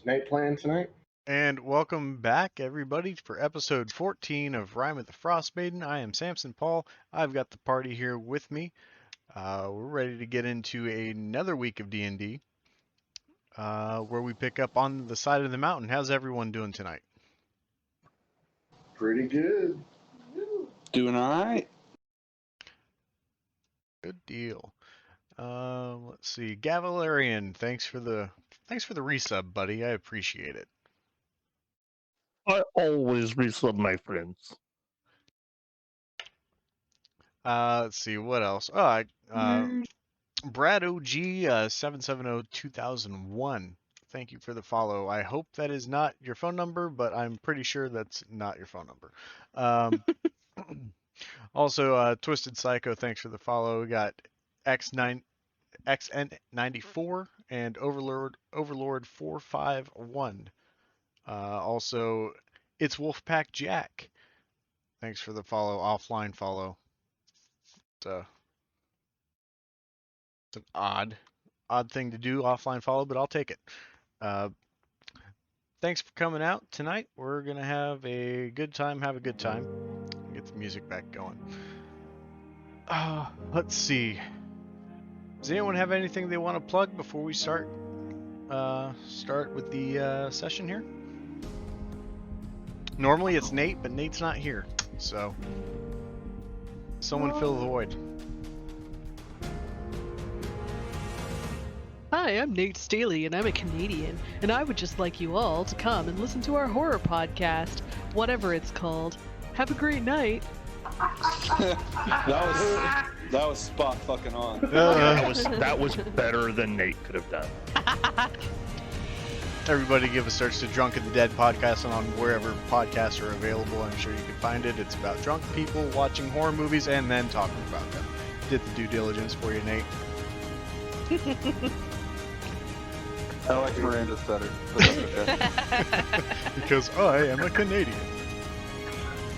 Is Nate playing tonight? And welcome back, everybody, for episode 14 of Rime with the Frost Maiden. I am Samson Paul. I've got the party here with me. We're ready to get into another week of D&D, where we pick up on the side of the mountain. How's everyone doing tonight? Pretty good. Doing all right. Good deal. Let's see, Gavalarian, thanks for the resub, buddy. I appreciate it. I always resub my friends. Let's see, what else? Brad OG 770-2001. Thank you for the follow. I hope that is not your phone number, but I'm pretty sure that's not your phone number. Also, Twisted Psycho, thanks for the follow. We got XN94 and Overlord 451. Also, it's Wolfpack Jack. Thanks for the follow, offline follow. It's an odd thing to do, offline follow, but I'll take it. Thanks for coming out tonight. We're gonna have a good time. Get the music back going. Let's see. Does anyone have anything they want to plug before we start with the session here? Normally it's Nate, but Nate's not here, so someone fill the void. Hi, I'm Nate Staley, and I'm a Canadian, and I would just like you all to come and listen to our horror podcast, whatever it's called. Have a great night. That was spot fucking on. That was better than Nate could have done. Everybody give a search to Drunk and the Dead podcast on wherever podcasts are available. I'm sure you can find it. It's about drunk people watching horror movies and then talking about them. Did the due diligence for you, Nate. I like Miranda's better, but that's okay. Because I am a Canadian.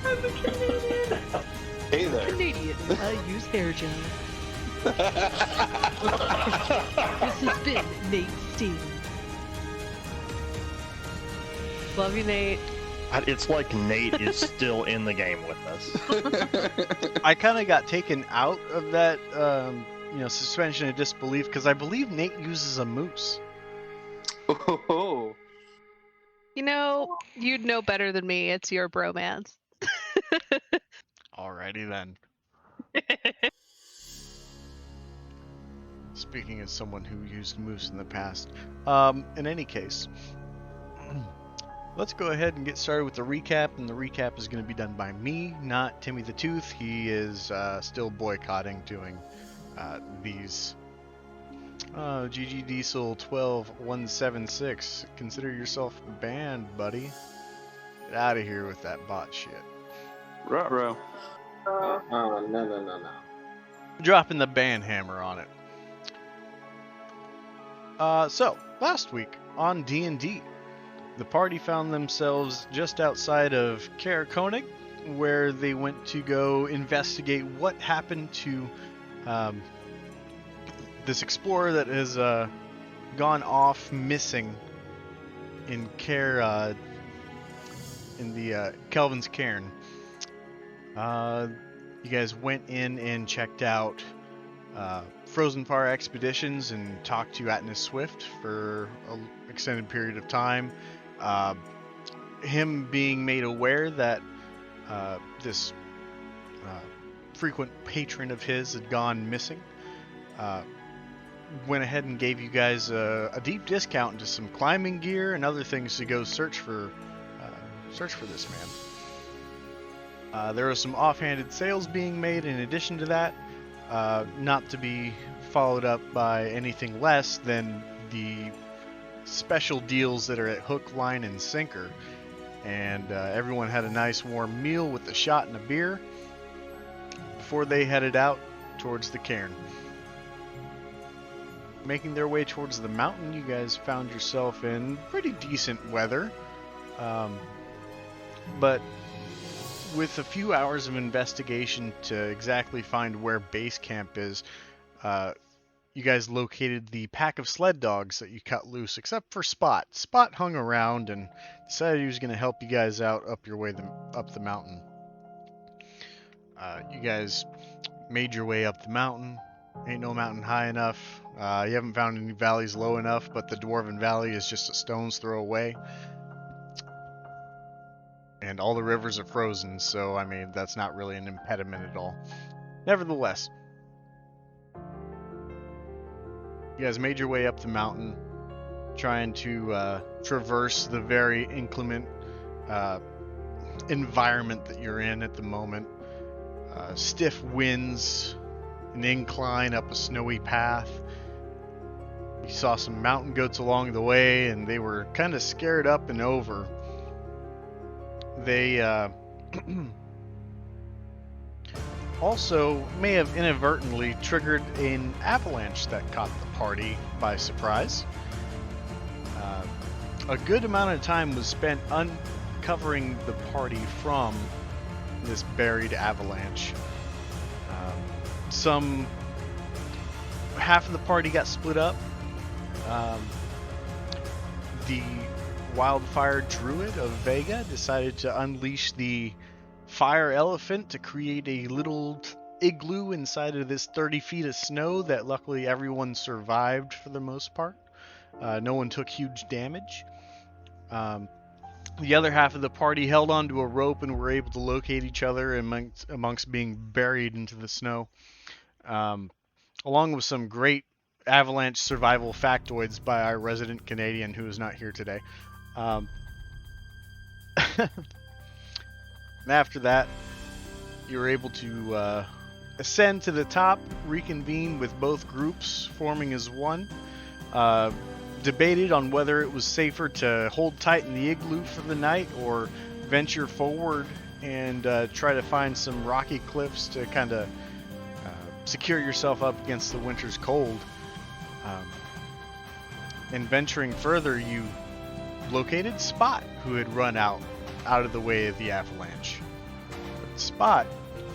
I'm a Canadian. Hey there. Canadian. I use hair gel. This has been Nate Staley. Love you, Nate. It's like Nate is still in the game with us. I kind of got taken out of that, suspension of disbelief because I believe Nate uses a moose. Oh. You know, you'd know better than me. It's your bromance. Alrighty then. Speaking as someone who used moose in the past. In any case, let's go ahead and get started with the recap, and the recap is going to be done by me, not Timmy the Tooth. He is still boycotting doing these. GG Diesel 12176. Consider yourself banned, buddy. Get out of here with that bot shit. Ruh-roh. No. Dropping the ban hammer on it. So, last week on D&D, the party found themselves just outside of Kaer Konig, where they went to go investigate what happened to this explorer that has gone off missing in in the Kelvin's Cairn. You guys went in and checked out Frozen Fire Expeditions and talked to Atnas Swift for an extended period of time. Him being made aware that this frequent patron of his had gone missing, went ahead and gave you guys a deep discount into some climbing gear and other things to go search for this man. There was some offhanded sales being made in addition to that, not to be followed up by anything less than the special deals that are at hook, line, and sinker. And everyone had a nice warm meal with a shot and a beer before they headed out towards the cairn. Making their way towards the mountain, you guys found yourself in pretty decent weather, but with a few hours of investigation to exactly find where base camp is, you guys located the pack of sled dogs that you cut loose, except for Spot. Spot hung around and decided he was going to help you guys out up your way up the mountain. You guys made your way up the mountain. Ain't no mountain high enough. You haven't found any valleys low enough, but the Dwarven Valley is just a stone's throw away. And all the rivers are frozen, so, I mean, that's not really an impediment at all. Nevertheless, you guys made your way up the mountain, trying to traverse the very inclement environment that you're in at the moment. Stiff winds, an incline up a snowy path. You saw some mountain goats along the way, and they were kind of scared up and over. They also may have inadvertently triggered an avalanche that caught the party by surprise. A good amount of time was spent uncovering the party from this buried avalanche. Half of the party got split up. The wildfire druid of Vega decided to unleash the fire elephant to create a little igloo inside of this 30 feet of snow that luckily everyone survived for the most part. No one took huge damage. The other half of the party held onto a rope and were able to locate each other amongst being buried into the snow, along with some great avalanche survival factoids by our resident Canadian who is not here today. And after that, you were able to ascend to the top, reconvene with both groups forming as one. Debated on whether it was safer to hold tight in the igloo for the night or venture forward and try to find some rocky cliffs to kind of secure yourself up against the winter's cold. And venturing further, you located Spot, who had run out of the way of the avalanche. But Spot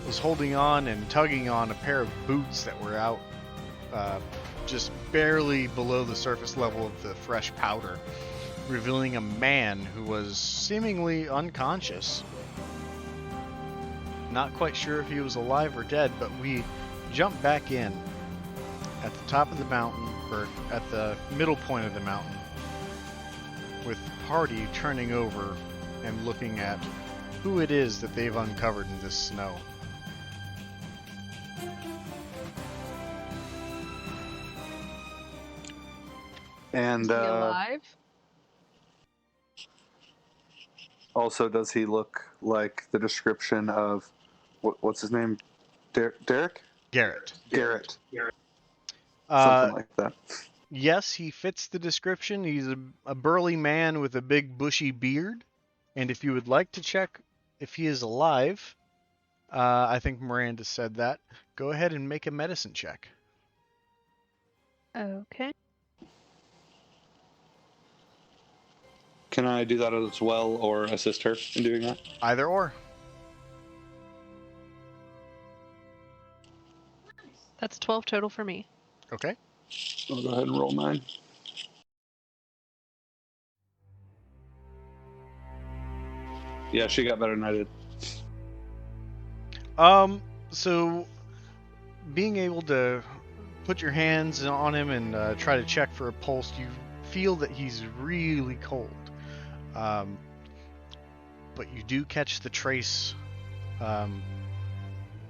was holding on and tugging on a pair of boots that were out just barely below the surface level of the fresh powder, revealing a man who was seemingly unconscious. Not quite sure if he was alive or dead, but we jumped back in at the top of the mountain, or at the middle point of the mountain, with the party turning over and looking at who it is that they've uncovered in this snow. And Is he alive? also, does he look like the description of what's his name? Derek? Garrett. Garrett. Something like that. Yes, he fits the description. He's a burly man with a big bushy beard. And if you would like to check if he is alive, I think Miranda said that, go ahead and make a medicine check. Okay. Can I do that as well or assist her in doing that? Either or. That's 12 total for me. Okay. I'll go ahead and roll 9. Yeah, she got better than I did. So being able to put your hands on him and try to check for a pulse, you feel that he's really cold. But you do catch the trace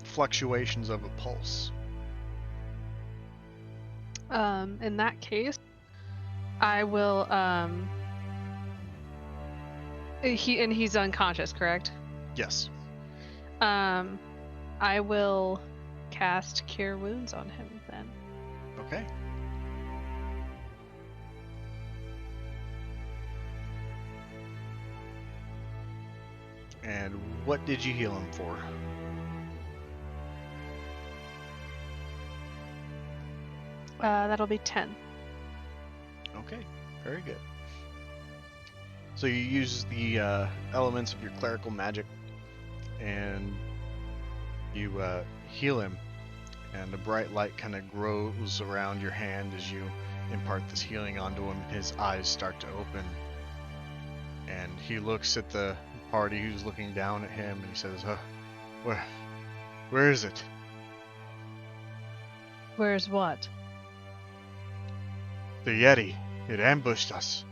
fluctuations of a pulse. In that case, I will, he's unconscious, correct? Yes. I will cast Cure Wounds on him then. Okay. And what did you heal him for? That'll be 10. Okay, very good. So you use the elements of your clerical magic, and you heal him. and a bright light kind of grows around your hand as you impart this healing onto him. His eyes start to open, and he looks at the party who's looking down at him, and he says, where is it? Where's what? The Yeti. It ambushed us.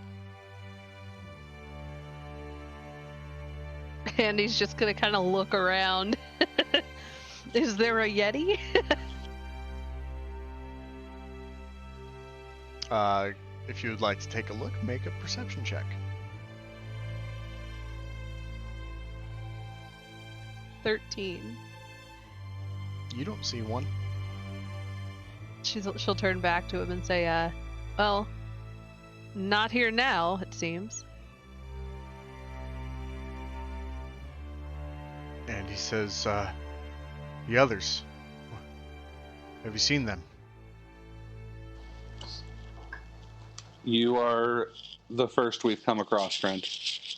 And he's just gonna kind of look around. Is there a Yeti? If you would like to take a look, make a perception check. 13. You don't see one. She'll turn back to him and say, well, not here now, it seems. And he says, the others. Have you seen them? You are the first we've come across, friend,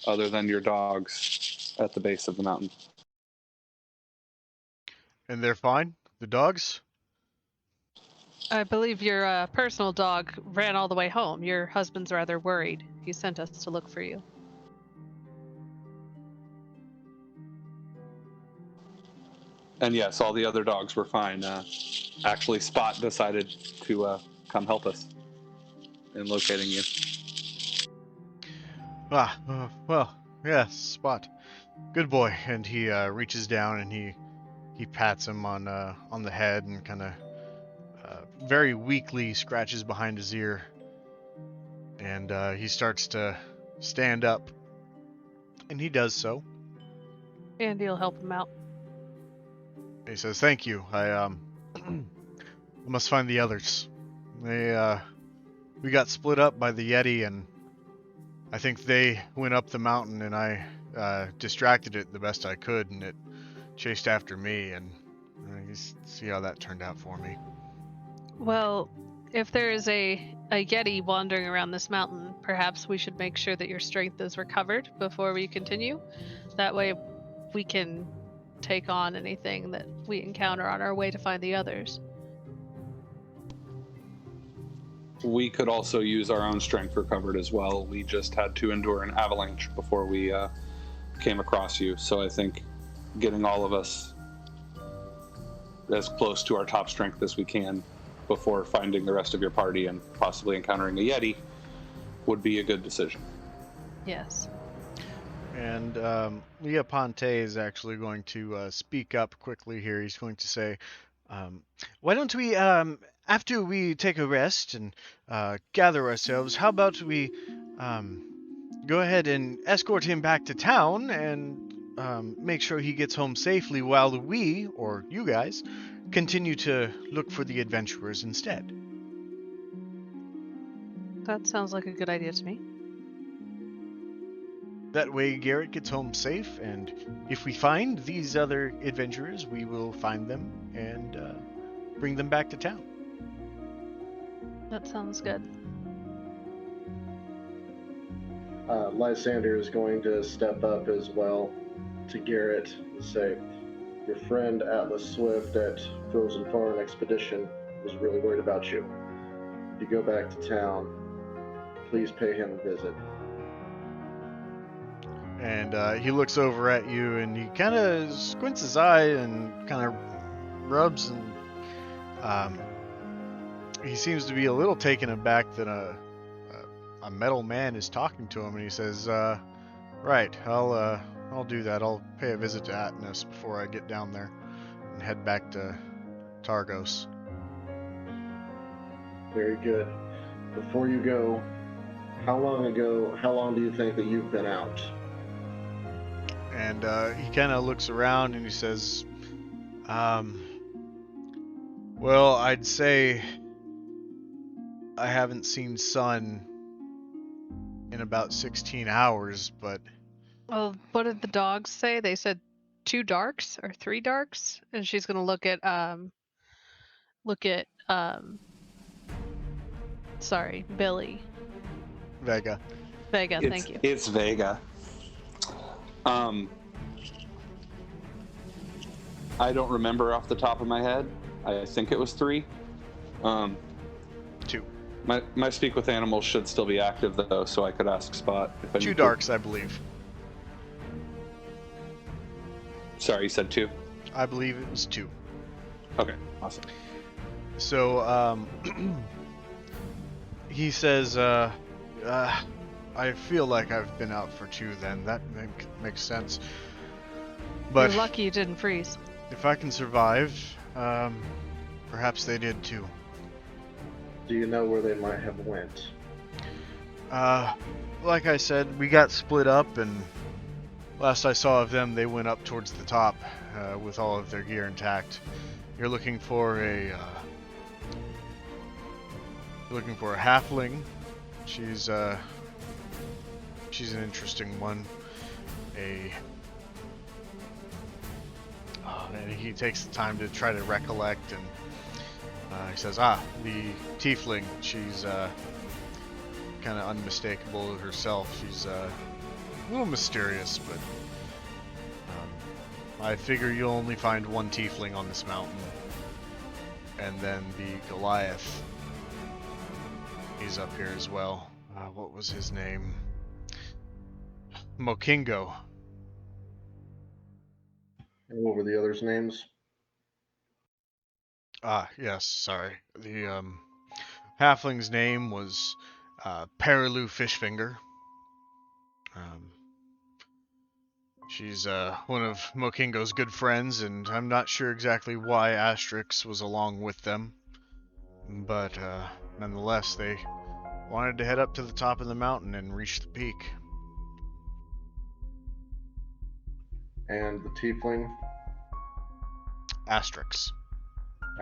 other than your dogs at the base of the mountain. And they're fine? The dogs? I believe your personal dog ran all the way home. Your husband's rather worried. He sent us to look for you. And yes, all the other dogs were fine. Actually, Spot decided to come help us in locating you. Well, yes, Spot. Good boy. And he reaches down and he pats him on the head and kind of very weakly scratches behind his ear. And he starts to stand up. And he does so. Andy will help him out. He says, "Thank you. I must find the others. We got split up by the Yeti, and I think they went up the mountain, and I distracted it the best I could, and it chased after me, and you see how that turned out for me." Well, if there is a Yeti wandering around this mountain, perhaps we should make sure that your strength is recovered before we continue. That way we can take on anything that we encounter on our way to find the others. We could also use our own strength recovered as well. We just had to endure an avalanche before we came across you. So I think getting all of us as close to our top strength as we can before finding the rest of your party and possibly encountering a Yeti would be a good decision. Yes. And Leah Ponte is actually going to speak up quickly here. He's going to say, why don't we, after we take a rest and gather ourselves, how about we go ahead and escort him back to town and make sure he gets home safely while we, or you guys, continue to look for the adventurers instead. That sounds like a good idea to me. That way Garrett gets home safe, and if we find these other adventurers, we will find them and bring them back to town. That sounds good. Lysander is going to step up as well to Garrett and say, your friend Atlas Swift at Frozen Farm Expedition was really worried about you. If you go back to town, please pay him a visit. And he looks over at you and he kind of squints his eye and kind of rubs, and he seems to be a little taken aback that a metal man is talking to him, and he says, right, I'll do that. I'll pay a visit to Atlas before I get down there and head back to Targos. Very good. Before you go, how long do you think that you've been out? And he kind of looks around and he says, well, I'd say I haven't seen sun in about 16 hours, but... Well, what did the dogs say? They said 2 darks or 3 darks? And she's gonna look at sorry, Billy. Vega. Vega, thank you. It's Vega. I don't remember off the top of my head, I think it was 3. 2. My speak with animals should still be active though, so I could ask Spot if I 2 need to. darks, I believe. Sorry, you said 2? I believe it was 2. Okay, awesome. So, he says, I feel like I've been out for 2 then. That makes sense. But You're lucky you didn't freeze. if I can survive, perhaps they did too. Do you know where they might have went? Like I said, we got split up, and last I saw of them, they went up towards the top with all of their gear intact. You're looking for a halfling. She's an interesting one. And he takes the time to try to recollect, and he says, the tiefling. She's kind of unmistakable herself. She's a little mysterious, but I figure you'll only find one tiefling on this mountain. And then the Goliath, he's up here as well. What was his name? Mokingo. And what were the others' names? Yes, sorry. The halfling's name was Perilou Fishfinger. She's one of Mokingo's good friends, and I'm not sure exactly why Asterix was along with them. But nonetheless, they wanted to head up to the top of the mountain and reach the peak. And the tiefling? Asterix.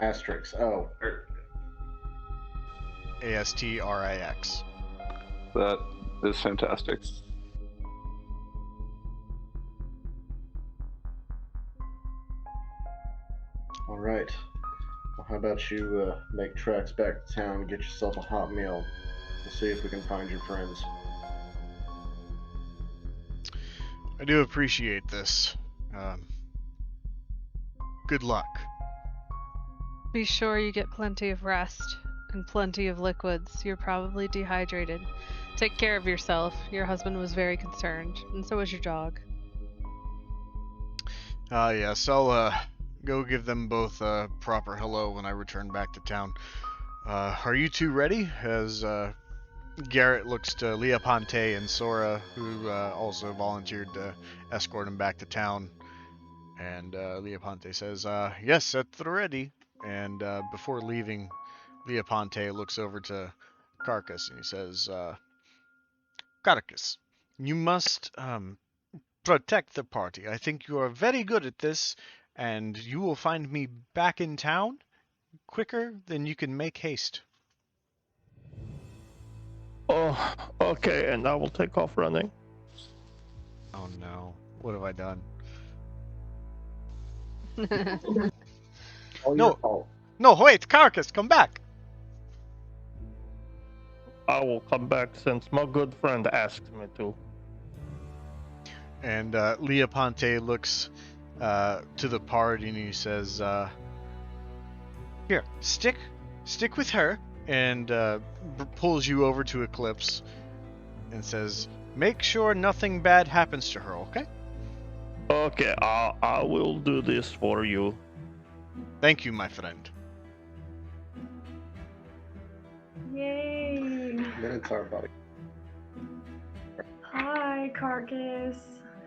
Asterix. Oh. Astrix. That is fantastic. All right. Well, how about you make tracks back to town and get yourself a hot meal? We'll see if we can find your friends. I do appreciate this. Good luck. Be sure you get plenty of rest and plenty of liquids. You're probably dehydrated. Take care of yourself. Your husband was very concerned, and so was your dog. Yes, I'll go give them both a proper hello when I return back to town. Are you two ready? As Garrett looks to Leoponte and Sora, who also volunteered to escort him back to town. And Leoponte says, yes, at the ready. And before leaving, Leoponte looks over to Carcass and he says, Carcass, you must protect the party. I think you are very good at this, and you will find me back in town quicker than you can make haste. Oh, okay, and I will take off running. Oh no, what have I done? All No. your fault. No, wait, Carcass, come back! I will come back since my good friend asked me to. And Leoponte looks to the party and he says, here, stick with her, and pulls you over to Eclipse and says, make sure nothing bad happens to her, okay? Okay, I will do this for you. Thank you, my friend. Yay! Minotaur buddy. Hi, Carcass.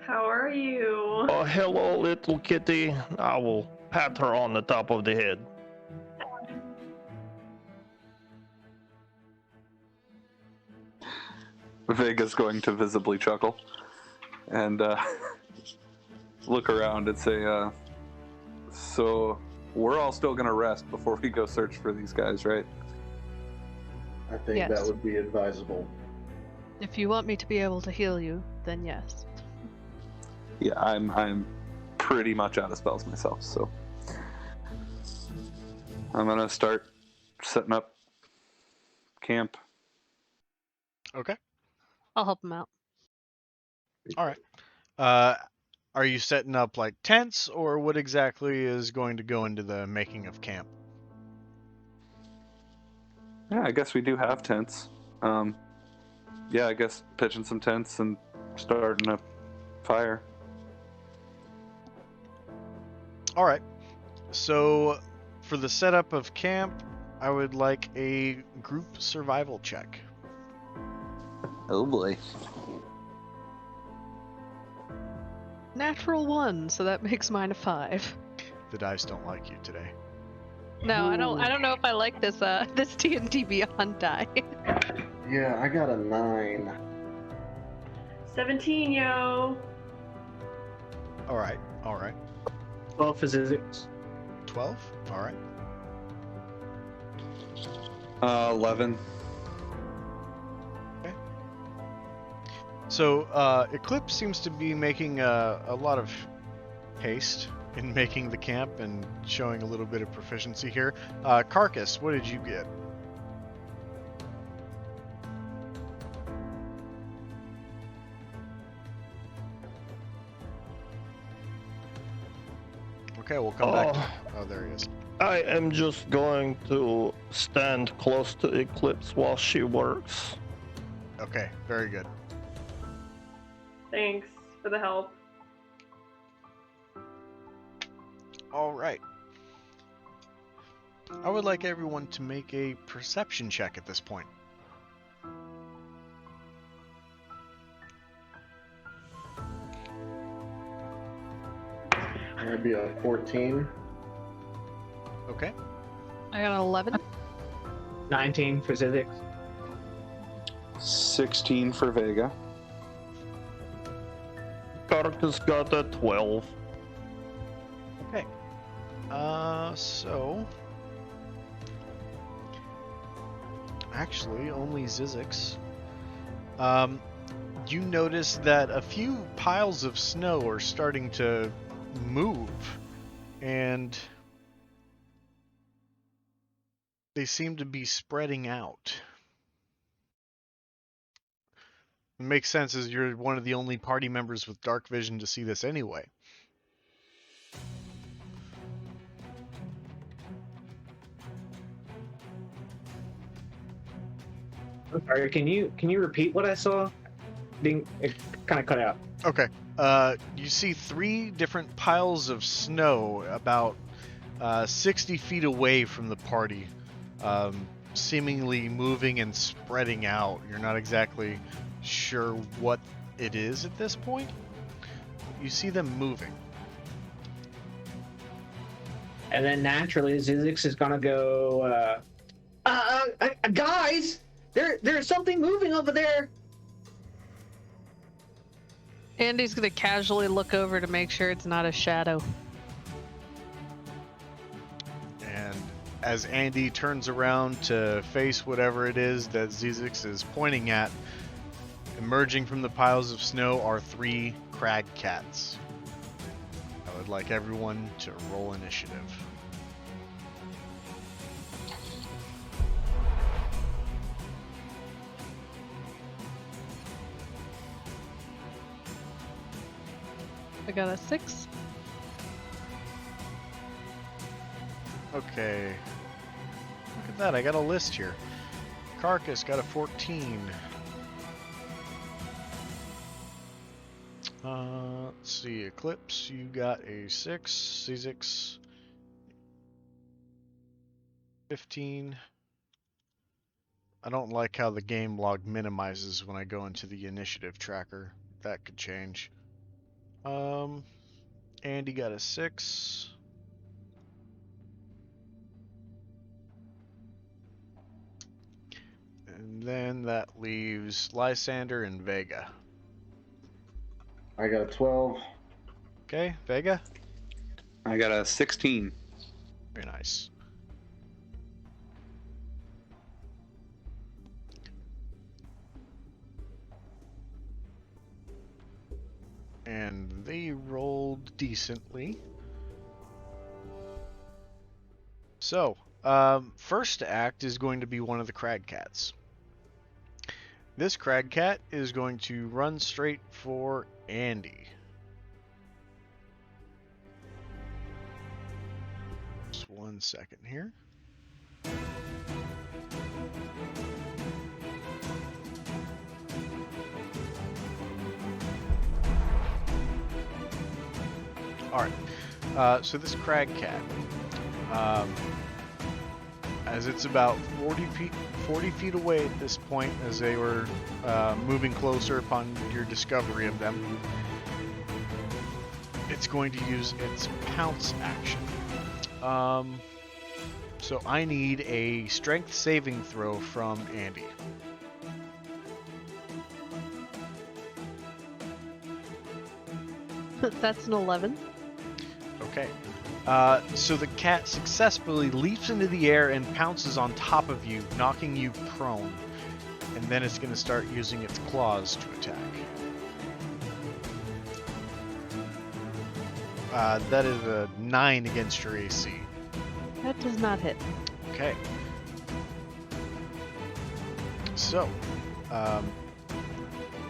How are you? Oh, hello, little kitty. I will pat her on the top of the head. Vega's going to visibly chuckle and look around and say, so we're all still going to rest before we go search for these guys, right? I think Yes. that would be advisable. If you want me to be able to heal you, then yes. Yeah, I'm pretty much out of spells myself, so I'm going to start setting up camp. Okay. I'll help him out. All right. Are you setting up like tents, or what exactly is going to go into the making of camp? Yeah, I guess we do have tents. Yeah, I guess pitching some tents and starting a fire. All right. So, for the setup of camp, I would like a group survival check. Oh boy. Natural 1, so that makes mine a 5. The dice don't like you today. No, I don't know if I like this this D&D Beyond die. Yeah, I got a 9. 17, yo. All right. 12 physics. 12. All right. 11. So, Eclipse seems to be making a lot of haste in making the camp and showing a little bit of proficiency here. Carcass, what did you get? Okay, we'll come back to... Oh, there he is. I am just going to stand close to Eclipse while she works. Okay, very good. Thanks for the help. All right. I would like everyone to make a perception check at this point. That'd be a 14. Okay. I got an 11. 19 for physics. 16 for Vega. Carcass got a 12. Okay. So... Actually, only Zizix. You notice that a few piles of snow are starting to move, and they seem to be spreading out. It makes sense as you're one of the only party members with dark vision to see this anyway. I'm sorry, can you repeat what I saw? It kind of cut out. Okay. You see 3 different piles of snow about 60 feet away from the party, seemingly moving and spreading out. You're not exactly sure what it is at this point. You see them moving. And then naturally, Zizix is gonna go. Guys, there's something moving over there. Andy's gonna casually look over to make sure it's not a shadow. And as Andy turns around to face whatever it is that Zizix is pointing at, emerging from the piles of snow are 3 crag cats. I would like everyone to roll initiative. I got a 6. Okay. Look at that, I got a list here. Carcass got a 14. Let's see, Eclipse, you got a 6. C6, 15. I don't like how the game log minimizes when I go into the initiative tracker. That could change. Andy got a 6. And then that leaves Lysander and Vega. I got a 12. Okay, Vega? I got a 16. Very nice. And they rolled decently. So, first act is going to be one of the crag cats. This crag cat is going to run straight for Andy. Just 1 second here. Alright. So this crag cat, as it's about 40 feet away at this point, as they were moving closer upon your discovery of them, it's going to use its pounce action. So I need a strength saving throw from Andy. That's an 11. Okay. So the cat successfully leaps into the air and pounces on top of you, knocking you prone. And then it's going to start using its claws to attack. That is a 9 against your AC. That does not hit. Okay. So,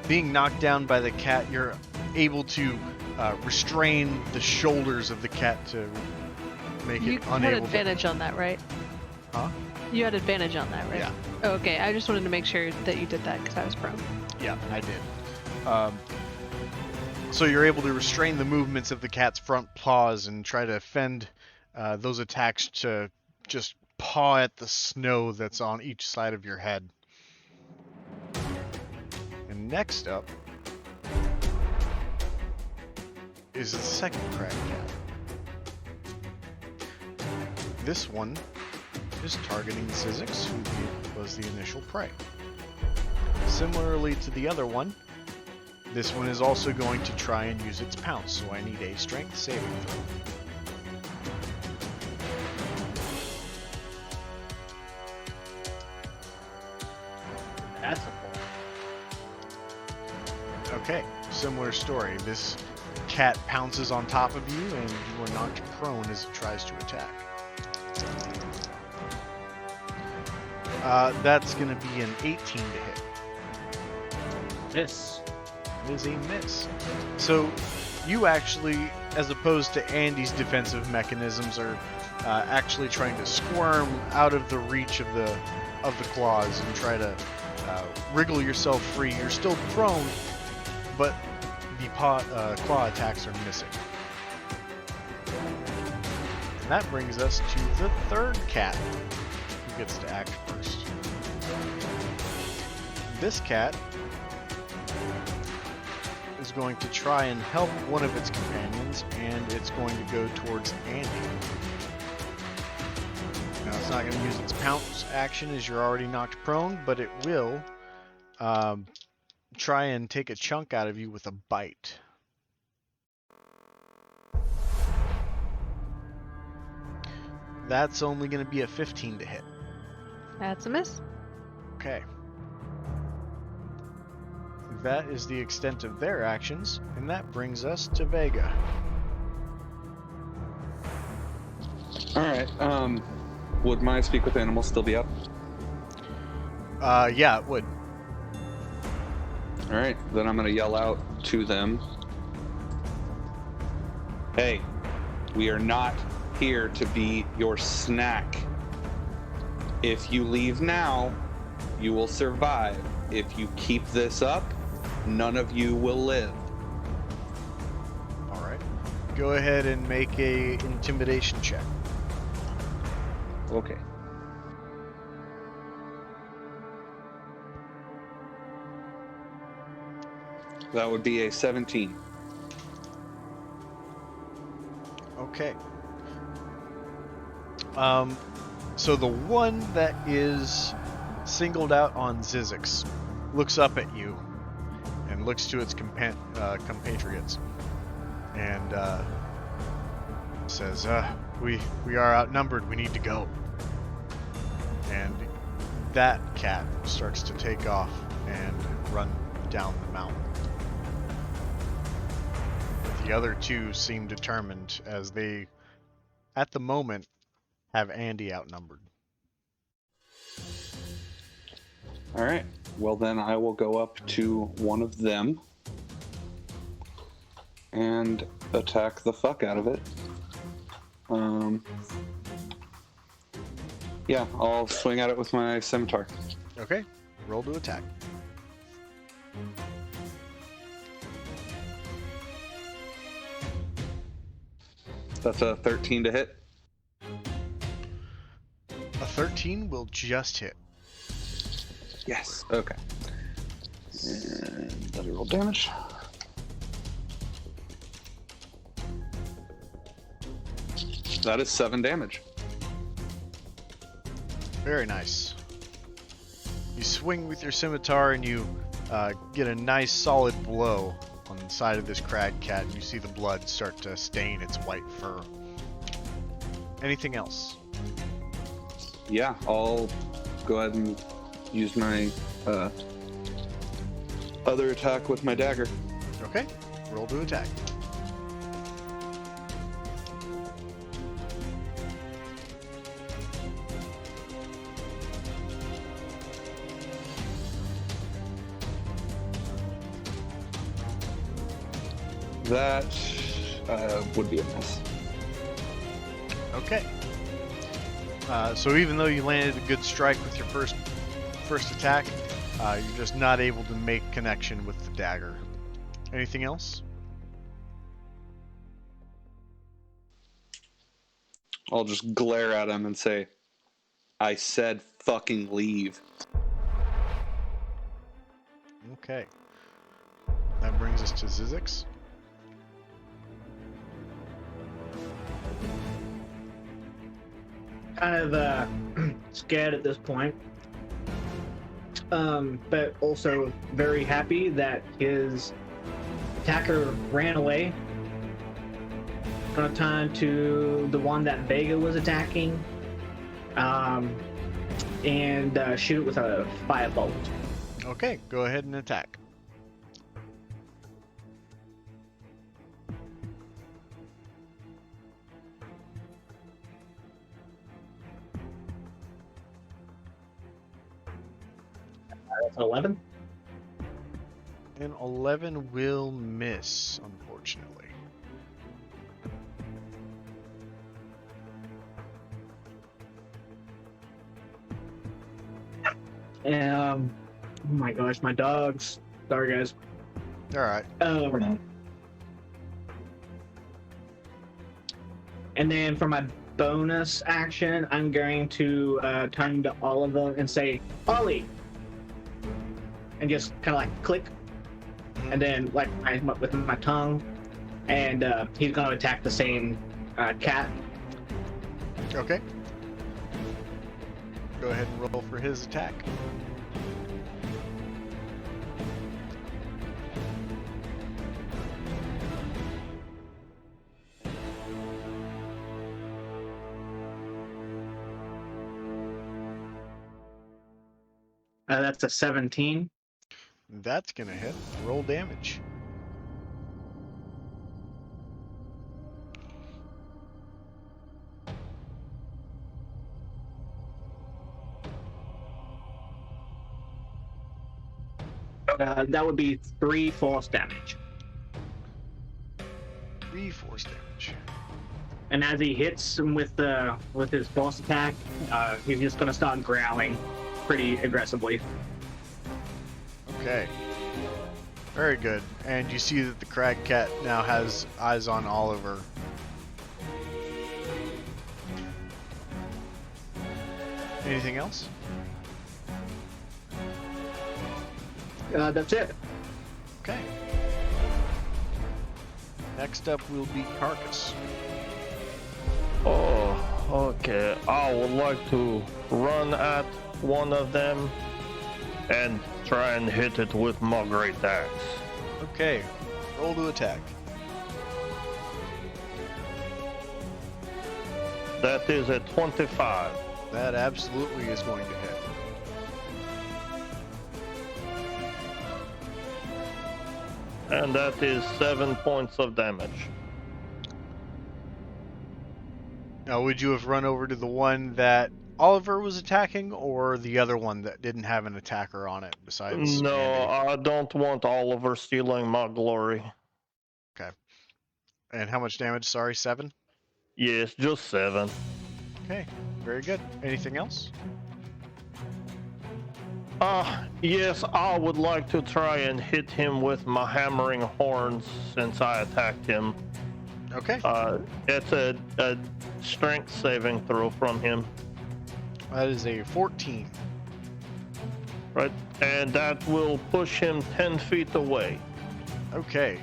being knocked down by the cat, you're able to restrain the shoulders of the cat to make You it had unable advantage on that, right? Huh? You had advantage on that, right? Yeah. Oh, okay, I just wanted to make sure that you did that because I was prone. Yeah, I did. So you're able to restrain the movements of the cat's front paws and try to fend those attacks to just paw at the snow that's on each side of your head. And next up is the second crag cat. This one is targeting Zizix, who was the initial prey. Similarly to the other one, this one is also going to try and use its pounce, so I need a strength saving throw. That's a four. Okay, similar story. This cat pounces on top of you and you are knocked prone as it tries to attack. That's going to be an 18 to hit. Miss. It is a miss. So you actually, as opposed to Andy's defensive mechanisms, are actually trying to squirm out of the reach of the claws and try to wriggle yourself free. You're still prone, but the claw attacks are missing. And that brings us to the third cat, who gets to act first. This cat is going to try and help one of its companions, and it's going to go towards Andy. Now, it's not going to use its pounce action as you're already knocked prone, but it will try and take a chunk out of you with a bite. That's only going to be a 15 to hit. That's a miss. Okay. That is the extent of their actions, and that brings us to Vega. Alright, would my Speak with Animals still be up? Yeah, it would. Alright, then I'm gonna yell out to them. Hey, we are not here to be your snack. If you leave now, you will survive. If you keep this up, none of you will live. Alright. Go ahead and make a intimidation check. Okay. That would be a 17. Okay. So the one that is singled out on Zizix looks up at you and looks to its compatriots and says, we are outnumbered, we need to go. And that cat starts to take off and run down the mountain. The other two seem determined, as they, at the moment, have Andy outnumbered. Alright, well then I will go up to one of them and attack the fuck out of it. Yeah, I'll swing at it with my scimitar. Okay, roll to attack. That's a 13 to hit. A 13 will just hit. Yes. Okay. And let me roll damage. That is 7 damage. Very nice. You swing with your scimitar and you get a nice solid blow on the side of this crag cat, and you see the blood start to stain its white fur. Anything else? Yeah, I'll go ahead and use my other attack with my dagger. Okay, roll to attack. That would be a miss. Okay. So even though you landed a good strike with your first attack, you're just not able to make connection with the dagger. Anything else? I'll just glare at him and say, I said fucking leave. Okay. That brings us to Zizix. Kind of scared at this point, but also very happy that his attacker ran away. Gonna turn to the one that Vega was attacking, and shoot with a firebolt. Okay, go ahead and attack. That's an 11. An 11 will miss, unfortunately. Oh my gosh, my dogs. Sorry, guys. Alright. And then for my bonus action, I'm going to turn to Oliver and say, Ollie! And just kind of like click. And then like with my tongue. And he's going to attack the same cat. Okay. Go ahead and roll for his attack. That's a 17. That's gonna hit. Roll damage. That would be 3 force damage. 3 force damage. And as he hits him with his force attack, he's just gonna start growling pretty aggressively. Okay. Very good. And you see that the crag cat now has eyes on Oliver. Anything else? That's it. Okay. Next up will be Carcass. Oh, okay. I would like to run at one of them and try and hit it with my great axe. Okay. Roll to attack. That is a 25. That absolutely is going to hit. And that is 7 points of damage. Now, would you have run over to the one that Oliver was attacking, or the other one that didn't have an attacker on it besides No, Andy? I don't want Oliver stealing my glory. Okay. And how much damage? Sorry, 7? Yes, just 7. Okay, very good. Anything else? Yes, I would like to try and hit him with my hammering horns since I attacked him. Okay. It's a strength saving throw from him, That is a 14. right? And that will push him 10 feet away. Okay.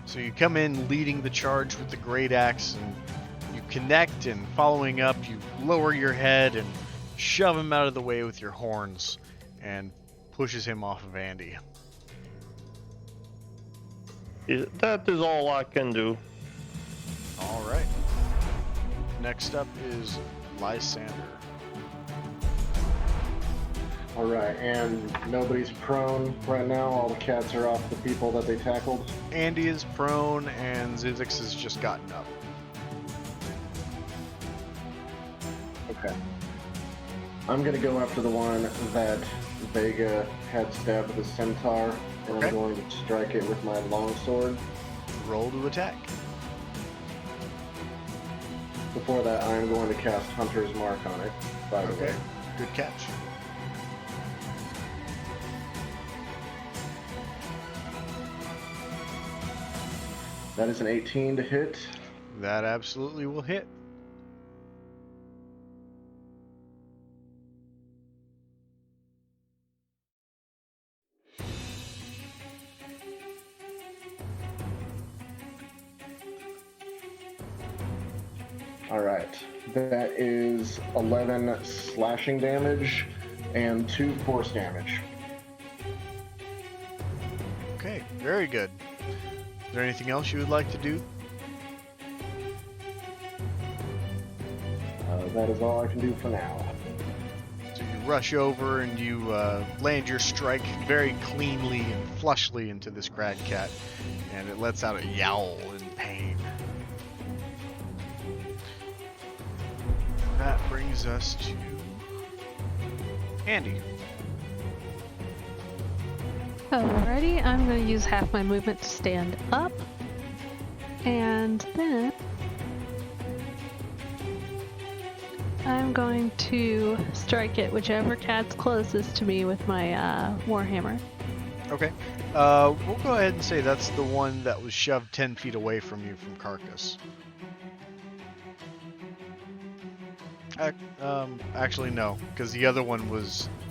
So you come in leading the charge with the great axe, and you connect, and following up, you lower your head and shove him out of the way with your horns, and pushes him off of Andy. That is all I can do. All right. Next up is Lysander. All right, and nobody's prone right now. All the cats are off the people that they tackled. Andy is prone, and Zizix has just gotten up. Okay. I'm gonna go after the one that Vega had stabbed with a centaur, and Okay. I'm going to strike it with my longsword. Roll to attack. Before that, I'm going to cast Hunter's Mark on it, by the way. Good catch. That is an 18 to hit. That absolutely will hit. All right. That is 11 slashing damage and 2 force damage. Okay, very good. Is there anything else you would like to do? That is all I can do for now. So you rush over and you land your strike very cleanly and flushly into this crag cat, and it lets out a yowl in pain. That brings us to Andy. Alrighty, I'm going to use half my movement to stand up. And then I'm going to strike it whichever cat's closest to me with my warhammer. Okay. We'll go ahead and say that's the one that was shoved 10 feet away from you from Carcass. Actually, no, because the other one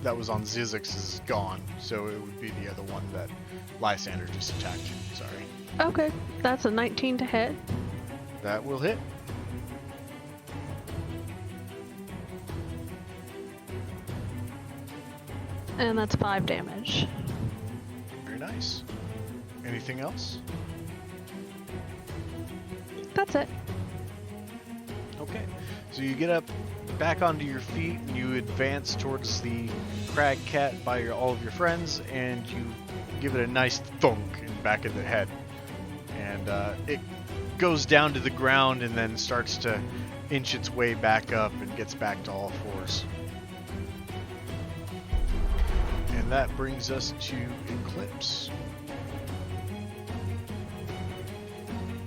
that was on Zizix is gone, so it would be the other one that Lysander just attacked. Sorry. Okay, that's a 19 to hit. That will hit. And that's 5 damage. Very nice. Anything else? That's it. Okay. So you get up back onto your feet and you advance towards the crag cat by all of your friends, and you give it a nice thunk in the back of the head. And it goes down to the ground and then starts to inch its way back up and gets back to all fours. And that brings us to Eclipse.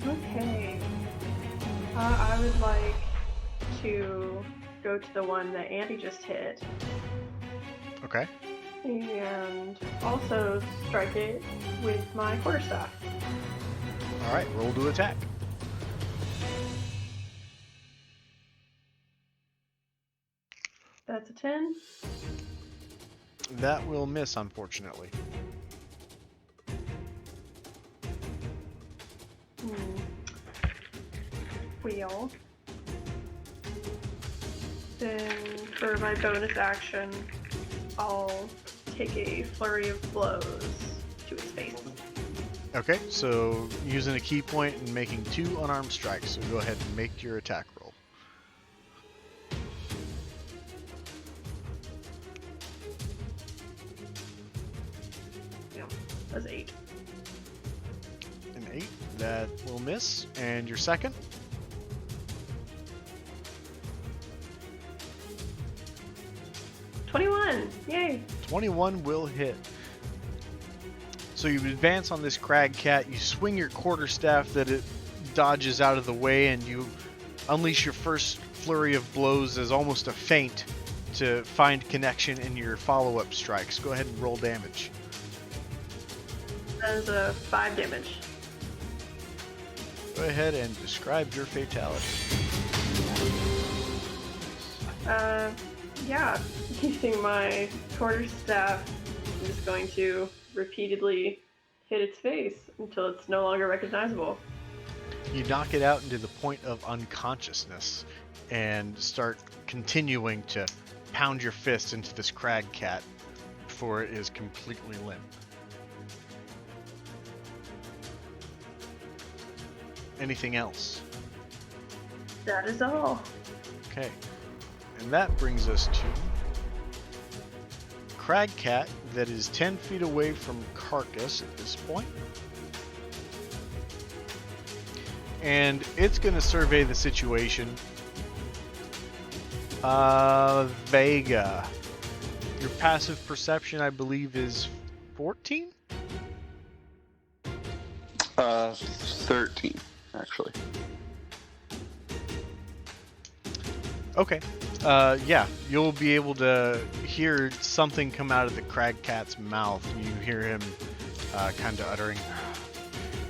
Okay. I would like to go to the one that Andy just hit Okay. and also strike it with my quarterstaff. All right. Roll to attack. That's a 10. That will miss, unfortunately. Wheel. Then for my bonus action, I'll take a flurry of blows to its face. Okay, so using a key point and making 2 unarmed strikes. So go ahead and make your attack roll. Yeah, that's 8. An 8, that will miss. And your second? 21! Yay! 21 will hit. So you advance on this crag cat, you swing your quarterstaff that it dodges out of the way, and you unleash your first flurry of blows as almost a feint to find connection in your follow-up strikes. Go ahead and roll damage. That is a 5 damage. Go ahead and describe your fatality. Yeah, using my quarterstaff, I'm just going to repeatedly hit its face until it's no longer recognizable. You knock it out into the point of unconsciousness and start continuing to pound your fist into this crag cat before it is completely limp. Anything else? That is all. Okay. And that brings us to crag cat that is 10 feet away from Carcass at this point. And it's going to survey the situation. Vega. Your passive perception, I believe, is 14? 13, actually. Okay. Yeah, you'll be able to hear something come out of the crag cat's mouth. You hear him kind of uttering,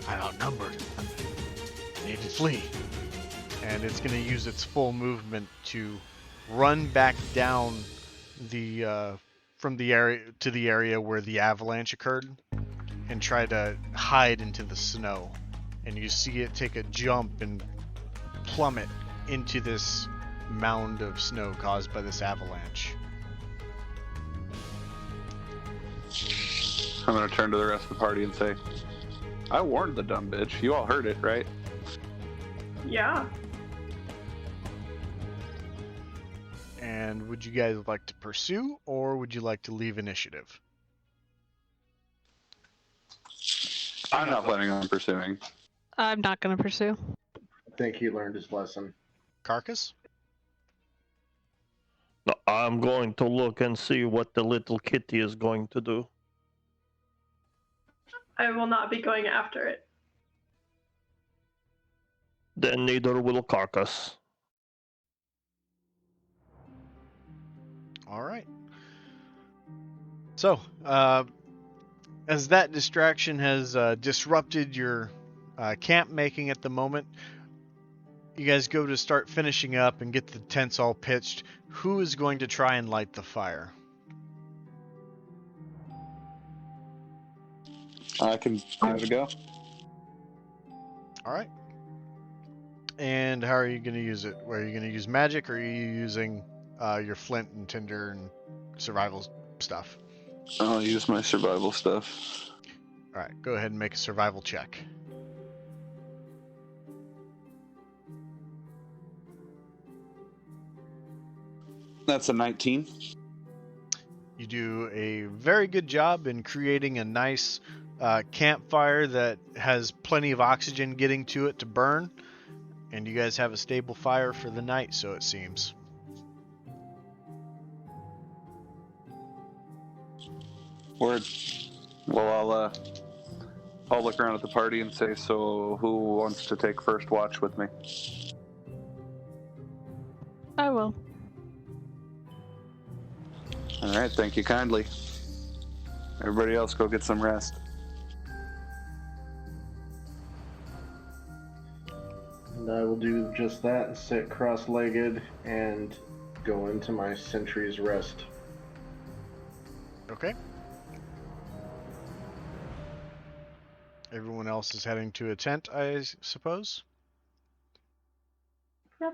"I'm outnumbered. I need to flee." And it's going to use its full movement to run back down the from the area to the area where the avalanche occurred and try to hide into the snow. And you see it take a jump and plummet into this mound of snow caused by this avalanche. I'm gonna turn to the rest of the party and say, I warned the dumb bitch. You all heard it, right? Yeah. And would you guys like to pursue, or would you like to leave initiative? I'm not planning on pursuing. I'm not going to pursue. I think he learned his lesson. Carcass? No, I'm going to look and see what the little kitty is going to do. I will not be going after it. Then neither will Carcass. All right. So, as that distraction has disrupted your camp making at the moment, you guys go to start finishing up and get the tents all pitched. Who is going to try and light the fire? I can give it a go. All right. And how are you going to use it? Are you going to use magic, or are you using your flint and tinder and survival stuff? I'll use my survival stuff. All right, go ahead and make a survival check. That's a 19. You do a very good job in creating a nice campfire that has plenty of oxygen getting to it to burn, and you guys have a stable fire for the night, so it seems. Word. Well, I'll look around at the party and say, so who wants to take first watch with me? I will. All right, thank you kindly. Everybody else go get some rest. And I will do just that and sit cross-legged and go into my sentry's rest. Okay. Everyone else is heading to a tent, I suppose? Yep.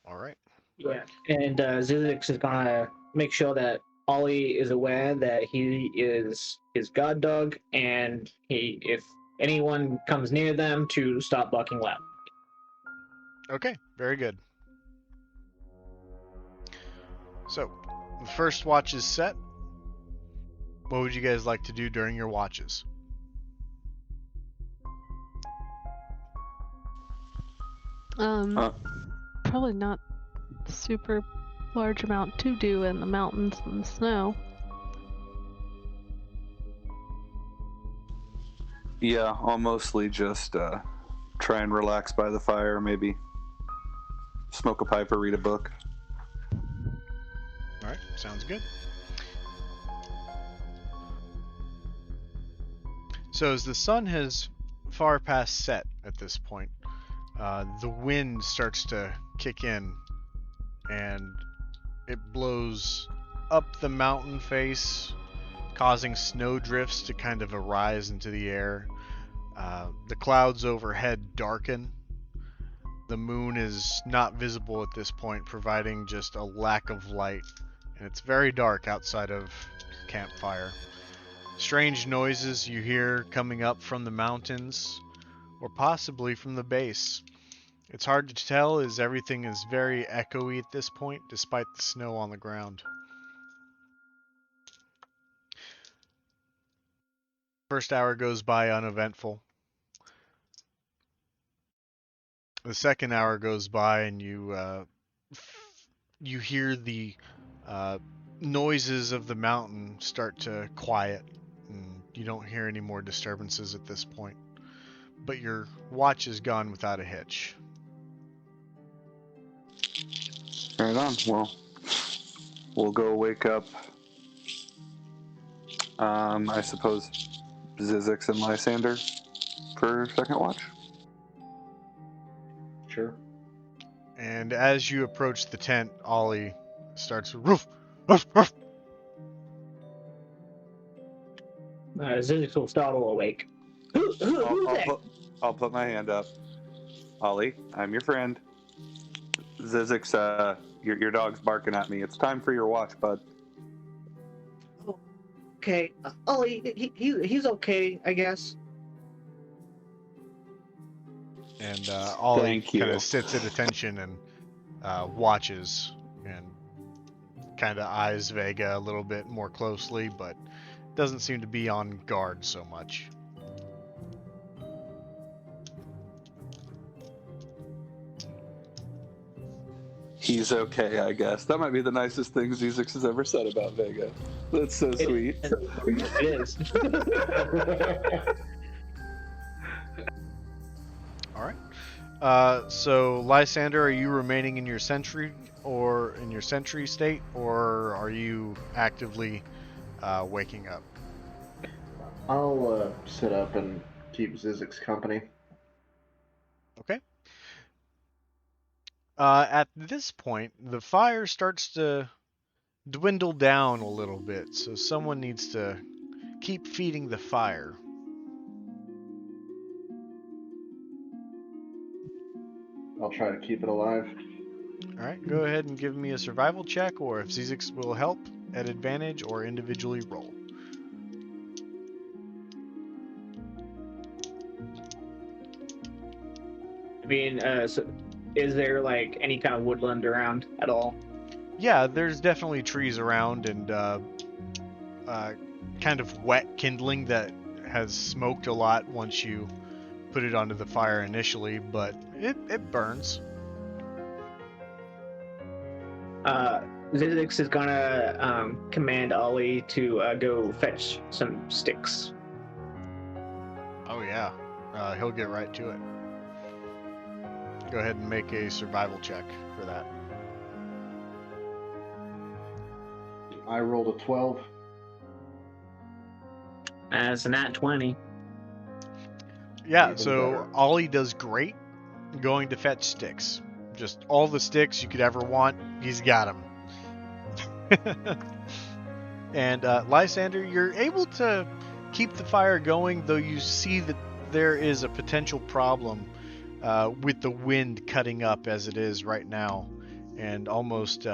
All right. Yeah, and Zizix is gonna make sure that Ollie is aware that he is his guard dog, and if anyone comes near them, to stop barking loud. Okay, very good. So, the first watch is set. What would you guys like to do during your watches? Probably not super large amount to do in the mountains and the snow. Yeah, I'll mostly just try and relax by the fire, maybe smoke a pipe or read a book. All right, sounds good. So as the sun has far past set at this point. The wind starts to kick in, and it blows up the mountain face, causing snowdrifts to kind of arise into the air. The clouds overhead darken. The moon is not visible at this point, providing just a lack of light, and it's very dark outside of campfire. Strange noises you hear coming up from the mountains, or possibly from the base. It's hard to tell as everything is very echoey at this point, despite the snow on the ground. First hour goes by uneventful. The second hour goes by, and you hear the noises of the mountain start to quiet, and you don't hear any more disturbances at this point. But your watch is gone without a hitch. Right on. Well, we'll go wake up, I suppose, Zizix and Lysander for second watch. Sure. And as you approach the tent, Ollie starts roof, roof, roof. Zizix will startle awake. Who's there? I'll put my hand up. Ollie, I'm your friend. Zizix, your dog's barking at me. It's time for your watch, bud. Okay, Ollie, he's okay, I guess. And Ollie Thank you. kind of sits at attention and watches and kind of eyes Vega a little bit more closely, but doesn't seem to be on guard so much. He's okay, I guess. That might be the nicest thing Zizix has ever said about Vega. That's so sweet. It is. All right. So Lysander, are you remaining in your sentry state, or are you actively waking up? I'll sit up and keep Zizix company. Okay. At this point, the fire starts to dwindle down a little bit, so someone needs to keep feeding the fire. I'll try to keep it alive. All right, go ahead and give me a survival check, or if Zizix will help, at advantage or individually roll. I mean, so is there like any kind of woodland around at all? Yeah, there's definitely trees around and kind of wet kindling that has smoked a lot once you put it onto the fire initially, but it burns. Zizix is gonna command Ollie to go fetch some sticks. Oh yeah, he'll get right to it. Go ahead and make a survival check for that. I rolled a 12. As a nat 20. Yeah, Even so better. Ollie does great going to fetch sticks. Just all the sticks you could ever want, he's got them. And Lysander, you're able to keep the fire going, though you see that there is a potential problem with the wind cutting up as it is right now, and almost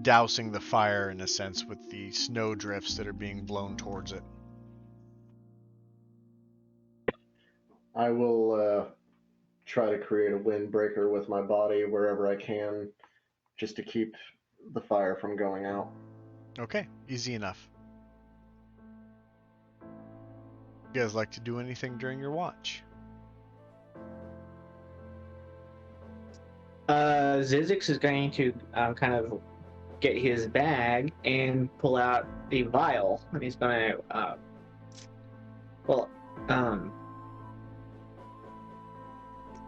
dousing the fire in a sense with the snow drifts that are being blown towards it. I will try to create a windbreaker with my body wherever I can, just to keep the fire from going out. Okay, easy enough. You guys like to do anything during your watch? Zizix is going to kind of get his bag and pull out the vial, and he's gonna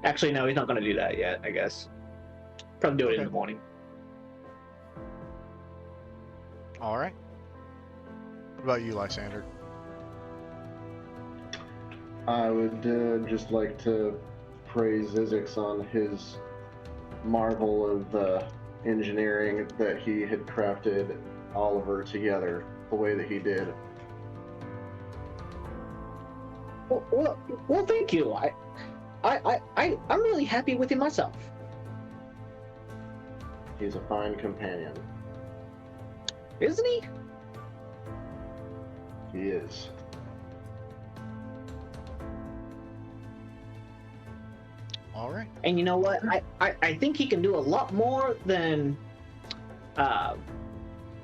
actually no, he's not gonna do that yet, I guess. Probably do it in the morning. All right. What about you, Lysander? I would just like to praise Zizix on his marvel of engineering that he had crafted Oliver together the way that he did. Well, thank you. I'm really happy with him myself. He's a fine companion. Isn't he? He is. All right. And you know what? I think he can do a lot more than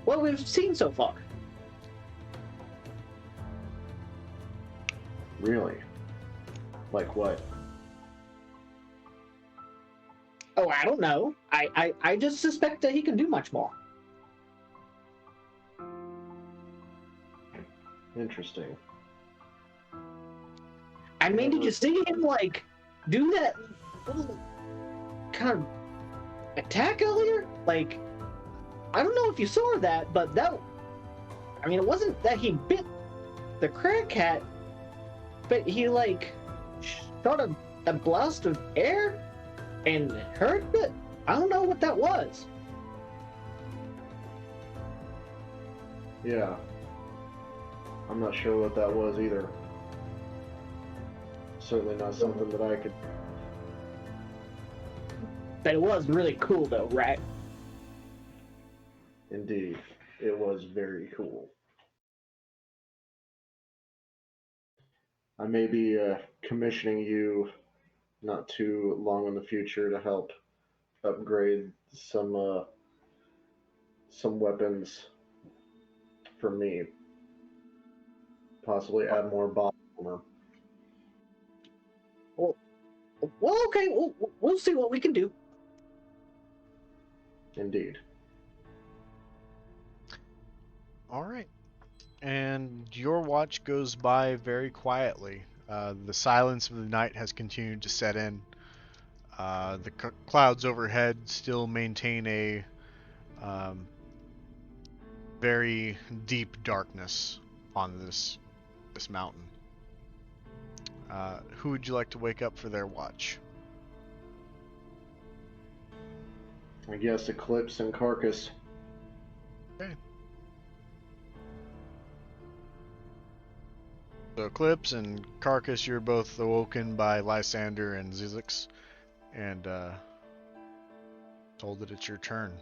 what we've seen so far. Really? Like what? Oh, I don't know. I just suspect that he can do much more. Interesting. I mean, did you see him like do that little kind of attack earlier? Like, I don't know if you saw that, but that, I mean, it wasn't that he bit the crab cat, but he like shot a blast of air and hurt it. I don't know what that was. Yeah. I'm not sure what that was either. Certainly not something that I could. But it was really cool though, right? Indeed. It was very cool. I may be commissioning you not too long in the future to help upgrade some weapons for me. Possibly add more body armor. Well, okay, we'll see what we can do. Indeed. All right. And your watch goes by very quietly. The silence of the night has continued to set in. The clouds overhead still maintain a very deep darkness on this mountain. Who would you like to wake up for their watch? I guess Eclipse and Carcass. Okay. So Eclipse and Carcass, you're both awoken by Lysander and Zizix, and told that it's your turn.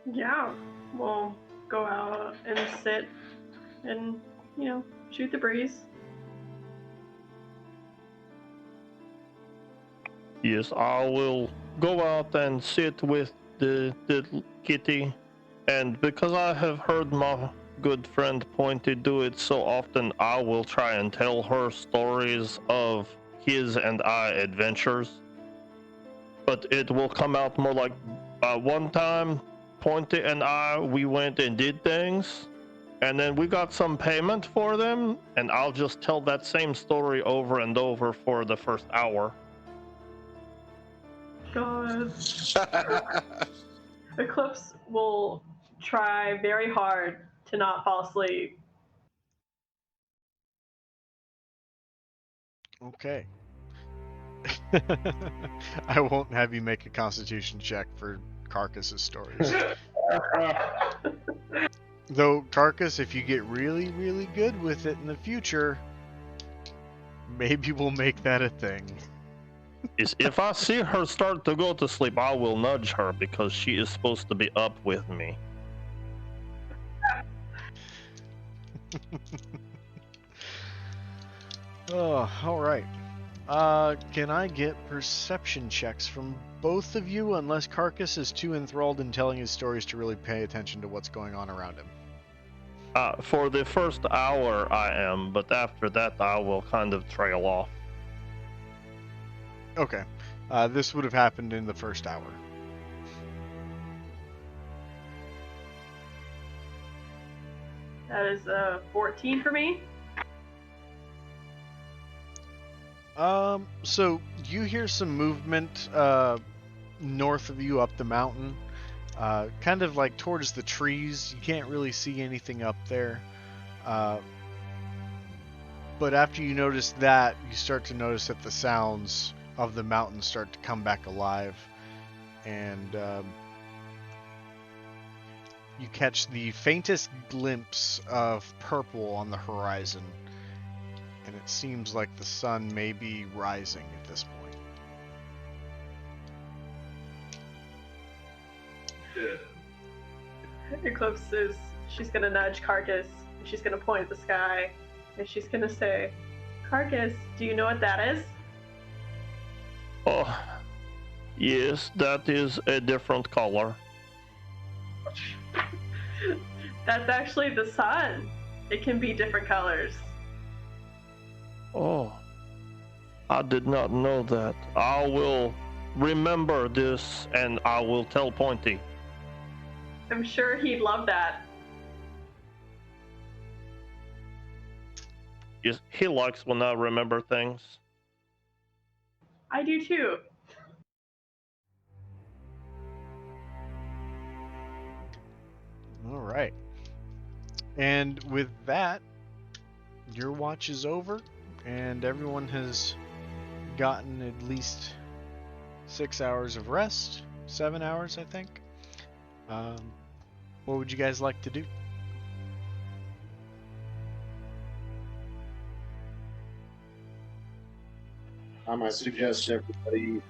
Yeah, we'll go out and sit and, shoot the breeze. Yes, I will go out and sit with the kitty, and because I have heard my good friend Pointy do it so often, I will try and tell her stories of his and I adventures. But it will come out more like one time Pointy and we went and did things, and then we got some payment for them, and I'll just tell that same story over and over for the first hour. God. Eclipse will try very hard to not fall asleep. Okay. I won't have you make a constitution check for Carcass's stories. Though, Carcass, if you get really, really good with it in the future, maybe we'll make that a thing. Is if I see her start to go to sleep, I will nudge her because she is supposed to be up with me. Oh, alright. Can I get perception checks from both of you, unless Carcass is too enthralled in telling his stories to really pay attention to what's going on around him? For the first hour I am, but after that I will kind of trail off. Okay. This would have happened in the first hour. That is 14 for me. So you hear some movement north of you up the mountain, kind of like towards the trees. You can't really see anything up there. But after you notice that, you start to notice that the sounds of the mountain start to come back alive, and you catch the faintest glimpse of purple on the horizon, and it seems like the sun may be rising at this point. Eclipse is, she's gonna nudge Carcass, and she's gonna point at the sky, and she's gonna say, Carcass, do you know what that is? Oh, yes, that is a different color. That's actually the sun. It can be different colors. Oh, I did not know that. I will remember this and I will tell Pointy. I'm sure he'd love that. Yes, he likes when I remember things. I do too. All right. And with that, your watch is over, and everyone has gotten at least 6 hours of rest. 7 hours, I think. What would you guys like to do? I might suggest everybody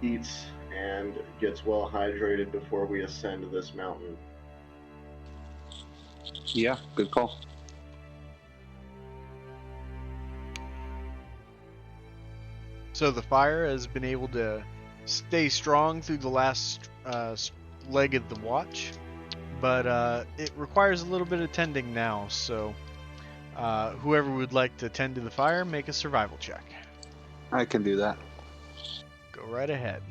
eats and gets well hydrated before we ascend this mountain. Yeah, good call. So the fire has been able to stay strong through the last leg of the watch, but it requires a little bit of tending now, so whoever would like to tend to the fire, make a survival check. I can do that. Go right ahead.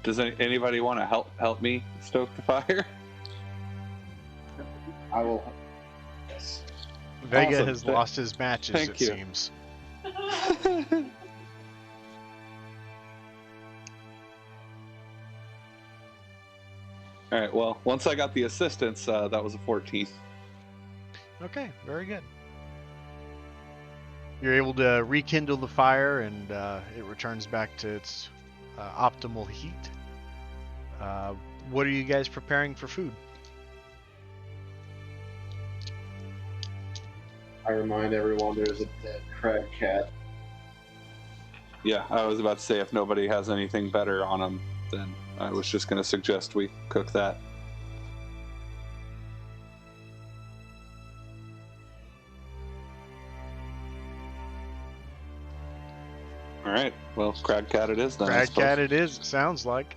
Does anybody want to help me stoke the fire? I will. Yes. Vega Awesome. has lost his matches, Thank it you. seems. All right. Well, once I got the assistance, that was a 14. Okay, very good. You're able to rekindle the fire, and it returns back to its optimal heat. What are you guys preparing for food? I remind everyone there's a dead crab cat. Yeah, I was about to say if nobody has anything better on them, then I was just going to suggest we cook that. All right. Well, crab cat it is then. I Crab suppose. cat it is, it sounds like.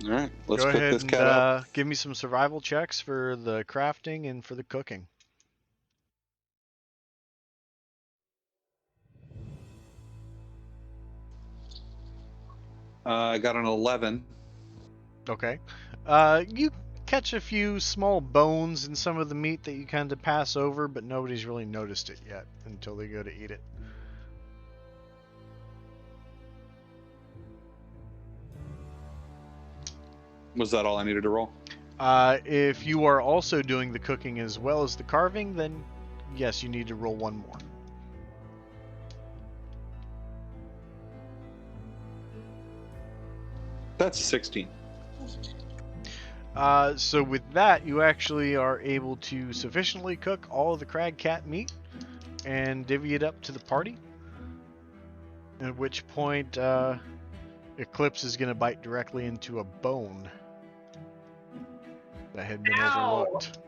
All right. Let's Go cook ahead this and cat up. give me some survival checks for the crafting and for the cooking. I got an 11. Okay. You catch a few small bones in some of the meat that you kind of pass over, but nobody's really noticed it yet until they go to eat it. Was that all I needed to roll? If you are also doing the cooking as well as the carving, then yes, you need to roll one more. That's 16. So with that, you actually are able to sufficiently cook all of the crag cat meat and divvy it up to the party. At which point, Eclipse is going to bite directly into a bone that had been Ow! overlooked.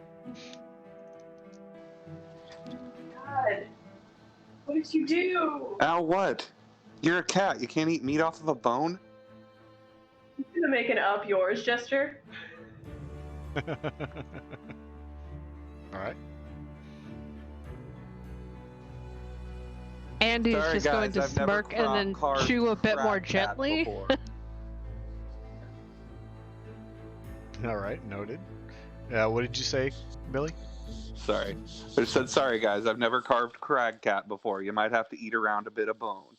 God. What did you do? Ow, what? You're a cat. You can't eat meat off of a bone? I'm gonna make an up yours gesture. Alright. Andy's Sorry, just going guys, to I've never smirk and then carved chew a bit more crab cat gently. before. Alright, noted. What did you say, Billy? Sorry. I just said, sorry, guys. I've never carved crag cat before. You might have to eat around a bit of bone.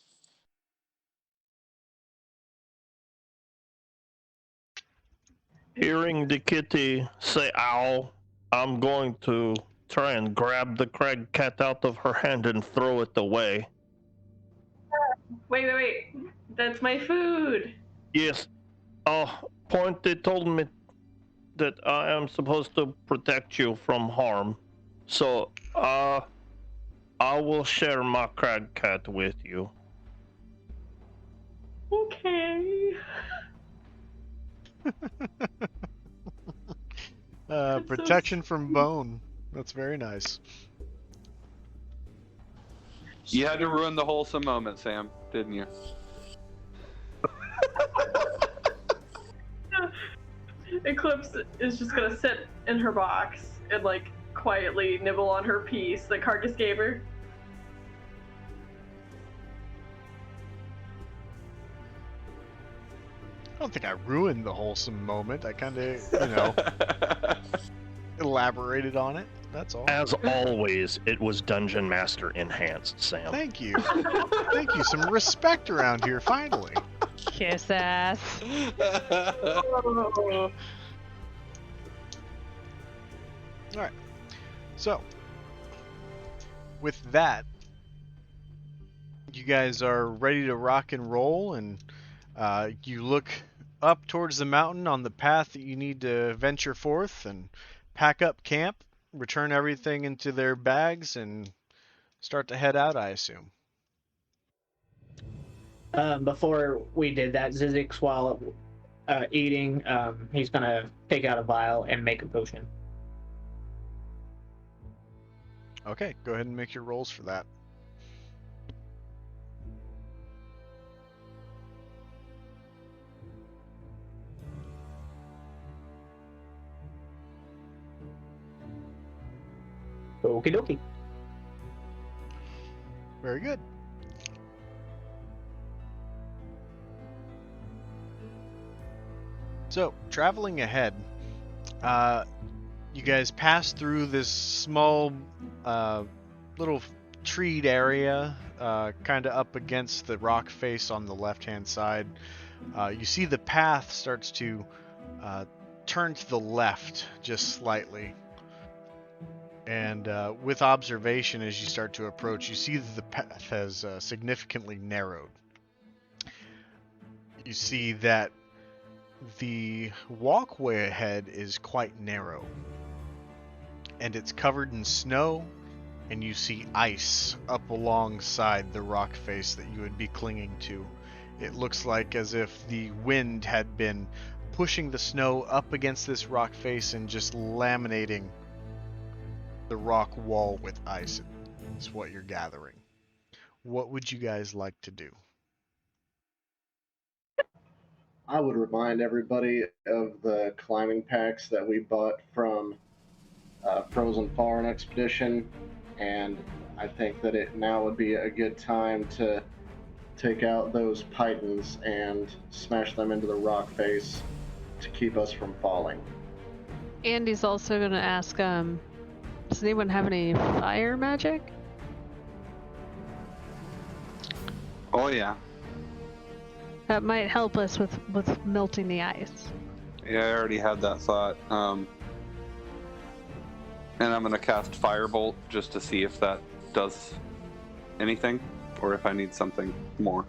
Hearing the kitty say ow, I'm going to try and grab the crag cat out of her hand and throw it away. Wait. That's my food. Yes, Pointy told me that I am supposed to protect you from harm. So, I will share my crag cat with you. Okay. That's so Protection from bone. That's very nice. You had to ruin the wholesome moment, Sam, didn't you? Eclipse is just gonna sit in her box and like quietly nibble on her piece that Carcass gave her. I don't think I ruined the wholesome moment. I kind of, elaborated on it. That's all. As always, it was Dungeon Master enhanced, Sam. Thank you. Thank you. Some respect around here, finally. Kiss ass. Alright. So, with that, you guys are ready to rock and roll, and you look up towards the mountain on the path that you need to venture forth and pack up camp, return everything into their bags, and start to head out, I assume. Before we did that, Zizix, while eating, he's gonna take out a vial and make a potion. Okay, go ahead and make your rolls for that. Okie dokie. Very good. So, traveling ahead, you guys pass through this small, little treed area, kind of up against the rock face on the left-hand side. You see the path starts to turn to the left just slightly. And with observation, as you start to approach, you see that the path has significantly narrowed. You see that the walkway ahead is quite narrow, and it's covered in snow, and you see ice up alongside the rock face that you would be clinging to. It looks like as if the wind had been pushing the snow up against this rock face and just laminating the rock wall with ice is what you're gathering. What would you guys like to do? I would remind everybody of the climbing packs that we bought from Frozen Foreign Expedition, and I think that it now would be a good time to take out those pythons and smash them into the rock face to keep us from falling. Andy's also gonna ask, does anyone have any fire magic? Oh yeah. That might help us with melting the ice. Yeah, I already had that thought. And I'm gonna cast Firebolt just to see if that does anything, or if I need something more.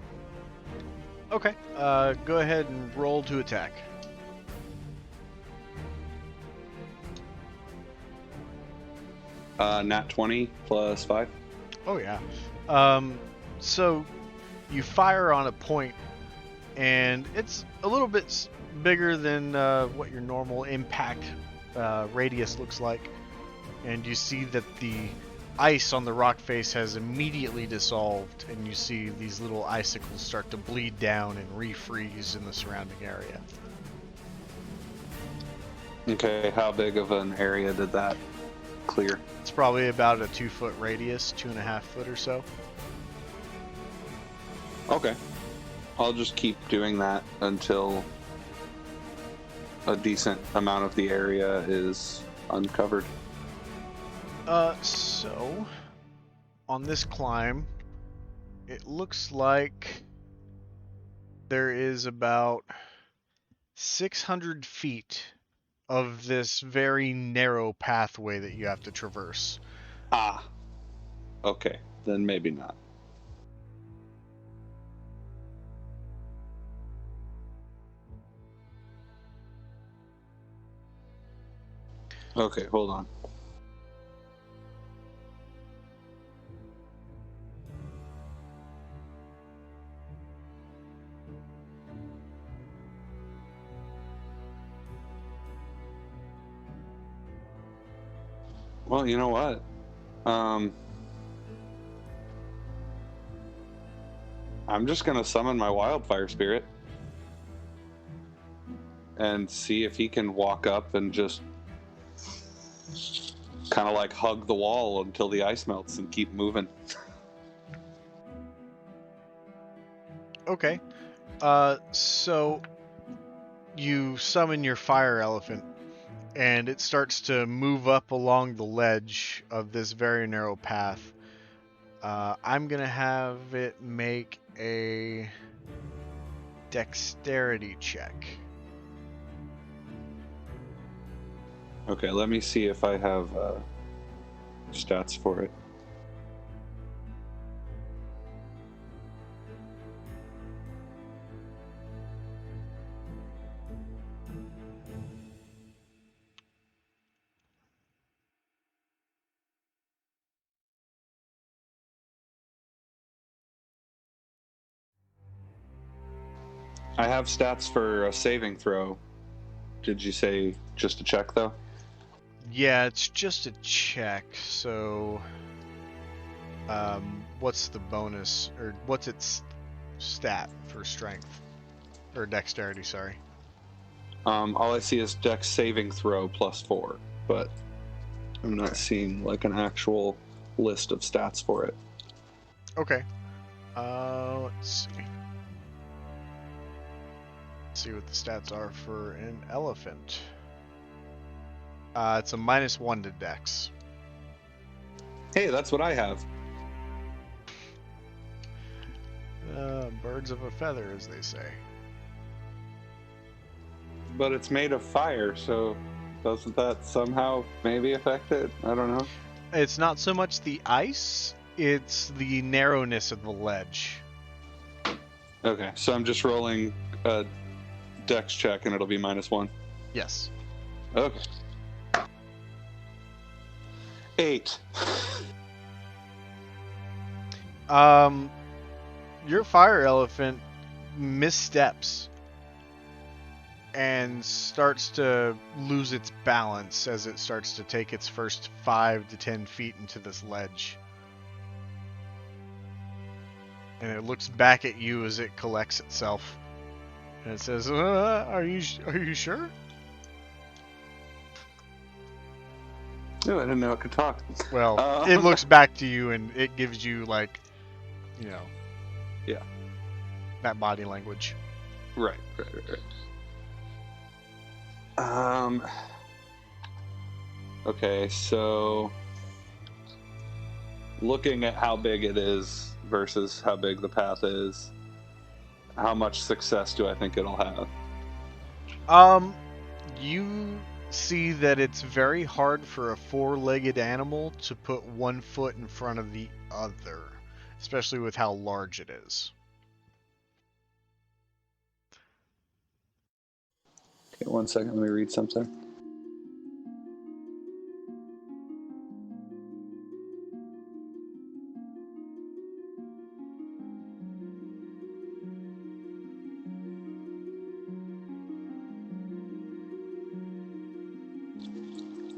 Okay, go ahead and roll to attack. Nat 20 plus 5. Oh yeah. So you fire on a point, and it's a little bit bigger than what your normal impact radius looks like. And you see that the ice on the rock face has immediately dissolved, and you see these little icicles start to bleed down and refreeze in the surrounding area. Okay, how big of an area did that clear? It's probably about a 2-foot radius, 2.5 foot or so. Okay. I'll just keep doing that until a decent amount of the area is uncovered. So on this climb, it looks like there is about 600 feet of this very narrow pathway that you have to traverse. Ah. Okay, then maybe not. Okay, hold on. Well, you know what? I'm just gonna summon my wildfire spirit and see if he can walk up and just kind of like hug the wall until the ice melts and keep moving. Okay. So you summon your fire elephant, and it starts to move up along the ledge of this very narrow path. I'm gonna have it make a dexterity check. Okay, let me see if I have stats for it. I have stats for a saving throw. Did you say just a check though? Yeah, it's just a check. So, what's the bonus, or what's its stat for strength or dexterity? Sorry. All I see is dex saving throw +4, but I'm not seeing like an actual list of stats for it. Okay. Let's see. Let's see what the stats are for an elephant. It's a -1 to dex. Hey, that's what I have. Birds of a feather, as they say. But it's made of fire, so doesn't that somehow maybe affect it? I don't know. It's not so much the ice, it's the narrowness of the ledge. Okay, so I'm just rolling a dex check and it'll be -1. Yes. Okay. 8. Your fire elephant missteps and starts to lose its balance as it starts to take its first 5 to 10 feet into this ledge. And it looks back at you as it collects itself. And it says, are you sure? Oh, I didn't know it could talk. Well, it looks back to you and it gives you, like, you know, yeah, that body language. Right. Okay, so looking at how big it is versus how big the path is, how much success do I think it'll have? You see that it's very hard for a 4-legged animal to put one foot in front of the other, especially with how large it is. Okay, 1 second, let me read something.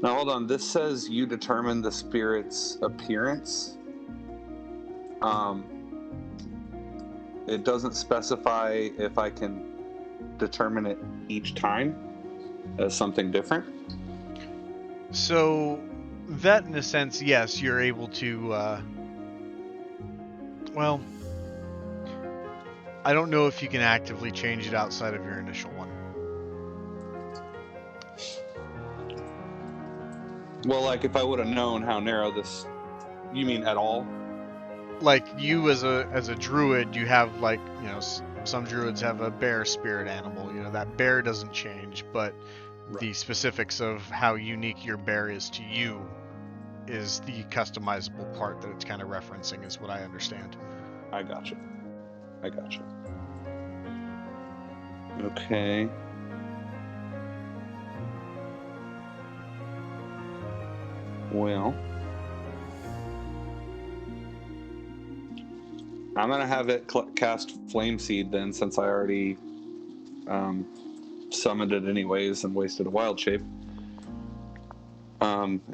Now hold on, this says you determine the spirit's appearance. It doesn't specify if I can determine it each time as something different. So, that in a sense, yes, you're able to, well, I don't know if you can actively change it outside of your initial one. Well, like if I would have known how narrow this, you mean at all? Like you as a druid, you have, like, you know, some druids have a bear spirit animal. You know, that bear doesn't change, but The specifics of how unique your bear is to you is the customizable part that it's kind of referencing, is what I understand. I gotcha. Okay. Well, I'm gonna have it cast Flame Seed then, since I already summoned it anyways and wasted a wild shape.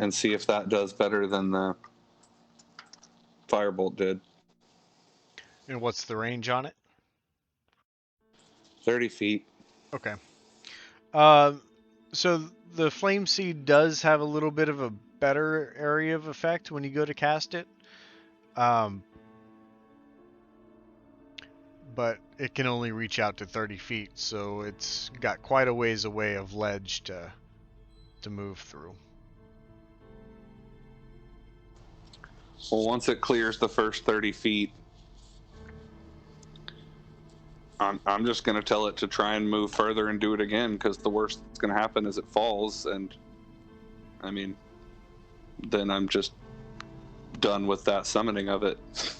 And see if that does better than the Firebolt did. And what's the range on it? 30 feet. Okay. So the Flame Seed does have a little bit of a better area of effect when you go to cast it. But it can only reach out to 30 feet, so it's got quite a ways away of ledge to move through. Well, once it clears the first 30 feet, I'm just going to tell it to try and move further and do it again, because the worst that's going to happen is it falls, and I mean, then I'm just done with that summoning of it. It's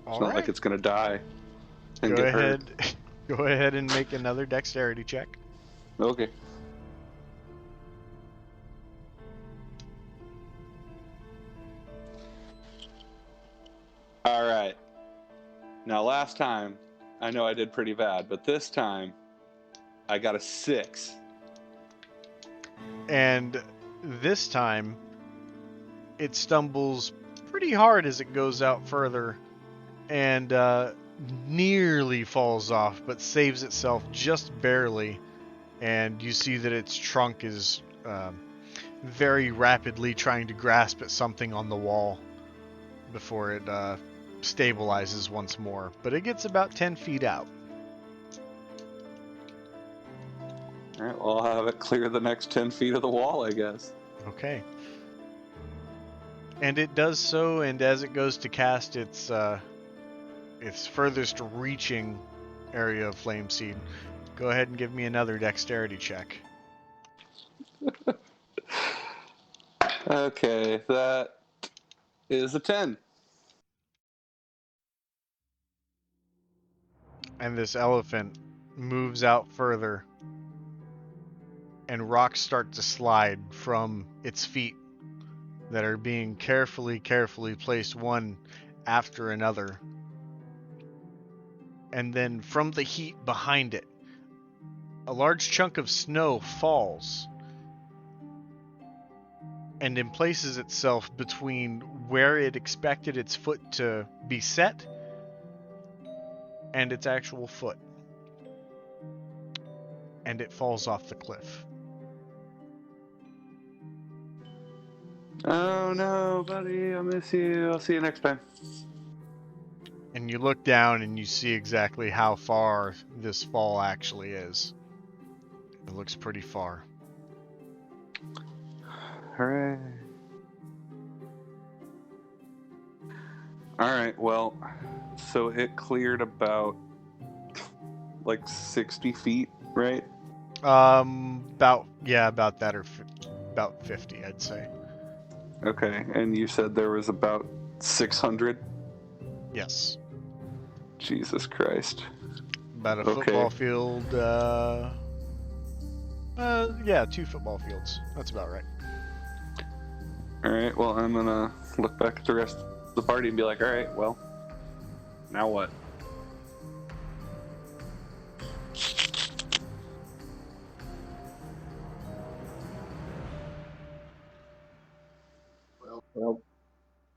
not like it's going to die and Go get hurt. Go ahead and make another dexterity check. Okay. All right. Now, last time, I know I did pretty bad, but this time, I got a 6. And this time, it stumbles pretty hard as it goes out further, and nearly falls off, but saves itself just barely. And you see that its trunk is very rapidly trying to grasp at something on the wall before it stabilizes once more. But it gets about 10 feet out. All right, well, I'll have it clear the next 10 feet of the wall, I guess. Okay. And it does so, and as it goes to cast its furthest reaching area of Flame Seed, go ahead and give me another dexterity check. Okay, that is a 10. And this elephant moves out further, and rocks start to slide from its feet that are being carefully placed one after another. And then from the heat behind it, a large chunk of snow falls and emplaces itself between where it expected its foot to be set and its actual foot. And it falls off the cliff. Oh no, buddy, I miss you. I'll see you next time. And you look down and you see exactly how far this fall actually is. It looks pretty far. Hooray. Alright, well, so it cleared about like 60 feet, right? About that, or about 50, I'd say. Okay, and you said there was about 600? Yes. Jesus Christ. About a Okay. football field, 2 football fields. That's about right. Alright, well, I'm gonna look back at the rest of the party and be like, alright, well, now what? Well,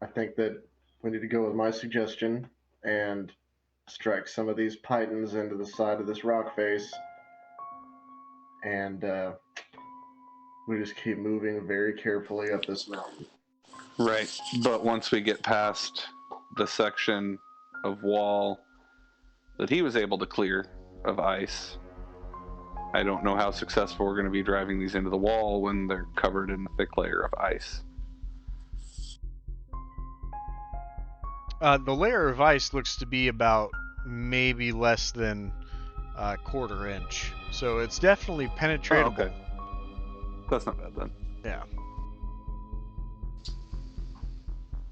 I think that we need to go with my suggestion and strike some of these pythons into the side of this rock face, and we just keep moving very carefully up this mountain. Right, but once we get past the section of wall that he was able to clear of ice, I don't know how successful we're going to be driving these into the wall when they're covered in a thick layer of ice. The layer of ice looks to be about maybe less than 1/4 inch. So it's definitely Oh, penetratable. okay. That's not bad then. Yeah.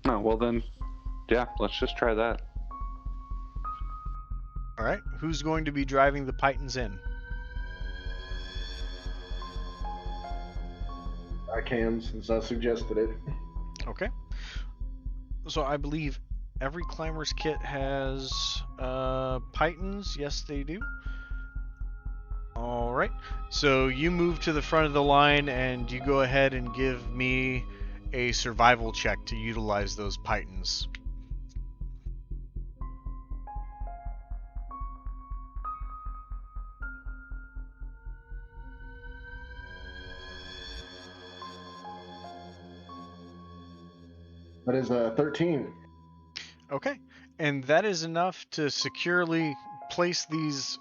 Oh, well then, yeah, let's just try that. All right. Who's going to be driving the Pythons in? I can, since I suggested it. Okay. So I believe every climber's kit has Pythons. Yes, they do. All right. So you move to the front of the line, and you go ahead and give me a survival check to utilize those Pythons. That is 13. Okay. And that is enough to securely place these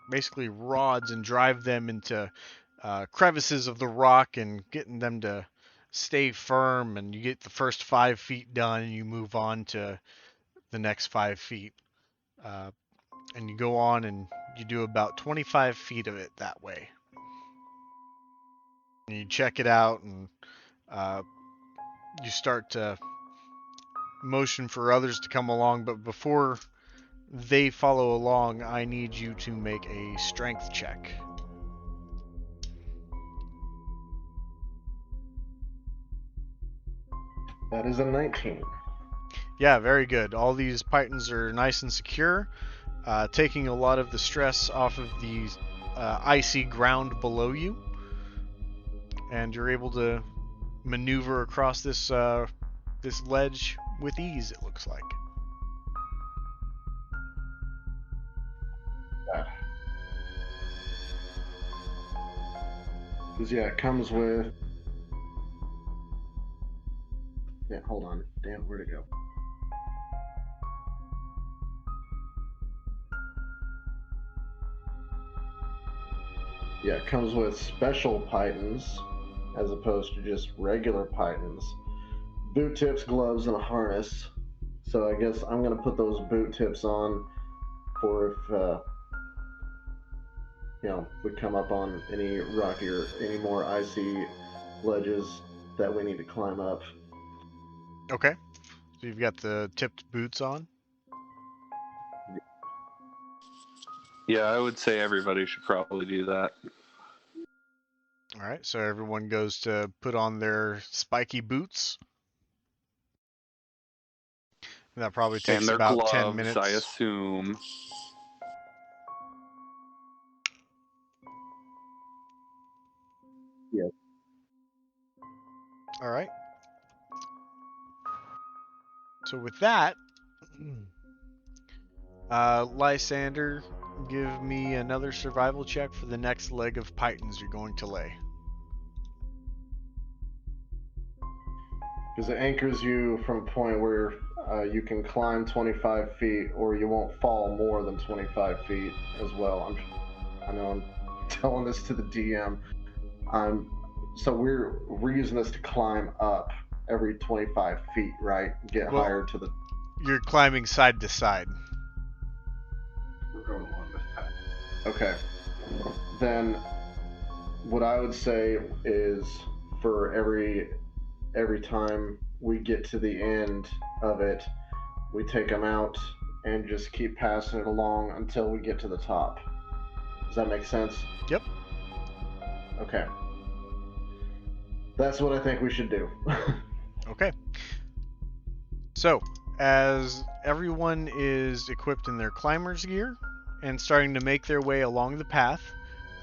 basically rods and drive them into crevices of the rock and getting them to stay firm. And you get the first 5 feet done, and you move on to the next 5 feet. And you go on and you do about 25 feet of it that way. And you check it out, and you start to motion for others to come along, but before they follow along, I need you to make a strength check. That is a 19. Yeah, very good. All these Pythons are nice and secure, taking a lot of the stress off of the icy ground below you, and you're able to maneuver across this this ledge with ease, it looks like. Because, yeah, it comes with... Yeah, hold on. Damn, where'd it go? Yeah, it comes with special Pythons, as opposed to just regular Pythons. Boot tips, gloves, and a harness. So I guess I'm going to put those boot tips on for if, we come up on any rocky or any more icy ledges that we need to climb up. Okay. So you've got the tipped boots on. Yeah, I would say everybody should probably do that. All right. So everyone goes to put on their spiky boots. That probably takes And their about 10 gloves, minutes. I assume. Yeah. All right. So with that, Lysander, give me another survival check for the next leg of Pythons you're going to lay. Because it anchors you from a point where you can climb 25 feet, or you won't fall more than 25 feet as well. I know I'm telling this to the DM. So we're using this to climb up every 25 feet, right? Get Well, higher to the... You're climbing side to side. We're going along this path. Okay. Then what I would say is for every time we get to the end of it, we take them out and just keep passing it along until we get to the top. Does that make sense? Yep. Okay. That's what I think we should do. Okay. So, as everyone is equipped in their climber's gear and starting to make their way along the path,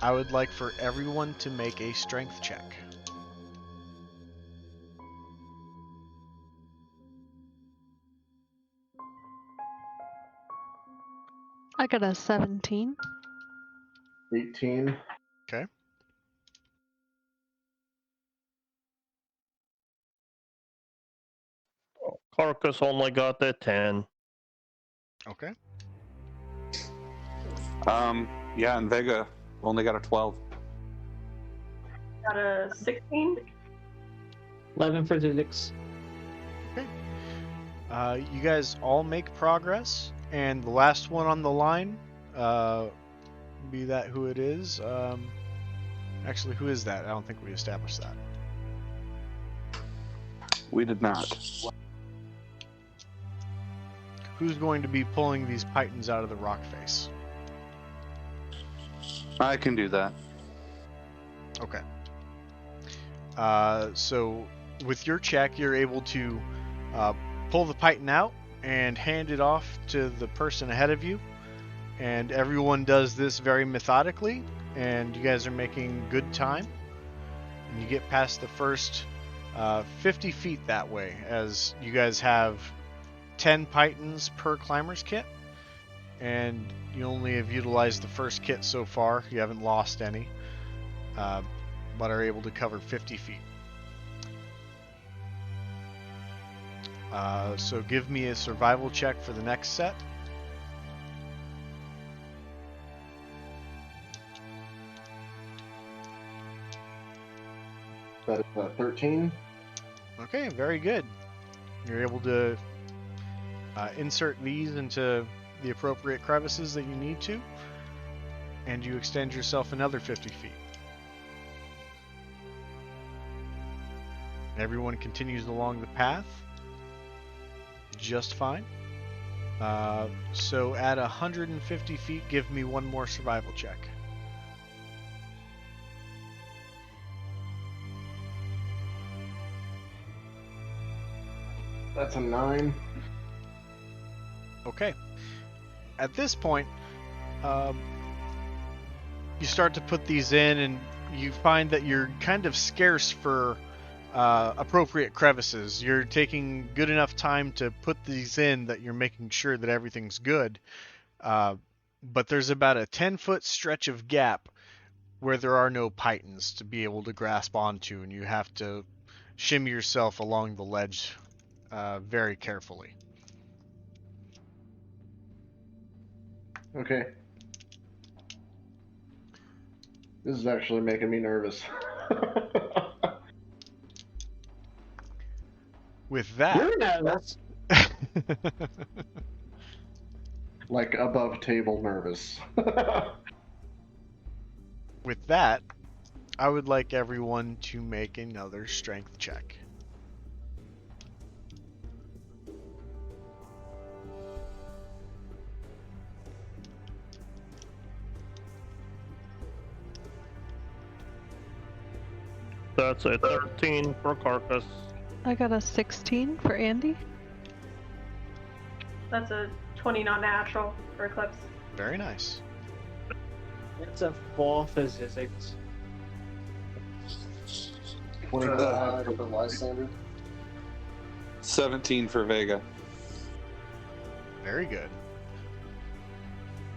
I would like for everyone to make a strength check. I got a 17. 18. Okay. Carcass only got that 10. Okay. Yeah, and Vega only got a 12. Got a 16. 11 for physics. You guys all make progress, and the last one on the line be that who it is. Actually, who is that? I don't think we established that. We did not. Who's going to be pulling these pythons out of the rock face? I can do that. Okay. So with your check, you're able to pull the python out and hand it off to the person ahead of you. And everyone does this very methodically, and you guys are making good time. And you get past the first 50 feet that way, as you guys have 10 pythons per climber's kit. And you only have utilized the first kit so far. You haven't lost any, but are able to cover 50 feet. So give me a survival check for the next set. That is 13. Okay, very good. You're able to insert these into the appropriate crevices that you need to, and you extend yourself another 50 feet. Everyone continues along the path just fine. So at 150 feet, give me one more survival check. That's a 9. Okay. At this point, you start to put these in, and you find that you're kind of scarce for appropriate crevices. You're taking good enough time to put these in that you're making sure that everything's good. But there's about a 10-foot stretch of gap where there are no pythons to be able to grasp onto, and you have to shimmy yourself along the ledge very carefully. Okay. This is actually making me nervous. With that, You're nervous. Like above table nervous. with that, I would like everyone to make another strength check. That's a 13 for Carcass. I got a 16 for Andy. That's a 20 not natural for Eclipse. Very nice. It's a 4 physics. 25 for the Lysander. 17 for Vega. Very good.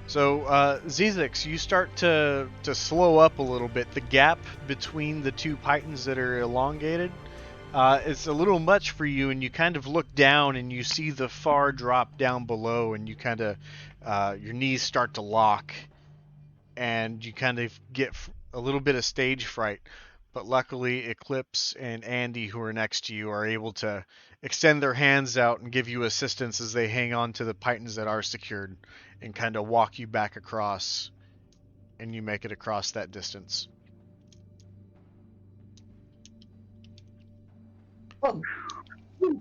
So, Zizix, you start to slow up a little bit. The gap between the two pythons that are elongated, it's a little much for you, and you kind of look down and you see the far drop down below, and you kind of, your knees start to lock, and you kind of get a little bit of stage fright. But luckily, Eclipse and Andy, who are next to you, are able to extend their hands out and give you assistance as they hang on to the pythons that are secured and kind of walk you back across, and you make it across that distance. Oh,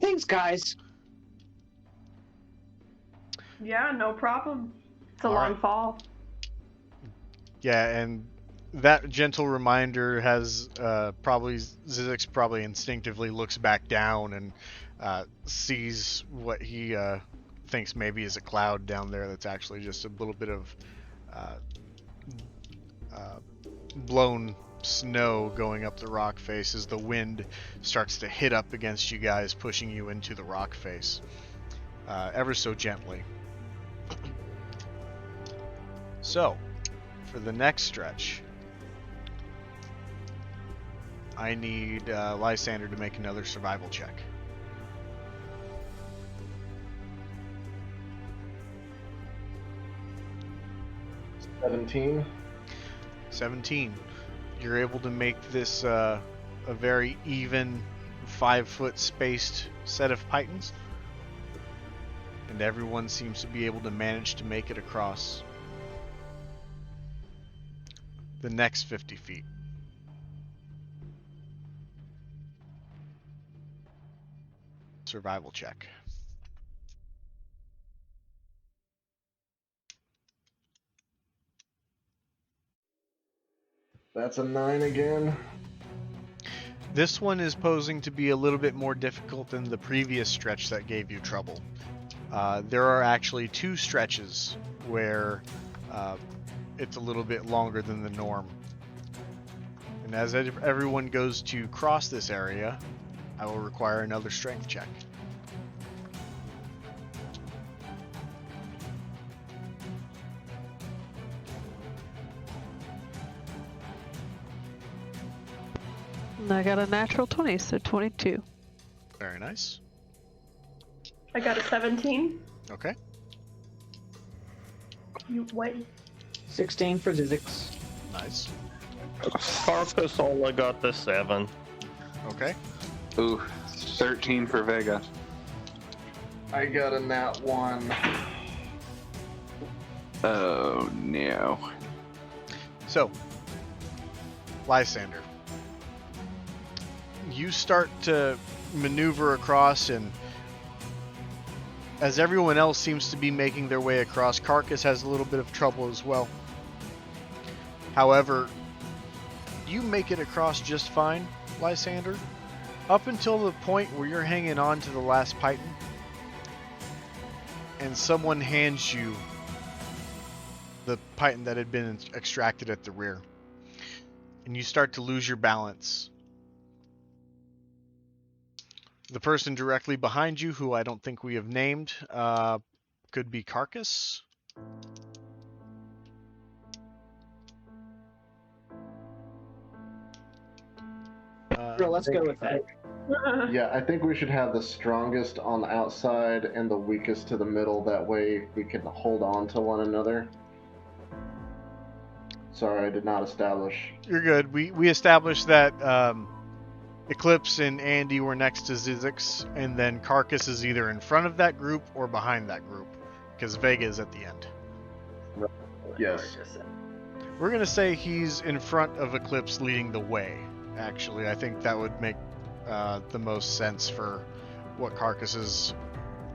thanks, guys. Yeah, no problem. It's a All long right. fall. Yeah, and that gentle reminder has Zizix probably instinctively looks back down and sees what he thinks maybe is a cloud down there that's actually just a little bit of blown snow going up the rock face as the wind starts to hit up against you guys, pushing you into the rock face ever so gently. So, for the next stretch, I need Lysander to make another survival check. $17. 17. You're able to make this a very even 5-foot spaced set of pythons, and everyone seems to be able to manage to make it across. the next 50 feet. Survival check. That's a 9 again. This one is posing to be a little bit more difficult than the previous stretch that gave you trouble. There are actually 2 stretches where it's a little bit longer than the norm. And as everyone goes to cross this area, I will require another strength check. And I got a natural 20, so 22. Very nice. I got a 17. Okay. You what? 16 for Zizix. Nice. Carcass only got the 7. Okay. Ooh, 13 for Vega. I got a nat 1. Oh no. So, Lysander, you start to maneuver across, and as everyone else seems to be making their way across, Carcass has a little bit of trouble as well. However, you make it across just fine, Lysander, up until the point where you're hanging on to the last python, and someone hands you the python that had been extracted at the rear. And you start to lose your balance. The person directly behind you, who I don't think we have named, could be Carcass. Sure, let's go with that. Yeah, I think we should have the strongest on the outside and the weakest to the middle. That way we can hold on to one another. Sorry, I did not establish. You're good. We established that Eclipse and Andy were next to Zizix, and then Carcass is either in front of that group or behind that group, because Vega is at the end. Yes. We're going to say he's in front of Eclipse leading the way, actually. I think that would make the most sense for what Carcass's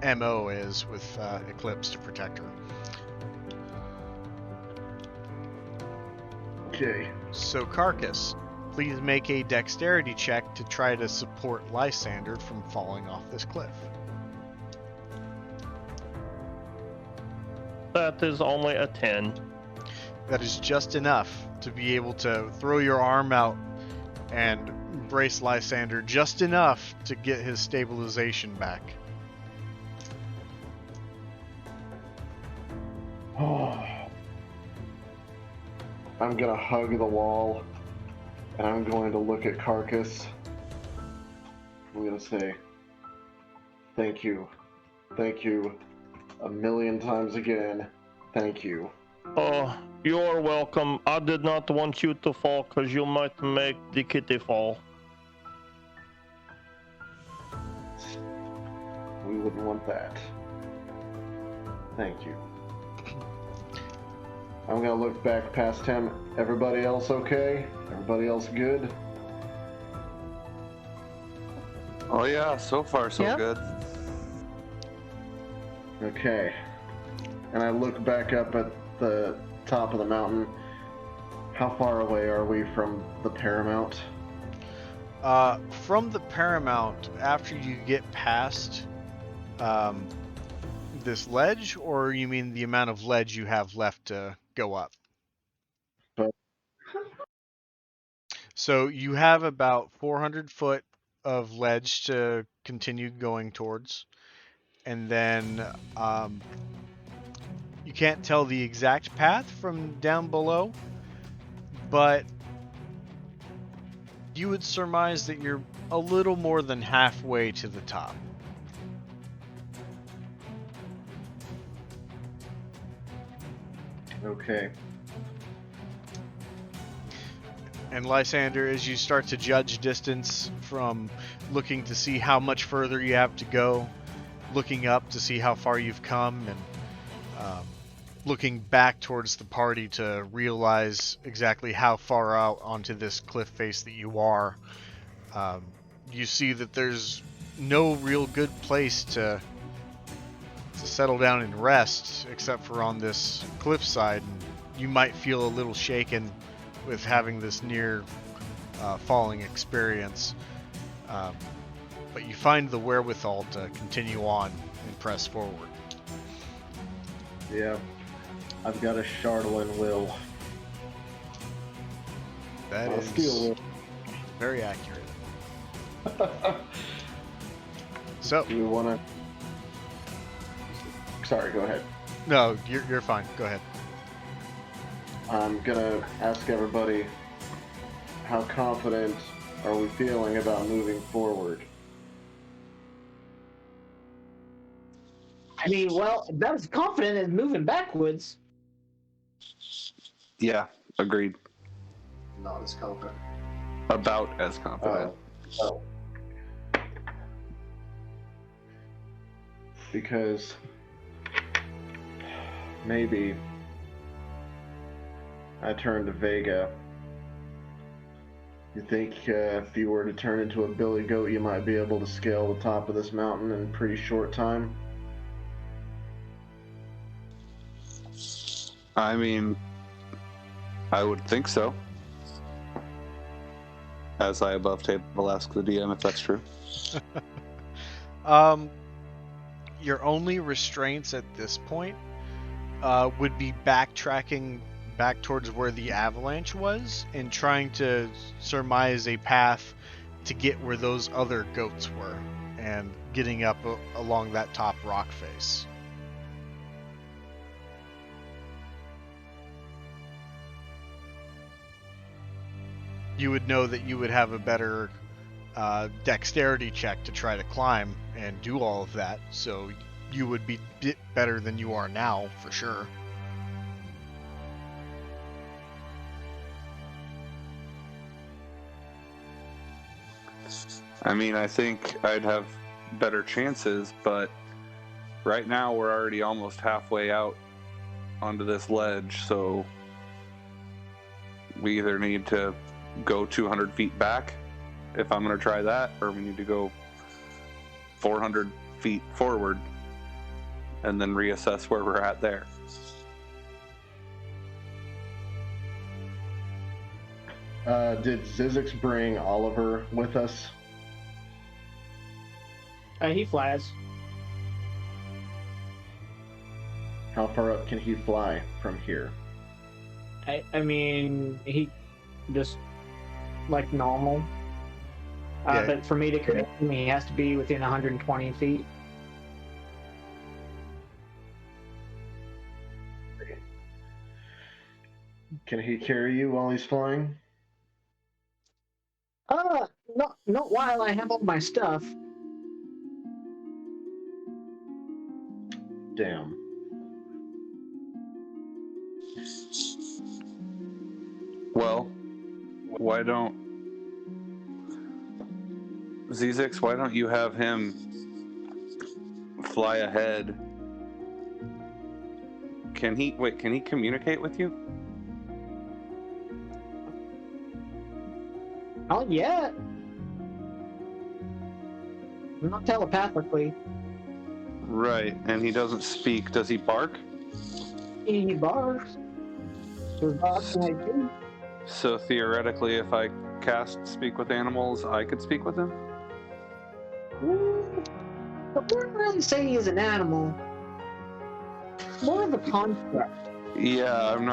MO is with Eclipse to protect her. Okay. So Carcass, please make a dexterity check to try to support Lysander from falling off this cliff. That is only a 10. That is just enough to be able to throw your arm out and brace Lysander just enough to get his stabilization back. I'm gonna hug the wall, and I'm going to look at Carcass. I'm gonna say, thank you. Thank you. 1,000,000 times again. Thank you. Oh, you're welcome. I did not want you to fall because you might make the kitty fall. We wouldn't want that. Thank you. I'm gonna look back past him. Everybody else okay? Everybody else good? Oh yeah, so far so Yep. good. Okay. And I look back up at the top of the mountain. How far away are we from the Paramount? From the Paramount, after you get past this ledge, or you mean the amount of ledge you have left to go up? But- So you have about 400 foot of ledge to continue going towards, and then you can't tell the exact path from down below, but you would surmise that you're a little more than halfway to the top. Okay. And Lysander, as you start to judge distance from looking to see how much further you have to go, looking up to see how far you've come, and looking back towards the party to realize exactly how far out onto this cliff face that you are. You see that there's no real good place to settle down and rest except for on this cliffside, and you might feel a little shaken with having this near falling experience, but you find the wherewithal to continue on and press forward. Yeah, I've got a Chardolin will. That Not a is skill will. very accurate. So, Do we want to? Sorry, go ahead. no, you're fine. Go ahead. I'm gonna ask everybody, how confident are we feeling about moving forward? I mean, well, that was confident in moving backwards. Yeah, agreed. Not as confident. About as confident. Oh. Because maybe I turn to Vega. You think if you were to turn into a billy goat, you might be able to scale the top of this mountain in a pretty short time? I mean, I would think so. As I above table ask the DM if that's true. Your only restraints at this point would be backtracking back towards where the avalanche was and trying to surmise a path to get where those other goats were and getting up along that top rock face. You would know that you would have a better dexterity check to try to climb and do all of that, so you would be a bit better than you are now, for sure. I mean, I think I'd have better chances, but right now we're already almost halfway out onto this ledge, so we either need to go 200 feet back if I'm going to try that, or we need to go 400 feet forward and then reassess where we're at there. Did Zizix bring Oliver with us? He flies. How far up can he fly from here? I mean, he just like normal. Yeah. But for me to connect him, he has to be within 120 feet. Can he carry you while he's flying? Not while I have all my stuff. Damn. Well, why don't Zizix, why don't you have him fly ahead? Can he communicate with you? Not yet. Not telepathically. Right, and he doesn't speak. Does he bark? He barks. His barks I do. So theoretically, if I cast Speak with Animals, I could speak with him? I wouldn't really say he's an animal. More of a construct. Yeah, I'm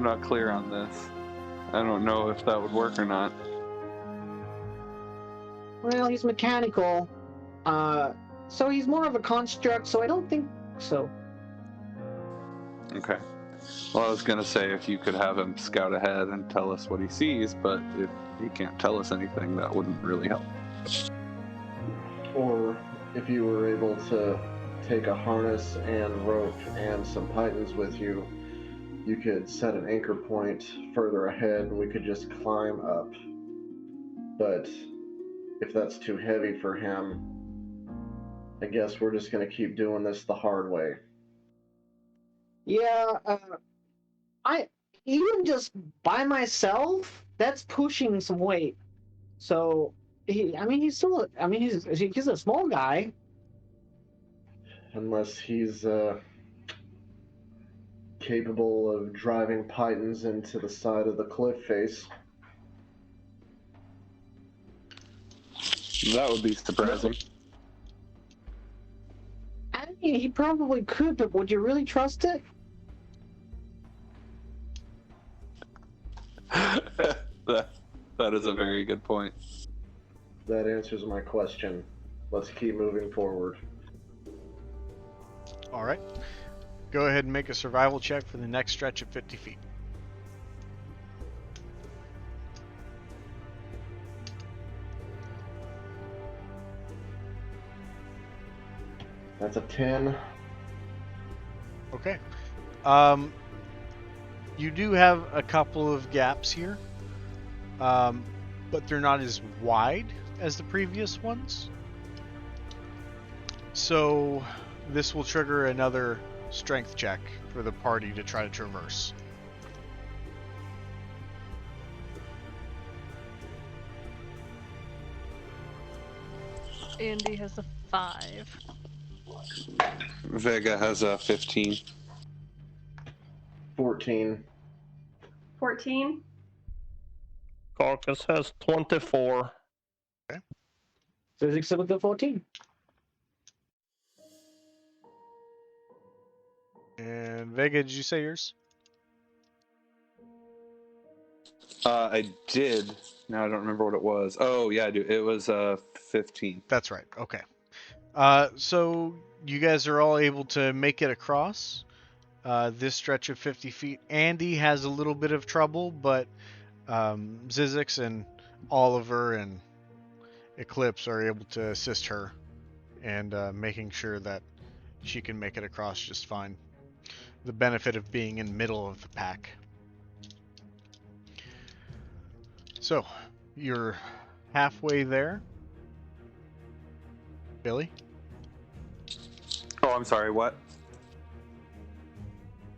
not clear on this. I don't know if that would work or not. Well, he's mechanical. So he's more of a construct, so I don't think so. Okay. Well, I was gonna say if you could have him scout ahead and tell us what he sees, but if he can't tell us anything, that wouldn't really help. Or if you were able to take a harness and rope and some pythons with you, you could set an anchor point further ahead and we could just climb up. But if that's too heavy for him, I guess we're just going to keep doing this the hard way. Yeah, I even just by myself, that's pushing some weight. So he's still, he's a small guy. Unless he's capable of driving pythons into the side of the cliff face. That would be surprising. I mean, he probably could, but would you really trust it? That is a very good point. That answers my question. Let's keep moving forward. All right. Go ahead and make a survival check for the next stretch of 50 feet. That's a 10. Okay. You do have a couple of gaps here, but they're not as wide as the previous ones. So this will trigger another strength check for the party to try to traverse. Andy has a 5. Vega has a 15. 14. 14. Carcass has 24. Physics with the 14. And Vega, did you say yours? I did. Now I don't remember what it was. Oh, yeah, I do. It was 15. That's right. Okay. So you guys are all able to make it across this stretch of 50 feet. Andy has a little bit of trouble, but Zizix and Oliver and Eclipse are able to assist her and making sure that she can make it across just fine. The benefit of being in middle of the pack. So, you're halfway there. Billy? Oh, I'm sorry, what?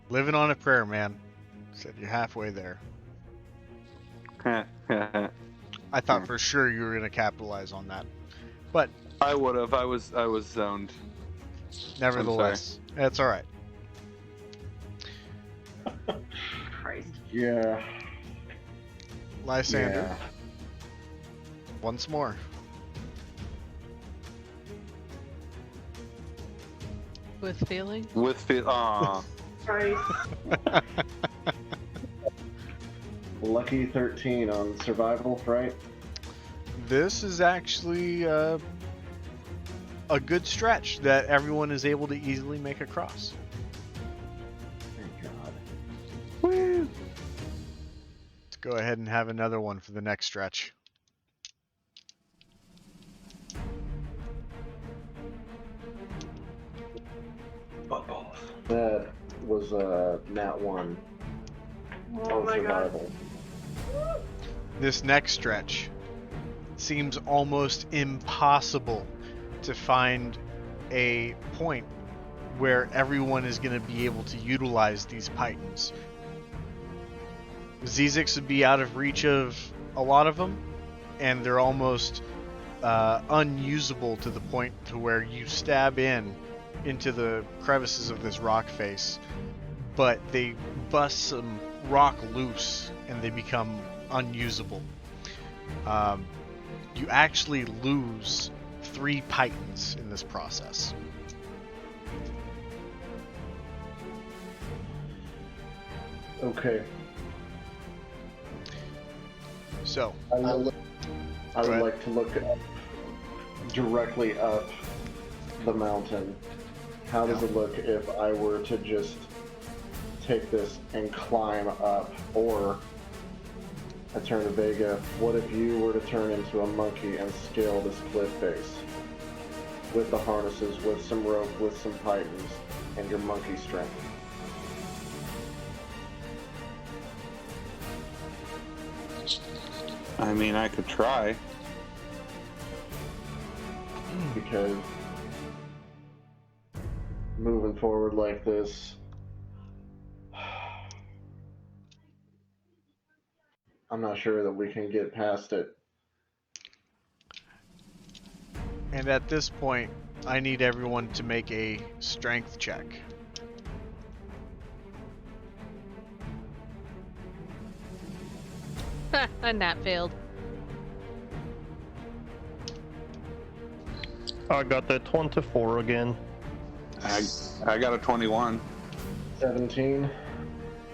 Living on a prayer, man. Said you're halfway there. I thought for sure you were going to capitalize on that. But I would have. I was zoned. nevertheless, that's all right. Christ. Yeah. Lysander, Yeah. once more. With feeling? With Christ. Lucky 13 on survival, right? This is actually a good stretch that everyone is able to easily make across. Thank God. Woo! Let's go ahead and have another one for the next stretch. That was a nat 1 Oh on my god. survival. This next stretch seems almost impossible to find a point where everyone is going to be able to utilize these pythons. Zizix would be out of reach of a lot of them, and they're almost unusable to the point to where you stab into the crevices of this rock face, but they bust some rock loose and they become unusable. You actually lose 3 pythons in this process. Okay. So, I would ahead. like to look directly up the mountain. How does it look if I were to just take this and climb up? Or I turn to Vega, what if you were to turn into a monkey and scale this cliff face? With the harnesses, with some rope, with some pythons, and your monkey strength. I mean, I could try. Because moving forward like this, I'm not sure that we can get past it. And at this point, I need everyone to make a strength check. A nat failed. I got that 24 again. I got a 21. 17.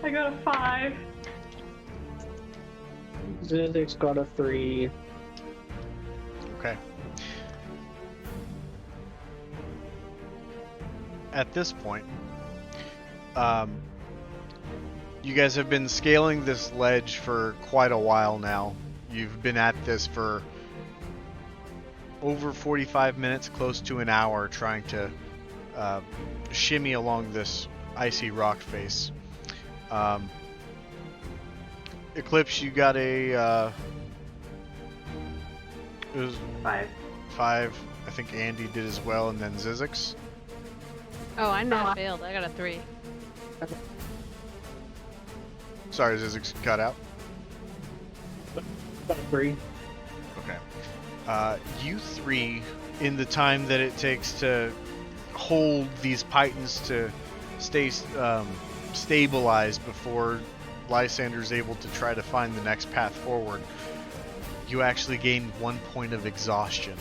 I got a 5. Zizix got a 3. Okay. At this point, you guys have been scaling this ledge for quite a while now. You've been at this for over 45 minutes, close to an hour, trying to shimmy along this icy rock face. Eclipse, you got a it was 5. 5. I think Andy did as well, and then Zizix. Oh, I nat failed. I got a 3. Sorry, Zizix cut out. Got a 3. Okay. You three, in the time that it takes to hold these pythons to stay stabilized before Lysander's able to try to find the next path forward, you actually gain 1 point of exhaustion.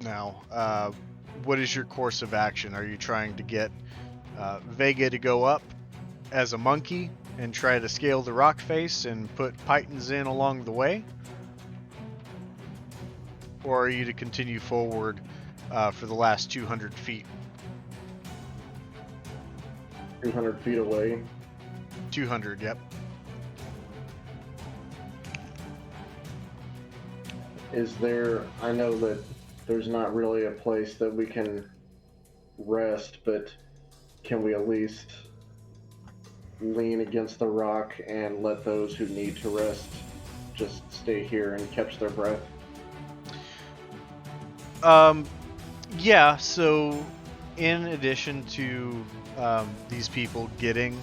Now, what is your course of action? Are you trying to get Vega to go up as a monkey and try to scale the rock face and put pythons in along the way? Or are you to continue forward for the last 200 feet? 200 feet away. 200, yep. Is there, I know that there's not really a place that we can rest, but can we at least lean against the rock and let those who need to rest just stay here and catch their breath? Yeah, so in addition to these people getting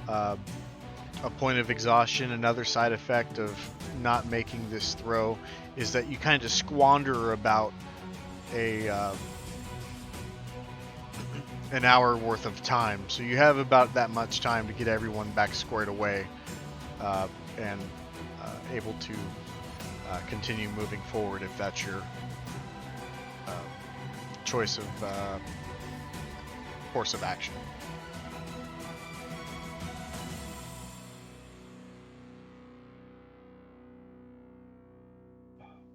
a point of exhaustion, another side effect of not making this throw is that you kind of squander about an hour worth of time. So you have about that much time to get everyone back squared away and able to continue moving forward if that's your choice of course of action.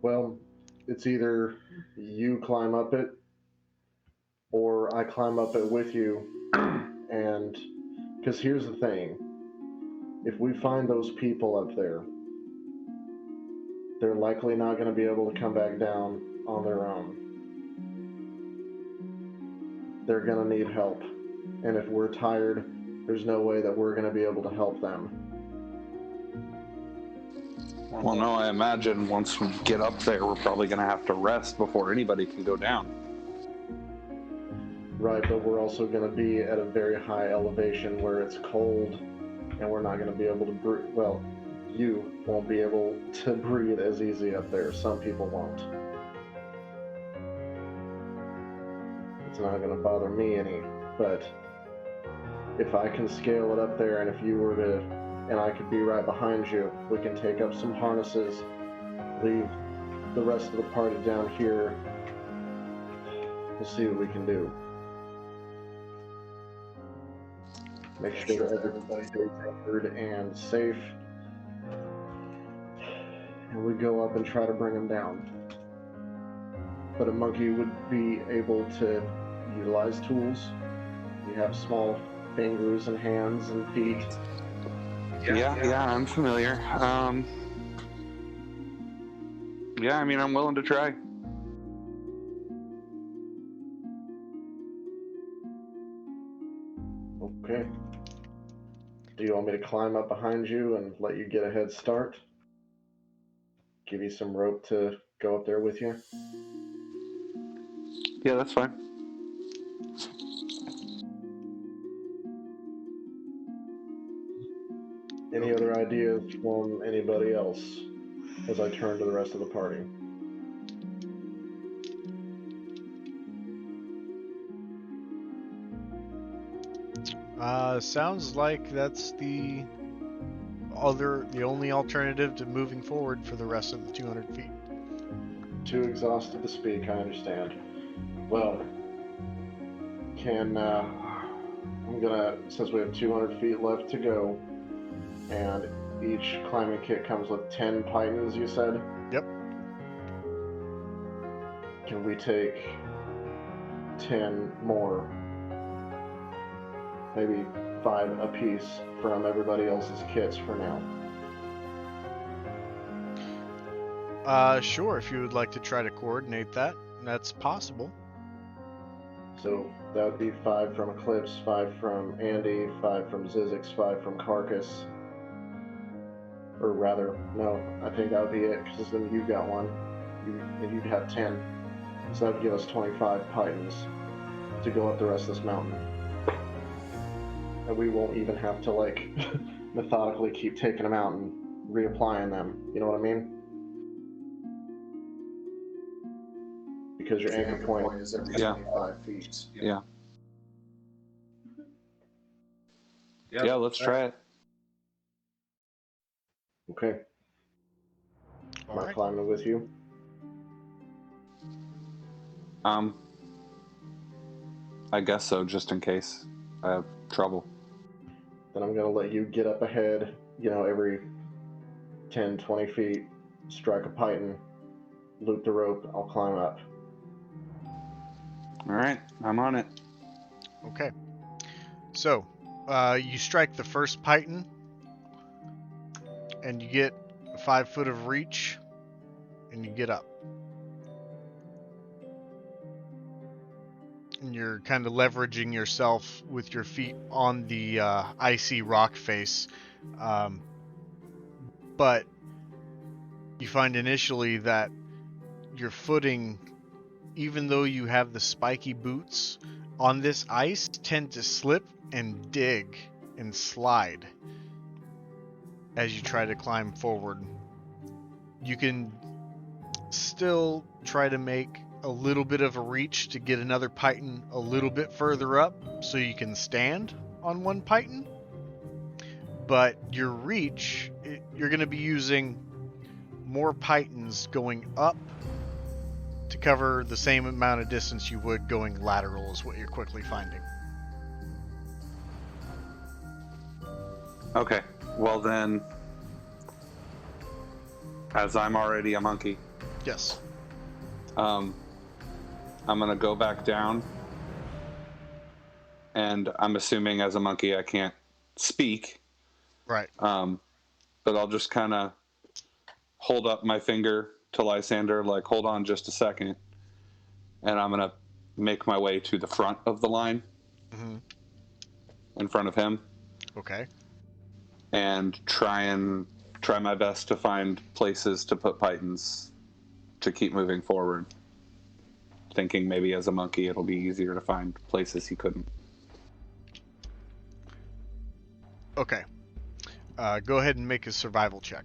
Well, it's either you climb up it or I climb up it with you. And because here's the thing, if we find those people up there, they're likely not going to be able to come back down on their own. They're going to need help. And if we're tired, there's no way that we're going to be able to help them. Well, no, I imagine once we get up there, we're probably going to have to rest before anybody can go down. Right, but we're also going to be at a very high elevation where it's cold, and we're not going to be able to breathe. Well, you won't be able to breathe as easy up there. Some people won't. It's not going to bother me any, but if I can scale it up there, and if you were to, and I could be right behind you, we can take up some harnesses, leave the rest of the party down here. We'll see what we can do. Make sure everybody stays anchored and safe. And we go up and try to bring him down. But a monkey would be able to utilize tools. You have small fingers and hands and feet. Yeah, I'm familiar. Yeah, I mean, I'm willing to try. Okay. Do you want me to climb up behind you and let you get a head start? Give you some rope to go up there with you? Yeah, that's fine. Any other ideas from anybody else as I turn to the rest of the party? Sounds like that's the only alternative to moving forward for the rest of the 200 feet. Too exhausted to speak, I understand. Well, I'm gonna, since we have 200 feet left to go, and each climbing kit comes with 10 pythons, you said? Yep. Can we take 10 more? Maybe 5 apiece from everybody else's kits for now. Sure, if you would like to try to coordinate that, that's possible. So that would be 5 from Eclipse, 5 from Andy, 5 from Zizix, 5 from Carcass. Or rather, no, I think that would be it, because then you got one. You'd have 10. So that would give us 25 pythons to go up the rest of this mountain. And we won't even have to, like, methodically keep taking them out and reapplying them. You know what I mean? Because your anchor point is every 25 feet. Yeah. Yeah, let's try it. Okay. Am I Alright. climbing with you? I guess so, just in case I have trouble. Then I'm going to let you get up ahead, every 10, 20 feet, strike a python, loop the rope, I'll climb up. Alright, I'm on it. Okay. So, you strike the first python, and you get 5 foot of reach, and you get up. And you're kind of leveraging yourself with your feet on the icy rock face. But you find initially that your footing, even though you have the spiky boots on this ice, tend to slip and dig and slide as you try to climb forward. You can still try to make a little bit of a reach to get another python a little bit further up so you can stand on one python, but your reach, you're going to be using more pythons going up to cover the same amount of distance you would going lateral, is what you're quickly finding. Okay, well then, as I'm already a monkey, Yes. I'm gonna go back down, and I'm assuming as a monkey I can't speak, Right. but I'll just kind of hold up my finger to Lysander, like, hold on just a second, and I'm gonna make my way to the front of the line, in front of him. Okay. And try my best to find places to put pythons to keep moving forward. Thinking maybe as a monkey it'll be easier to find places he couldn't. Okay. Go ahead and make a survival check.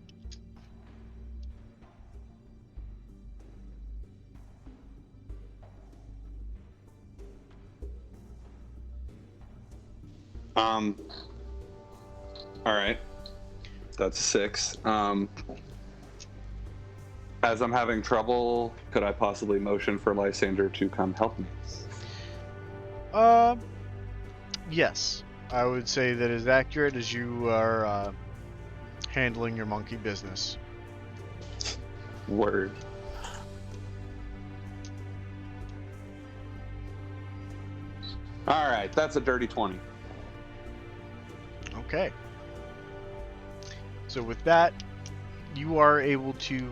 Alright. That's 6. As I'm having trouble, could I possibly motion for Lysander to come help me? Yes. I would say that is accurate as you are handling your monkey business. Word. Alright, that's a dirty 20. Okay. So with that, you are able to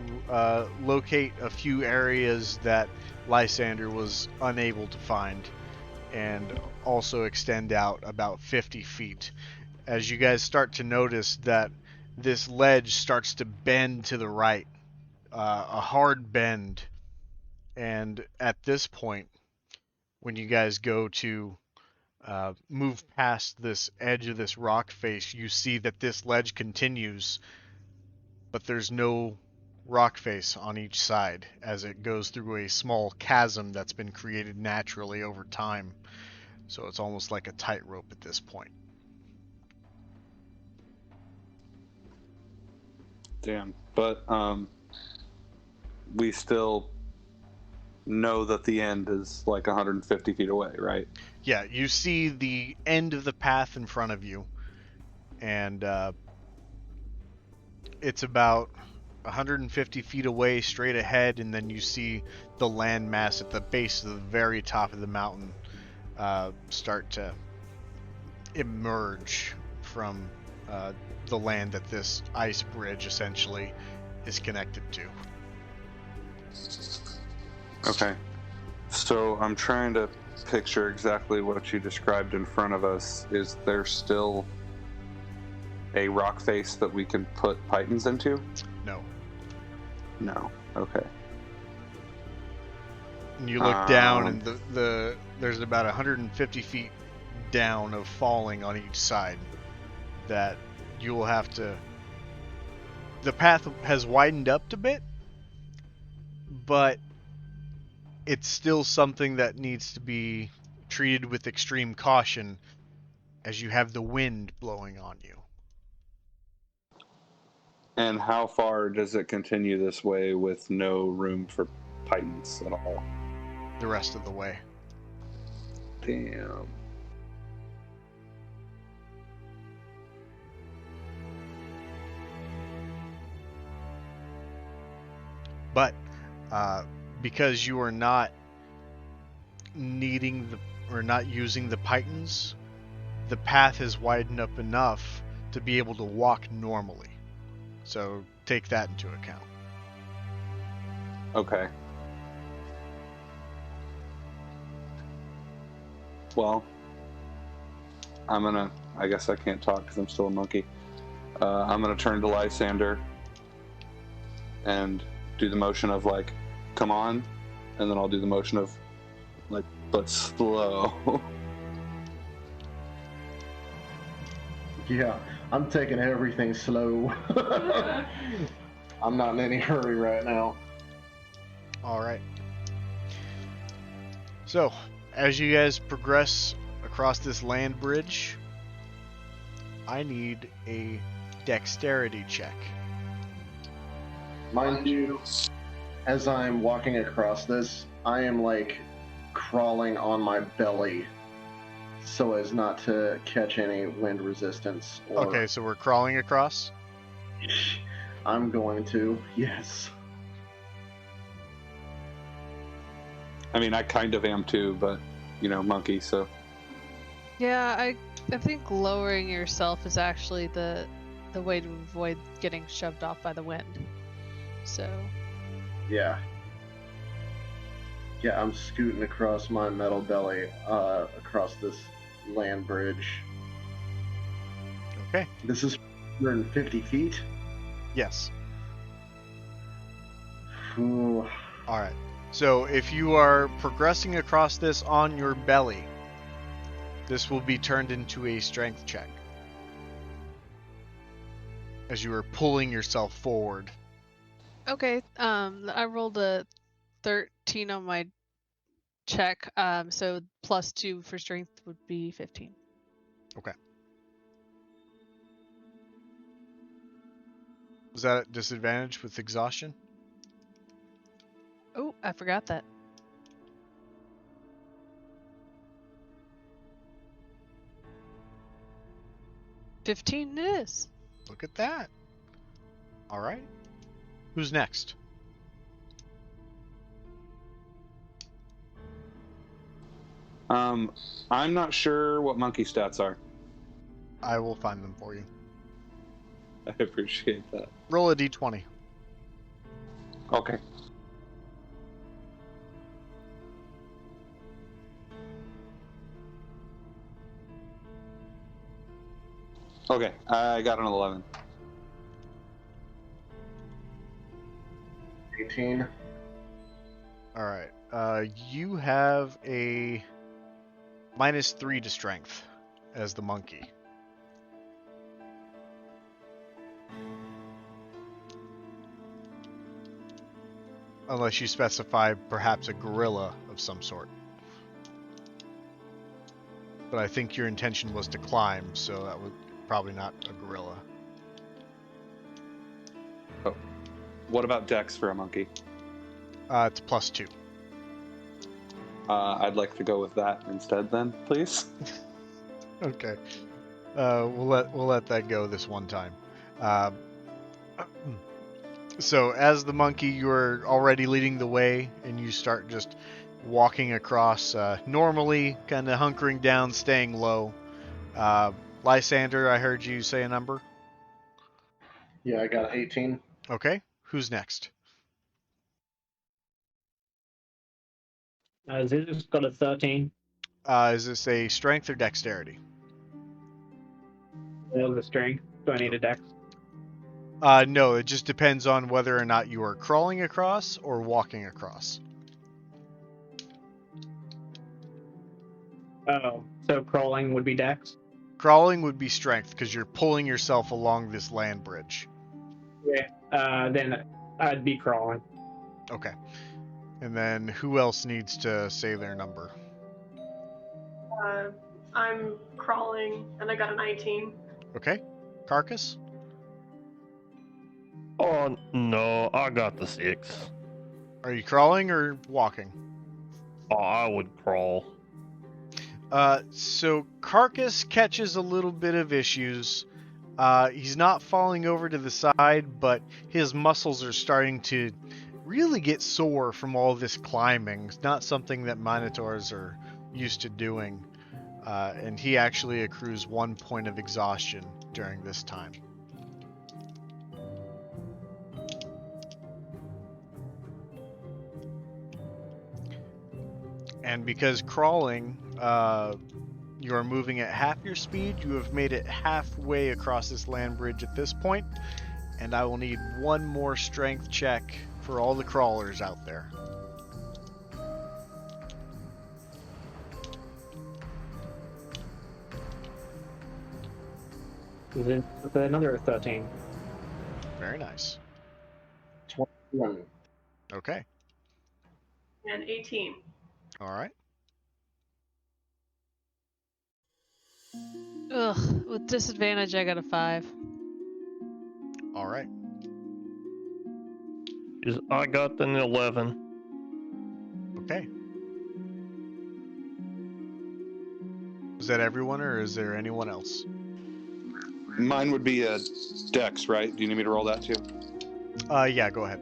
locate a few areas that Lysander was unable to find, and also extend out about 50 feet. as you guys start to notice that this ledge starts to bend to the right, a hard bend. And at this point, when you guys go to move past this edge of this rock face, you see that this ledge continues, but there's no rock face on each side as it goes through a small chasm that's been created naturally over time. So it's almost like a tightrope at this point. Damn. But we still know that the end is like 150 feet away, right? Yeah, you see the end of the path in front of you, and it's about 150 feet away straight ahead, and then you see the landmass at the base of the very top of the mountain start to emerge from the land that this ice bridge essentially is connected to. Okay. So I'm trying to picture exactly what you described in front of us. Is there still a rock face that we can put pythons into? No. No. Okay. And you look down, and there's about 150 feet down of falling on each side that you will have to... The path has widened up a bit, but it's still something that needs to be treated with extreme caution as you have the wind blowing on you. And how far does it continue this way with no room for pythons at all? The rest of the way. Damn. But because you are not needing or not using the pythons, the path has widened up enough to be able to walk normally. So take that into account. Okay. Well, I guess I can't talk because I'm still a monkey. I'm gonna turn to Lysander and do the motion of like, come on, and then I'll do the motion of like, but slow. Yeah, I'm taking everything slow. I'm not in any hurry right now. All right. So, as you guys progress across this land bridge, I need a dexterity check. Mind you, as I'm walking across this, I am like crawling on my belly so as not to catch any wind resistance. Or Okay, so we're crawling across? I'm going to, yes. I mean, I kind of am too, but monkey. So Yeah, I think lowering yourself is actually the way to avoid getting shoved off by the wind. So Yeah. Yeah, I'm scooting across my metal belly, across this land bridge. Okay. This is 150 feet. Yes. Ooh. All right. So if you are progressing across this on your belly, this will be turned into a strength check as you are pulling yourself forward. okay, I rolled a 13 on my check, so +2 for strength would be 15. Okay. Was that at disadvantage with exhaustion? Oh, I forgot that. $15 it is. Look at that. All right. Who's next? I'm not sure what monkey stats are. I will find them for you. I appreciate that. Roll a d20. Okay. Okay, I got an 11. 18. All right. You have a -3 to strength as the monkey. Unless you specify perhaps a gorilla of some sort. But I think your intention was to climb, so that was probably not a gorilla. What about Dex for a monkey? It's +2. I'd like to go with that instead, then, please. Okay. We'll let that go this one time. So as the monkey, you're already leading the way, and you start just walking across normally, kind of hunkering down, staying low. Lysander, I heard you say a number. Yeah, I got 18. Okay. Who's next? Zuzu's got a 13. Is this a strength or dexterity? The strength. Do I need a dex? No, it just depends on whether or not you are crawling across or walking across. Oh, so crawling would be dex? Crawling would be strength because you're pulling yourself along this land bridge. Yeah. Then I'd be crawling. Okay. And then who else needs to say their number? I'm crawling, and I got a 19. Okay. Carcass? Oh no, I got the 6. Are you crawling or walking? Oh, I would crawl. So Carcass catches a little bit of issues. He's not falling over to the side, but his muscles are starting to really get sore from all this climbing. It's not something that Minotaurs are used to doing. And he actually accrues 1 point of exhaustion during this time. And because crawling, you are moving at half your speed, you have made it halfway across this land bridge at this point, and I will need one more strength check for all the crawlers out there. With another 13. Very nice. 21. Okay. And 18. All right. Ugh, with disadvantage, I got a 5. All right. I got an 11. Okay. Is that everyone, or is there anyone else? Mine would be a Dex, right? Do you need me to roll that too? Yeah, go ahead.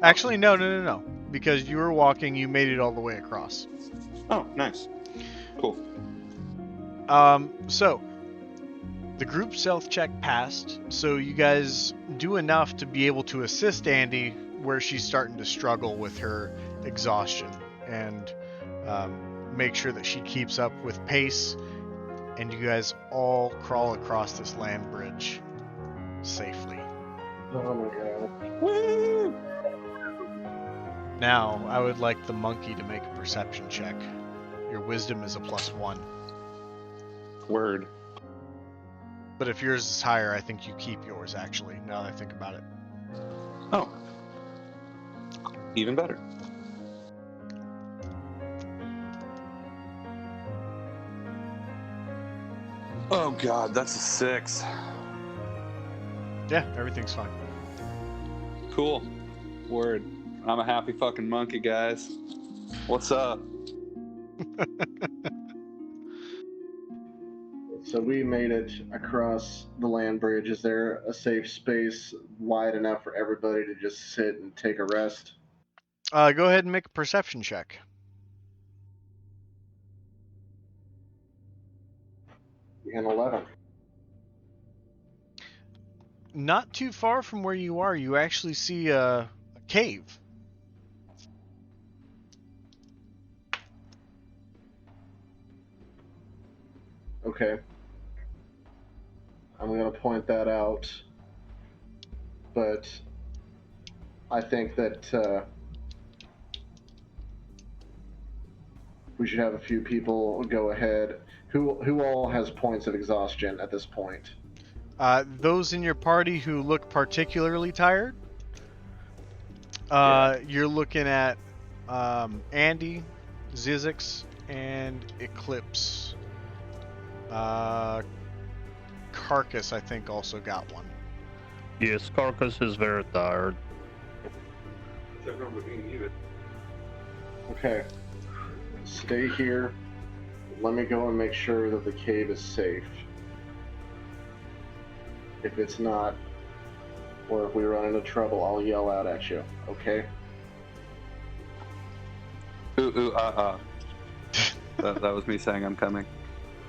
Actually, no. Because you were walking, you made it all the way across. Oh, nice. Cool. So the group stealth check passed, so you guys do enough to be able to assist Andy where she's starting to struggle with her exhaustion, and make sure that she keeps up with pace, and you guys all crawl across this land bridge safely. Oh my god. Woo! Now, I would like the monkey to make a perception check. Your wisdom is a +1. Word. But if yours is higher, I think you keep yours, actually, now that I think about it. Oh. Even better. Oh god, that's a 6. Yeah, everything's fine. Cool. Word. I'm a happy fucking monkey, guys. What's up? So we made it across the land bridge. Is there a safe space wide enough for everybody to just sit and take a rest? Go ahead and make a perception check. An 11. Not too far from where you are, you actually see a cave. Okay. I'm going to point that out. But I think that we should have a few people go ahead. Who all has points of exhaustion at this point? Those in your party who look particularly tired, you're looking at Andy, Zizix, and Eclipse. Carcass, I think, also got one. Yes, Carcass is very tired. Okay. Stay here. Let me go and make sure that the cave is safe. If it's not, or if we run into trouble, I'll yell out at you, okay? That was me saying I'm coming.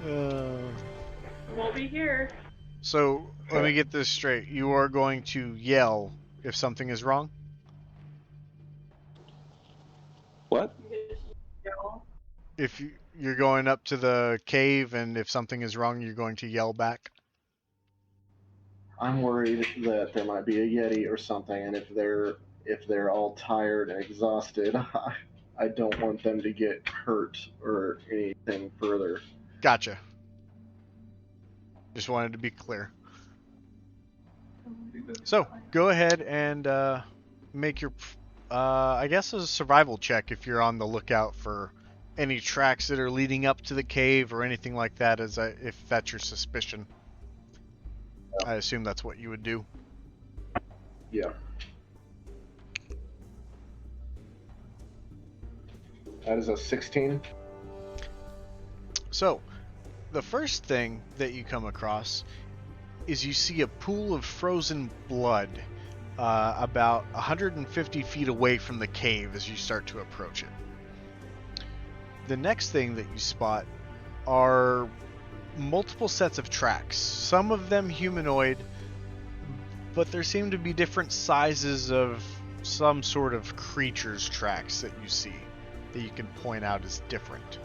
We'll be here. So, let me get this straight. You are going to yell if something is wrong? What? If you're going up to the cave and if something is wrong, you're going to yell back? I'm worried that there might be a Yeti or something, and if they're all tired and exhausted, I don't want them to get hurt or anything further. Gotcha. Just wanted to be clear. So, go ahead and make your, I guess, a survival check if you're on the lookout for any tracks that are leading up to the cave or anything like that, if that's your suspicion. I assume that's what you would do. Yeah. That is a 16. So, the first thing that you come across is you see a pool of frozen blood about 150 feet away from the cave as you start to approach it. The next thing that you spot are multiple sets of tracks, some of them humanoid, but there seem to be different sizes of some sort of creature's tracks that you see that you can point out as different.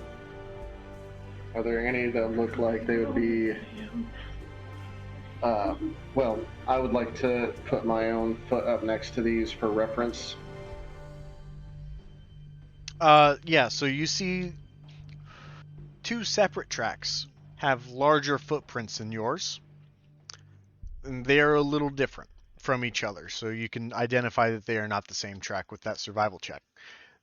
Are there any that look like they would be... well, I would like to put my own foot up next to these for reference. Yeah, so you see two separate tracks have larger footprints than yours, and they are a little different from each other, so you can identify that they are not the same track with that survival check.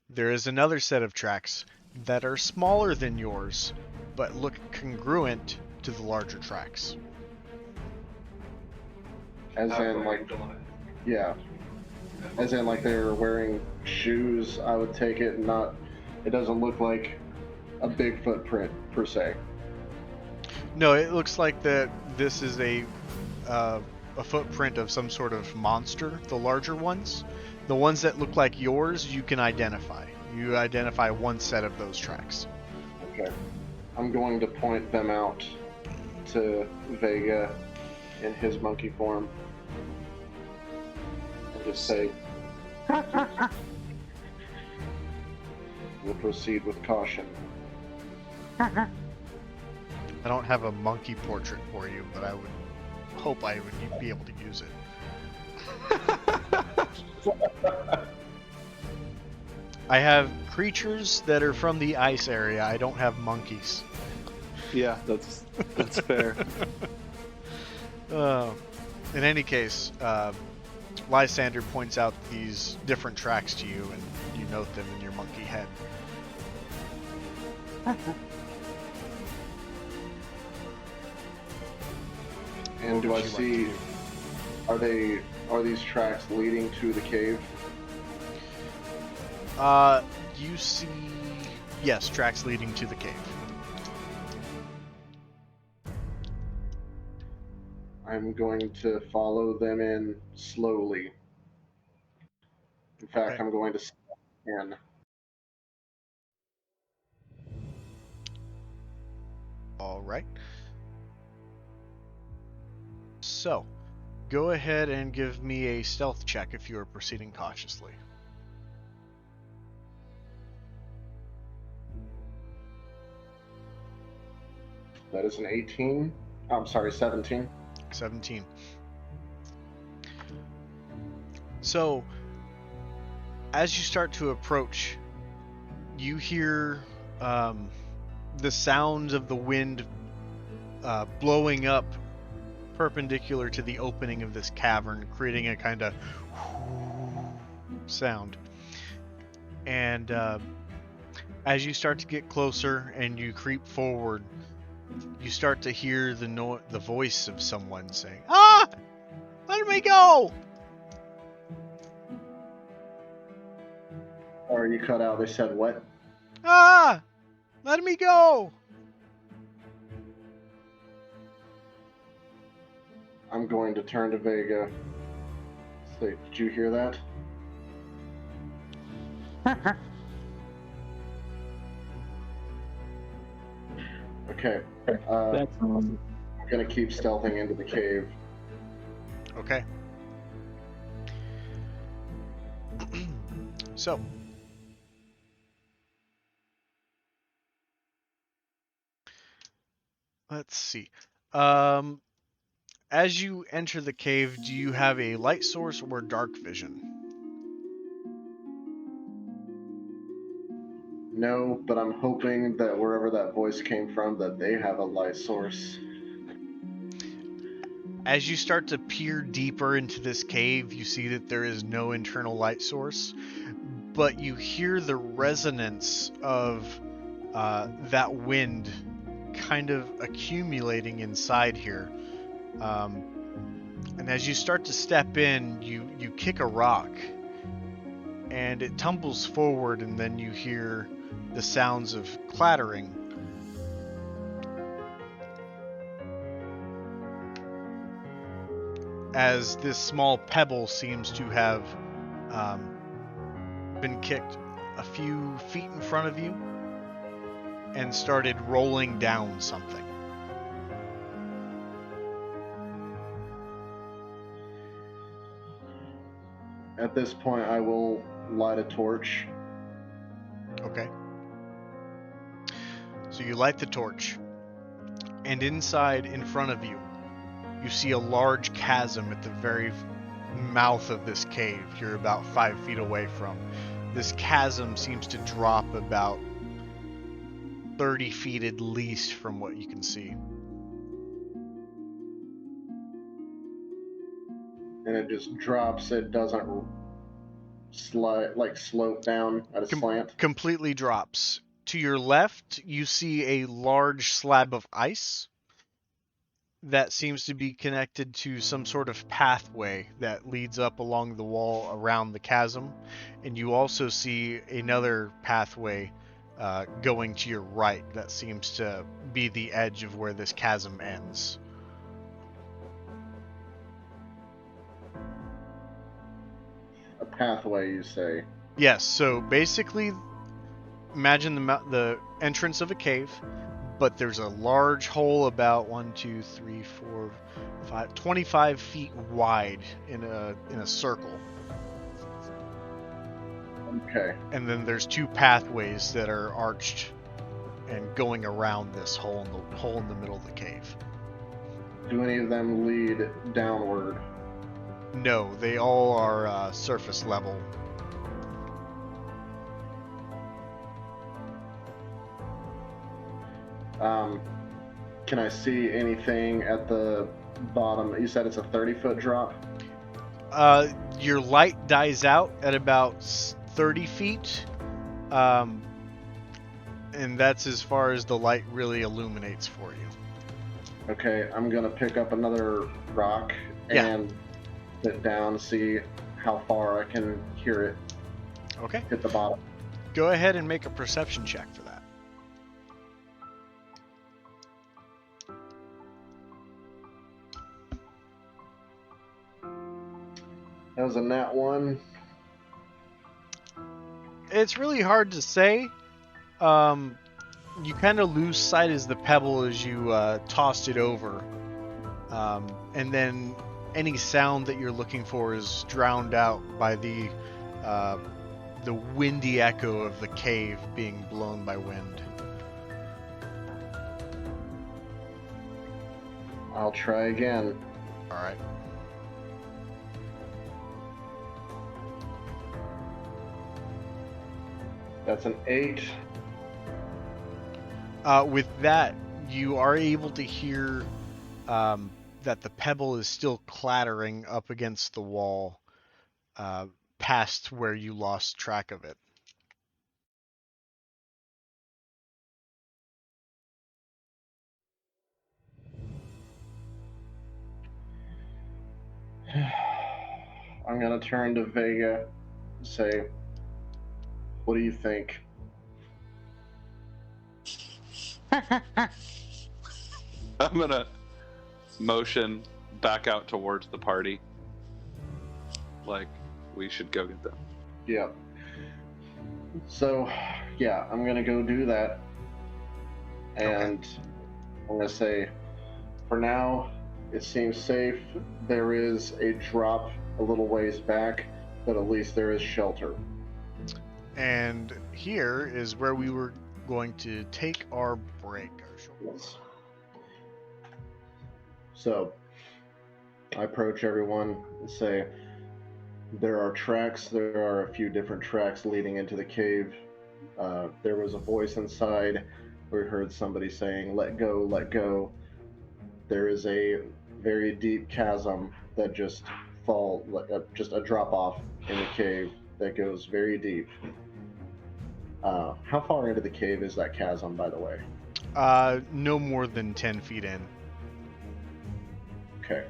There is another set of tracks that are smaller than yours, but look congruent to the larger tracks. As in, like... Yeah. As in, like, they're wearing shoes, I would take it, and not... It doesn't look like a big footprint, per se. No, it looks like that this is a footprint of some sort of monster, the larger ones. The ones that look like yours, you can identify. You identify one set of those tracks. Okay. I'm going to point them out to Vega in his monkey form. And just say, we'll proceed with caution. I don't have a monkey portrait for you, but I would hope I would be able to use it. I have creatures that are from the ice area. I don't have monkeys. Yeah, that's fair. In any case, Lysander points out these different tracks to you, and you note them in your monkey head. And do I see... Are these tracks leading to the cave? You see... Yes, tracks leading to the cave. I'm going to follow them in slowly. In fact, Okay. I'm going to step in. Alright. So, go ahead and give me a stealth check if you are proceeding cautiously. That is an 18. I'm sorry, 17. 17. So, as you start to approach, you hear the sounds of the wind blowing up perpendicular to the opening of this cavern, creating a kind of sound. And as you start to get closer and you creep forward, you start to hear the voice of someone saying, "Ah! Let me go!" Or you cut out, they said what? "Ah! Let me go!" I'm going to turn to Vega. Say, did you hear that? Okay. That's I'm gonna keep stealthing into the cave. Okay. So, let's see. As you enter the cave, do you have a light source or dark vision? No, but I'm hoping that wherever that voice came from, that they have a light source. As you start to peer deeper into this cave, you see that there is no internal light source, but you hear the resonance of that wind kind of accumulating inside here. And as you start to step in, you kick a rock, and it tumbles forward, and then you hear the sounds of clattering. As this small pebble seems to have been kicked a few feet in front of you and started rolling down something. At this point, I will light a torch. Okay. So you light the torch, and inside, in front of you, you see a large chasm at the very mouth of this cave you're about 5 feet away from. This chasm seems to drop about 30 feet at least from what you can see. And it just drops. It doesn't slope down at a slant. Completely drops. To your left, you see a large slab of ice that seems to be connected to some sort of pathway that leads up along the wall around the chasm. And you also see another pathway going to your right that seems to be the edge of where this chasm ends. A pathway, you say? Yes, so basically imagine the entrance of a cave, but there's a large hole about 25 feet wide in a circle. Okay. And then there's two pathways that are arched and going around this hole in the middle of the cave. Do any of them lead downward? No, they all are surface level. Can I see anything at the bottom? You said it's a 30-foot drop? Your light dies out at about 30 feet. And that's as far as the light really illuminates for you. Okay, I'm gonna pick up another rock and sit down, see how far I can hear it Okay. hit the bottom. Go ahead and make a perception check for that. That was a nat 1. It's really hard to say. You kind of lose sight as the pebble as you tossed it over. And then any sound that you're looking for is drowned out by the windy echo of the cave being blown by wind. I'll try again. All right. That's an 8. With that, you are able to hear that the pebble is still clattering up against the wall past where you lost track of it. I'm gonna turn to Vega and say, what do you think? I'm gonna motion back out towards the party. Like, we should go get them. Yeah. So, yeah, I'm gonna go do that. And I'm gonna say, for now, it seems safe. There is a drop a little ways back, but at least there is shelter. And here is where we were going to take our break. Yes. So, I approach everyone and say, there are tracks. There are a few different tracks leading into the cave. There was a voice inside. We heard somebody saying, let go, let go. There is a very deep chasm that just just a drop off in the cave that goes very deep. How far into the cave is that chasm, by the way? No more than 10 feet in. Okay.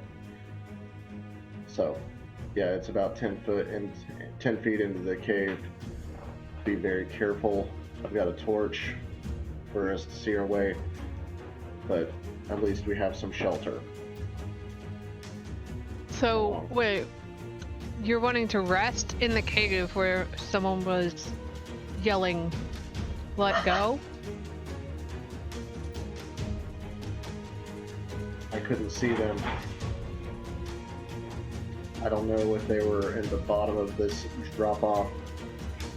So, yeah, it's about 10 feet into the cave. Be very careful. I've got a torch for us to see our way, but at least we have some shelter. So, wait, you're wanting to rest in the cave where someone was yelling, let go? I couldn't see them. I don't know if they were in the bottom of this drop-off,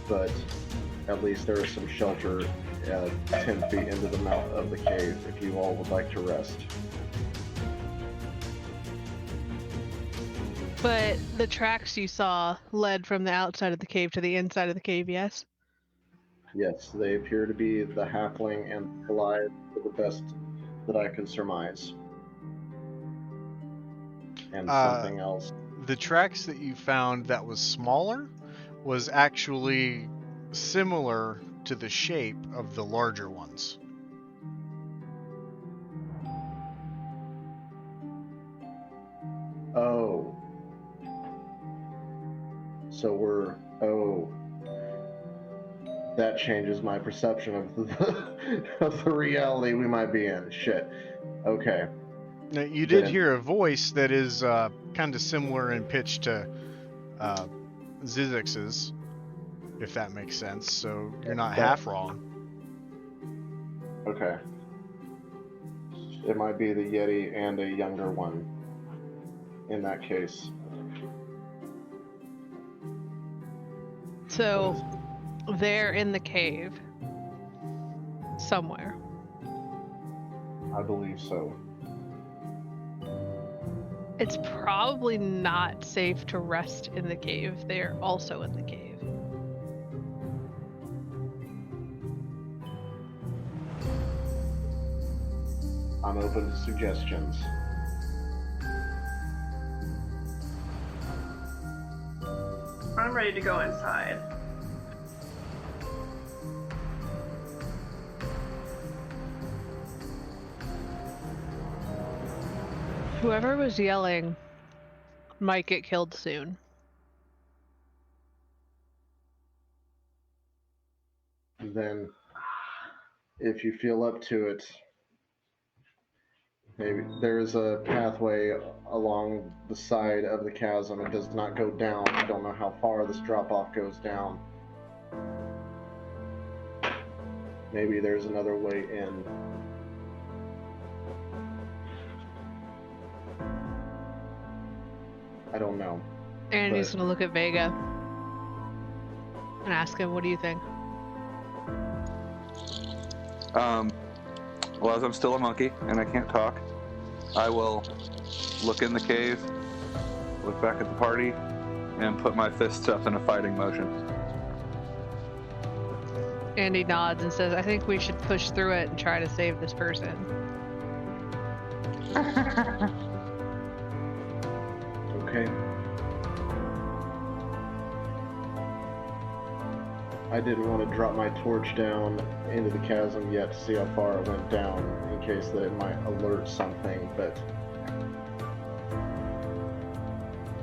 but at least there is some shelter 10 feet into the mouth of the cave if you all would like to rest. But the tracks you saw led from the outside of the cave to the inside of the cave, yes? Yes, they appear to be the halfling and Goliath to the best that I can surmise. And something else. The tracks that you found that was smaller was actually similar to the shape of the larger ones. Oh. So that changes my perception of the reality we might be in. Shit. Okay. Now, you did hear a voice that is kind of similar in pitch to Zizix's, if that makes sense, so you're not half wrong. Okay. It might be the Yeti and a younger one in that case. So, they're in the cave somewhere. I believe so. It's probably not safe to rest in the cave. They're also in the cave. I'm open to suggestions. I'm ready to go inside. Whoever was yelling might get killed soon. Then, if you feel up to it, maybe there's a pathway along the side of the chasm. It does not go down. I don't know how far this drop-off goes down. Maybe there's another way in. I don't know. Andy's gonna look at Vega and ask him, what do you think? Well, as I'm still a monkey and I can't talk, I will look in the cave, look back at the party, and put my fists up in a fighting motion. Andy nods and says, I think we should push through it and try to save this person. Okay. I didn't want to drop my torch down into the chasm yet to see how far it went down in case that it might alert something, but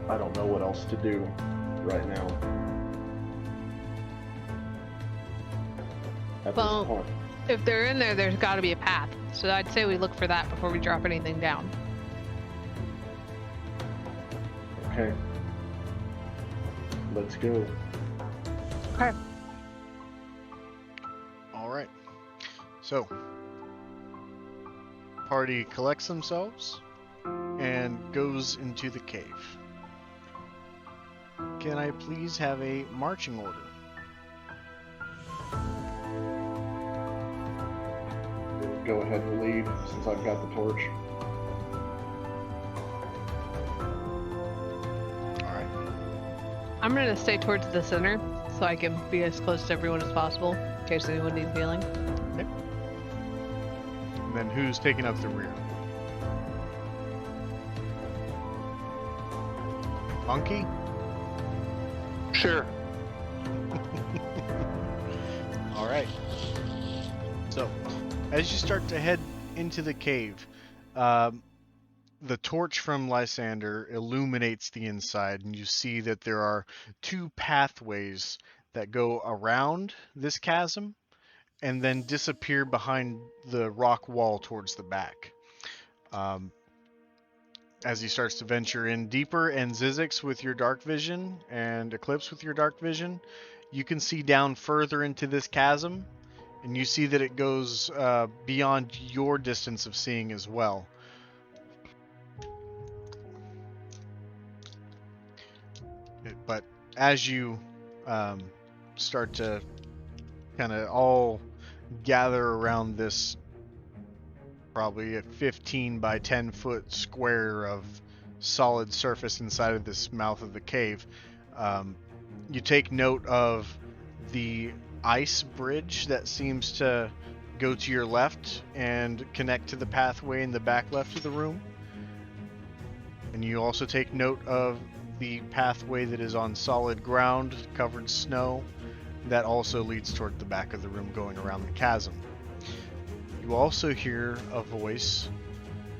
I don't know what else to do right now. At Well, this point. If they're in there, there's got to be a path. So I'd say we look for that before we drop anything down. Okay. Let's go. Okay. All right. So, party collects themselves and goes into the cave. Can I please have a marching order? Go ahead and lead since I've got the torch. All right. I'm going to stay towards the center so I can be as close to everyone as possible in case anyone needs healing. Okay. And then who's taking up the rear? Monkey? Sure. All right. So, as you start to head into the cave, the torch from Lysander illuminates the inside, and you see that there are two pathways that go around this chasm and then disappear behind the rock wall towards the back. As he starts to venture in deeper, and Zizix with your dark vision and Eclipse with your dark vision, you can see down further into this chasm, and you see that it goes beyond your distance of seeing as well. But as you start to kind of all gather around this probably a 15 by 10 foot square of solid surface inside of this mouth of the cave, you take note of the ice bridge that seems to go to your left and connect to the pathway in the back left of the room. And you also take note of the pathway that is on solid ground, covered snow, that also leads toward the back of the room going around the chasm. You also hear a voice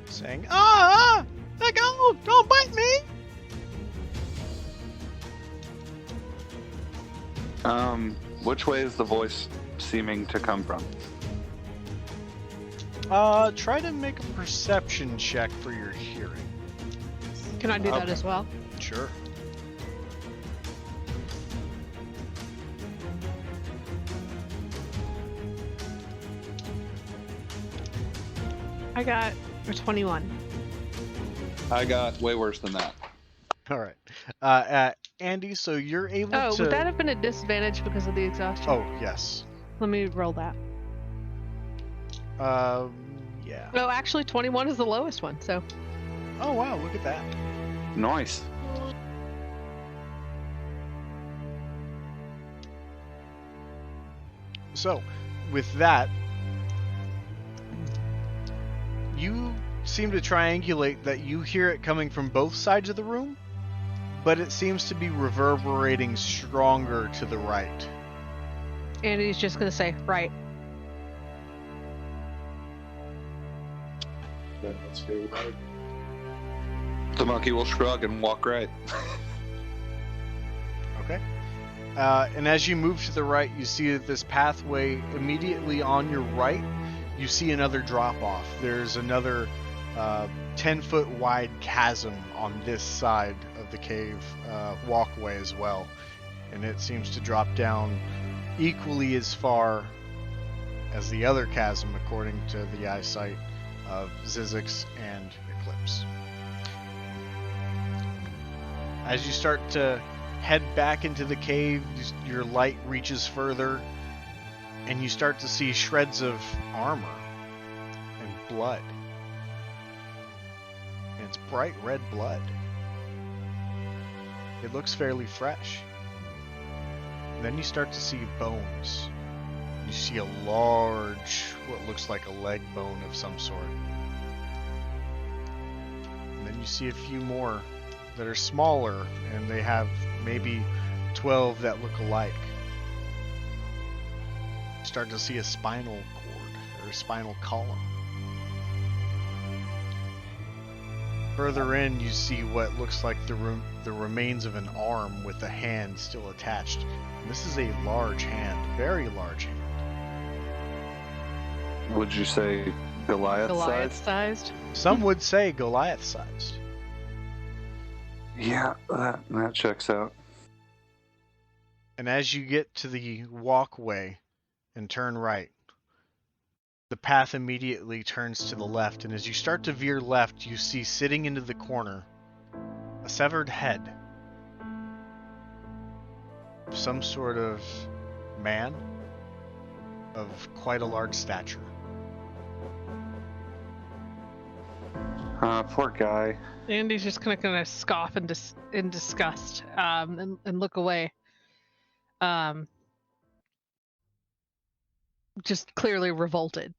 saying, let go! Don't bite me! Which way is the voice seeming to come from? Try to make a perception check for your hearing. Can I do that Okay. as well? Sure. I got a 21. I got way worse than that. All right. Andy, so you're able Oh, to... would that have been a disadvantage because of the exhaustion? Oh, yes. Let me roll that. Yeah. No, actually 21 is the lowest one, so. Oh, wow, look at that. Nice. So, with that, you seem to triangulate that you hear it coming from both sides of the room, but it seems to be reverberating stronger to the right. And he's just gonna say, right. Then let's go right. The monkey will shrug and walk right. Okay. And as you move to the right, you see that this pathway immediately on your right, you see another drop off. There's another 10-foot wide chasm on this side of the cave walkway as well. And it seems to drop down equally as far as the other chasm, according to the eyesight of Zizix and Eclipse. As you start to head back into the cave, your light reaches further, and you start to see shreds of armor and blood. It's bright red blood. It looks fairly fresh. And then you start to see bones. You see a large, what looks like a leg bone of some sort. And then you see a few more that are smaller, and they have maybe 12 that look alike. You start to see a spinal cord, or a spinal column. Further in, you see what looks like the remains of an arm with a hand still attached. And this is a large hand, very large hand. Would you say Goliath size? Goliath-sized? Some would say Goliath-sized. Yeah, that checks out. And as you get to the walkway and turn right, the path immediately turns to the left, and as you start to veer left, you see sitting into the corner a severed head. Some sort of man of quite a large stature. Poor guy. Andy's just gonna scoff in disgust and look away. Just clearly revolted.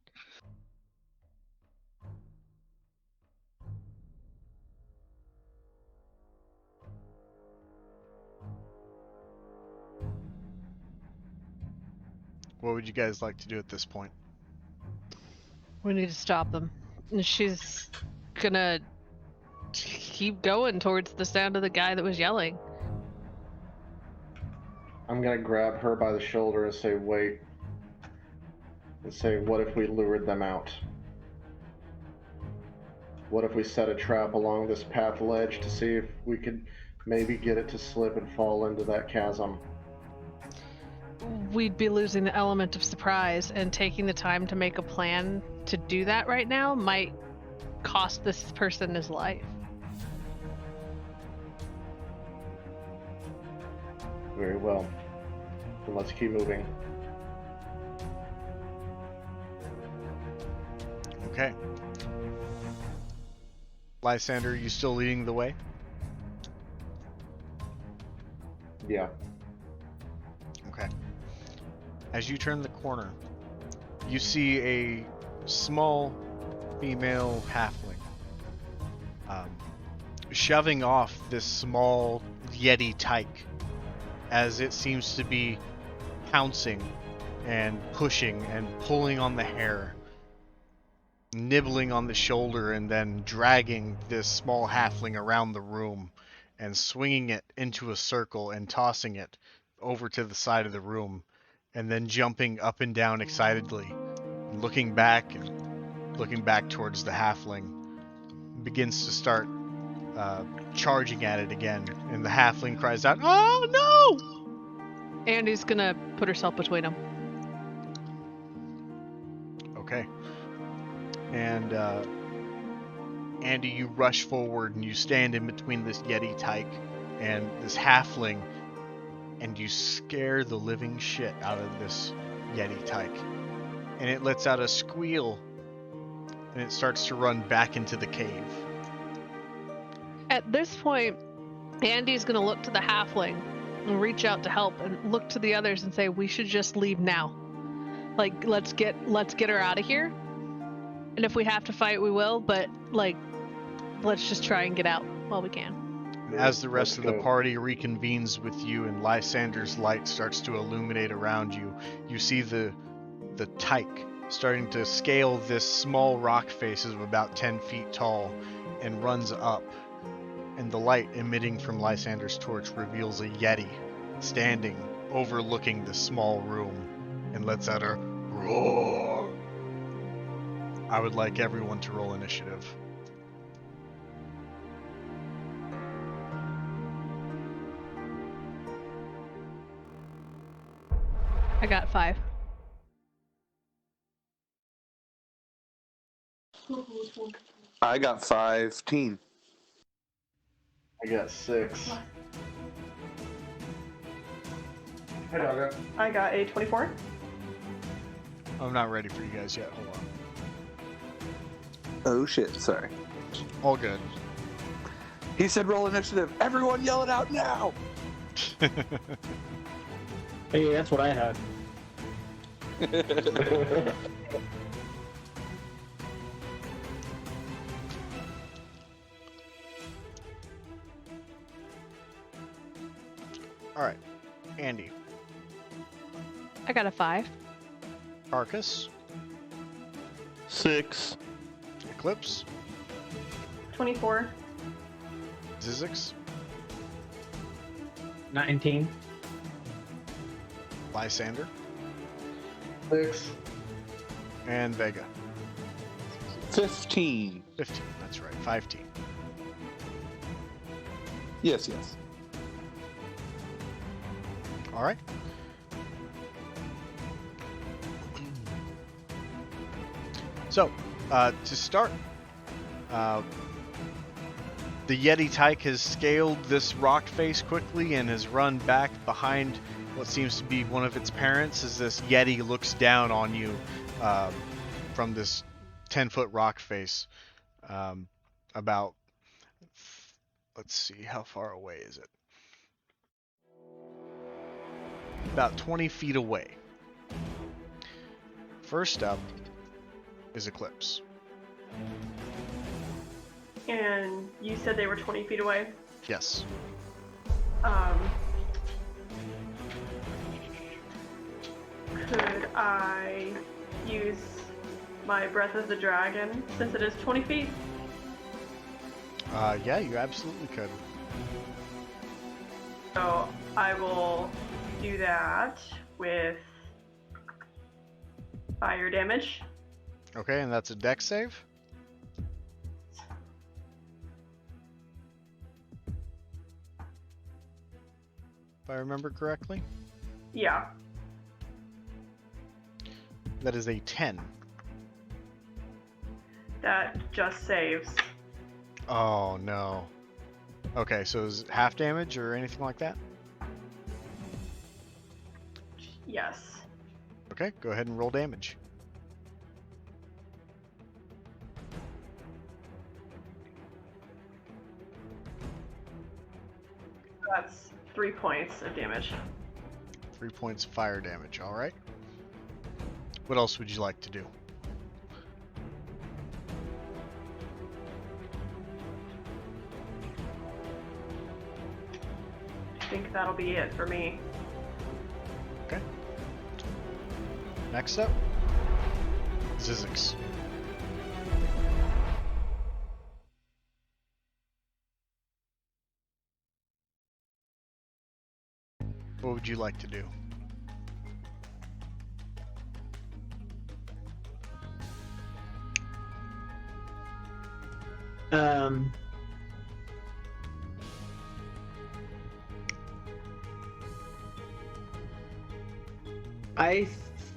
What would you guys like to do at this point? We need to stop them. And she's gonna keep going towards the sound of the guy that was yelling. I'm gonna grab her by the shoulder and say, wait. And say, what if we lured them out? What if we set a trap along this path ledge to see if we could maybe get it to slip and fall into that chasm? We'd be losing the element of surprise, and taking the time to make a plan to do that right now might cost this person his life. Very well. Then let's keep moving. Okay. Lysander, you still leading the way? Yeah. Okay. As you turn the corner, you see a small female halfling shoving off this small Yeti Tyke as it seems to be pouncing and pushing and pulling on the hair, nibbling on the shoulder, and then dragging this small halfling around the room and swinging it into a circle and tossing it over to the side of the room, and then jumping up and down excitedly, looking back towards the halfling, begins to start charging at it again, and the halfling cries out, "Oh no!" Andy's gonna put herself between them. Okay. And Andy, you rush forward and you stand in between this Yeti Tyke and this halfling, and you scare the living shit out of this Yeti Tyke. And it lets out a squeal, and it starts to run back into the cave. At this point, Andy's gonna look to the halfling and reach out to help, and look to the others and say, we should just leave now. Like, let's get her out of here. And if we have to fight, we will, but like, let's just try and get out while we can. And as the rest Let's of the go. party reconvenes with you and Lysander's light starts to illuminate around you, you see the Tyke starting to scale this small rock face of about 10 feet tall and runs up. And the light emitting from Lysander's torch reveals a Yeti standing overlooking the small room and lets out a roar. I would like everyone to roll initiative. I got 5. I got 15. I got 6. Hey, doggo. I got a 24. I'm not ready for you guys yet. Hold on. Oh shit, sorry. All good. He said roll initiative. Everyone yell it out now. Hey, that's what I had. All right, Andy, I got a 5. Arcus, 6. Eclipse, 24. Zizix, 19. Lysander, 6. and Vega. 15. 15, that's right, 5T. Yes, yes. All right. So, to start, the Yeti Tyke has scaled this rock face quickly and has run back behind what seems to be one of its parents as this Yeti looks down on you from this 10-foot rock face. About, let's see, how far away is it? About 20 feet away. First up is Eclipse. And you said they were 20 feet away. Yes. Could I use my Breath of the Dragon since it is 20 feet? Yeah, you absolutely could. So I will do that with fire damage. Okay, and that's a dex save? If I remember correctly. Yeah. That is a 10. That just saves. Oh, no. Okay, so is it half damage or anything like that? Yes. Okay, go ahead and roll damage. That's 3 points of damage. 3 points of fire damage, alright. What else would you like to do? I think that'll be it for me. Okay. Next up, Zizix. What would you like to do? I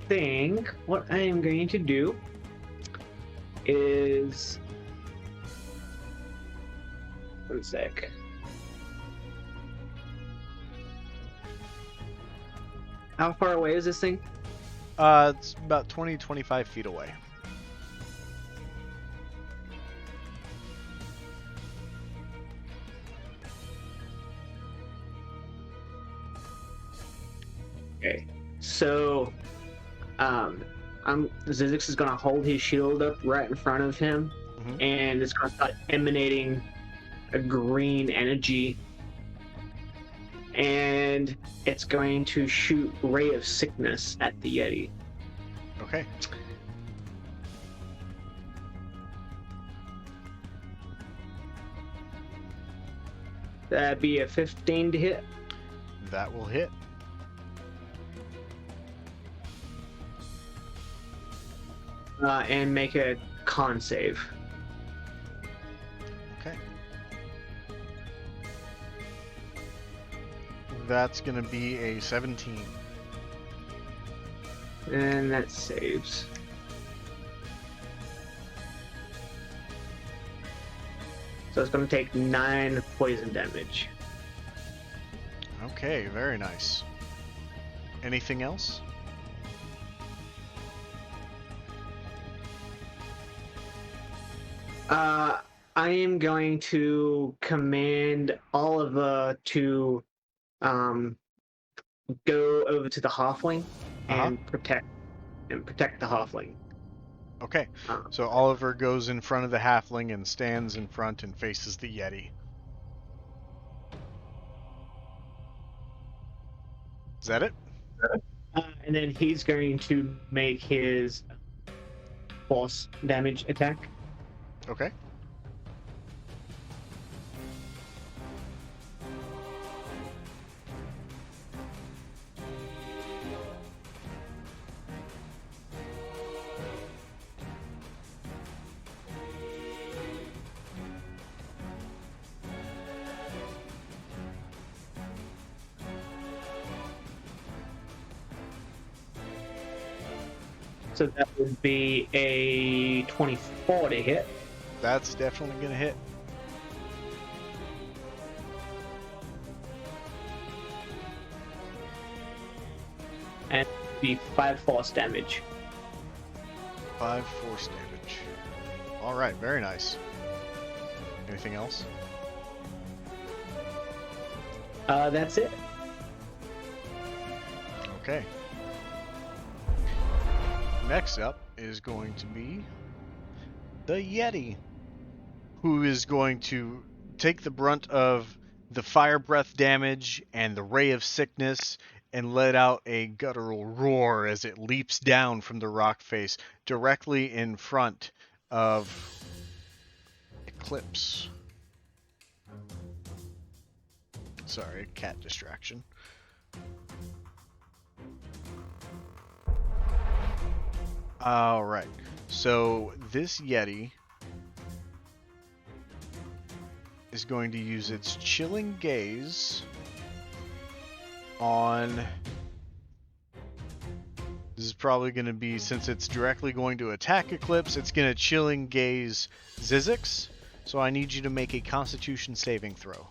think what I am going to do is 1 sec. How far away is this thing? It's about 20-25 feet away. Okay, so Zizix is gonna hold his shield up right in front of him, Mhm. and it's gonna start emanating a green energy, and it's going to shoot Ray of Sickness at the Yeti. Okay. That'd be a 15 to hit, That will hit. and make a con save. Okay. That's gonna be a 17. And that saves. So it's going to take 9 poison damage. Okay, very nice. Anything else? I am going to command Oliver to go over to the halfling and protect the halfling. Okay. So Oliver goes in front of the halfling and stands in front and faces the Yeti. Is that it? And then he's going to make his force damage attack. Okay. So that would be a 24 to hit. That's definitely going to hit. And be 5 force damage. 5 force damage. All right, very nice. Anything else? That's it. Okay. Next up is going to be the Yeti, who is going to take the brunt of the fire breath damage and the ray of sickness and let out a guttural roar as it leaps down from the rock face directly in front of Eclipse. Sorry, cat distraction. Alright, so this Yeti is going to use its chilling gaze on... This is probably going to be, since it's directly going to attack Eclipse, it's going to chilling gaze Zizix. So I need you to make a Constitution saving throw.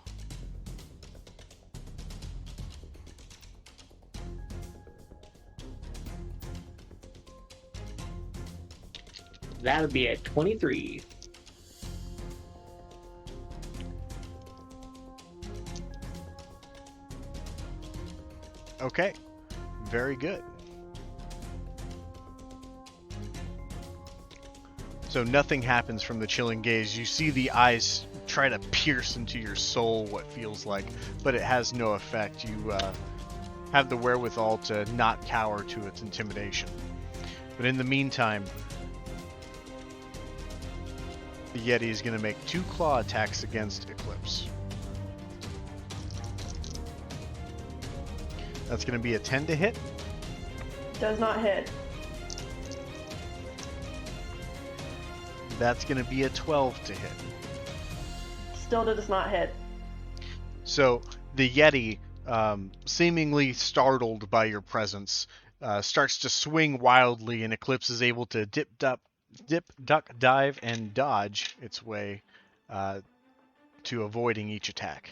That would be a 23. Okay, very good. So nothing happens from the chilling gaze. You see the eyes try to pierce into your soul, what feels like, but it has no effect. You have the wherewithal to not cower to its intimidation. But in the meantime, the Yeti is going to make 2 claw attacks against Eclipse. That's going to be a 10 to hit. Does not hit. That's going to be a 12 to hit. Still does not hit. So the Yeti, seemingly startled by your presence, starts to swing wildly, and Eclipse is able to dip, duck, dive, and dodge its way to avoiding each attack.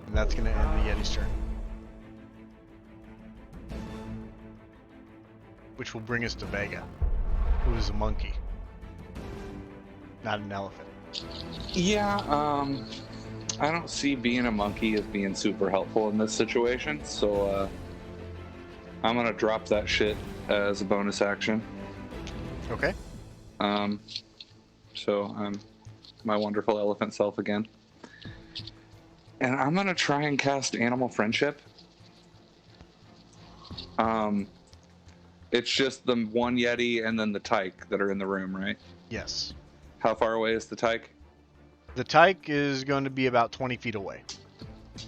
And that's going to end the Yeti's turn. Which will bring us to Vega, who is a monkey, not an elephant. Yeah, I don't see being a monkey as being super helpful in this situation, so I'm gonna drop that shit as a bonus action. Okay. So I'm my wonderful elephant self again. And I'm gonna try and cast Animal Friendship. It's just the one Yeti and then the Tyke that are in the room, right? Yes. How far away is the Tyke? The Tyke is going to be about 20 feet away.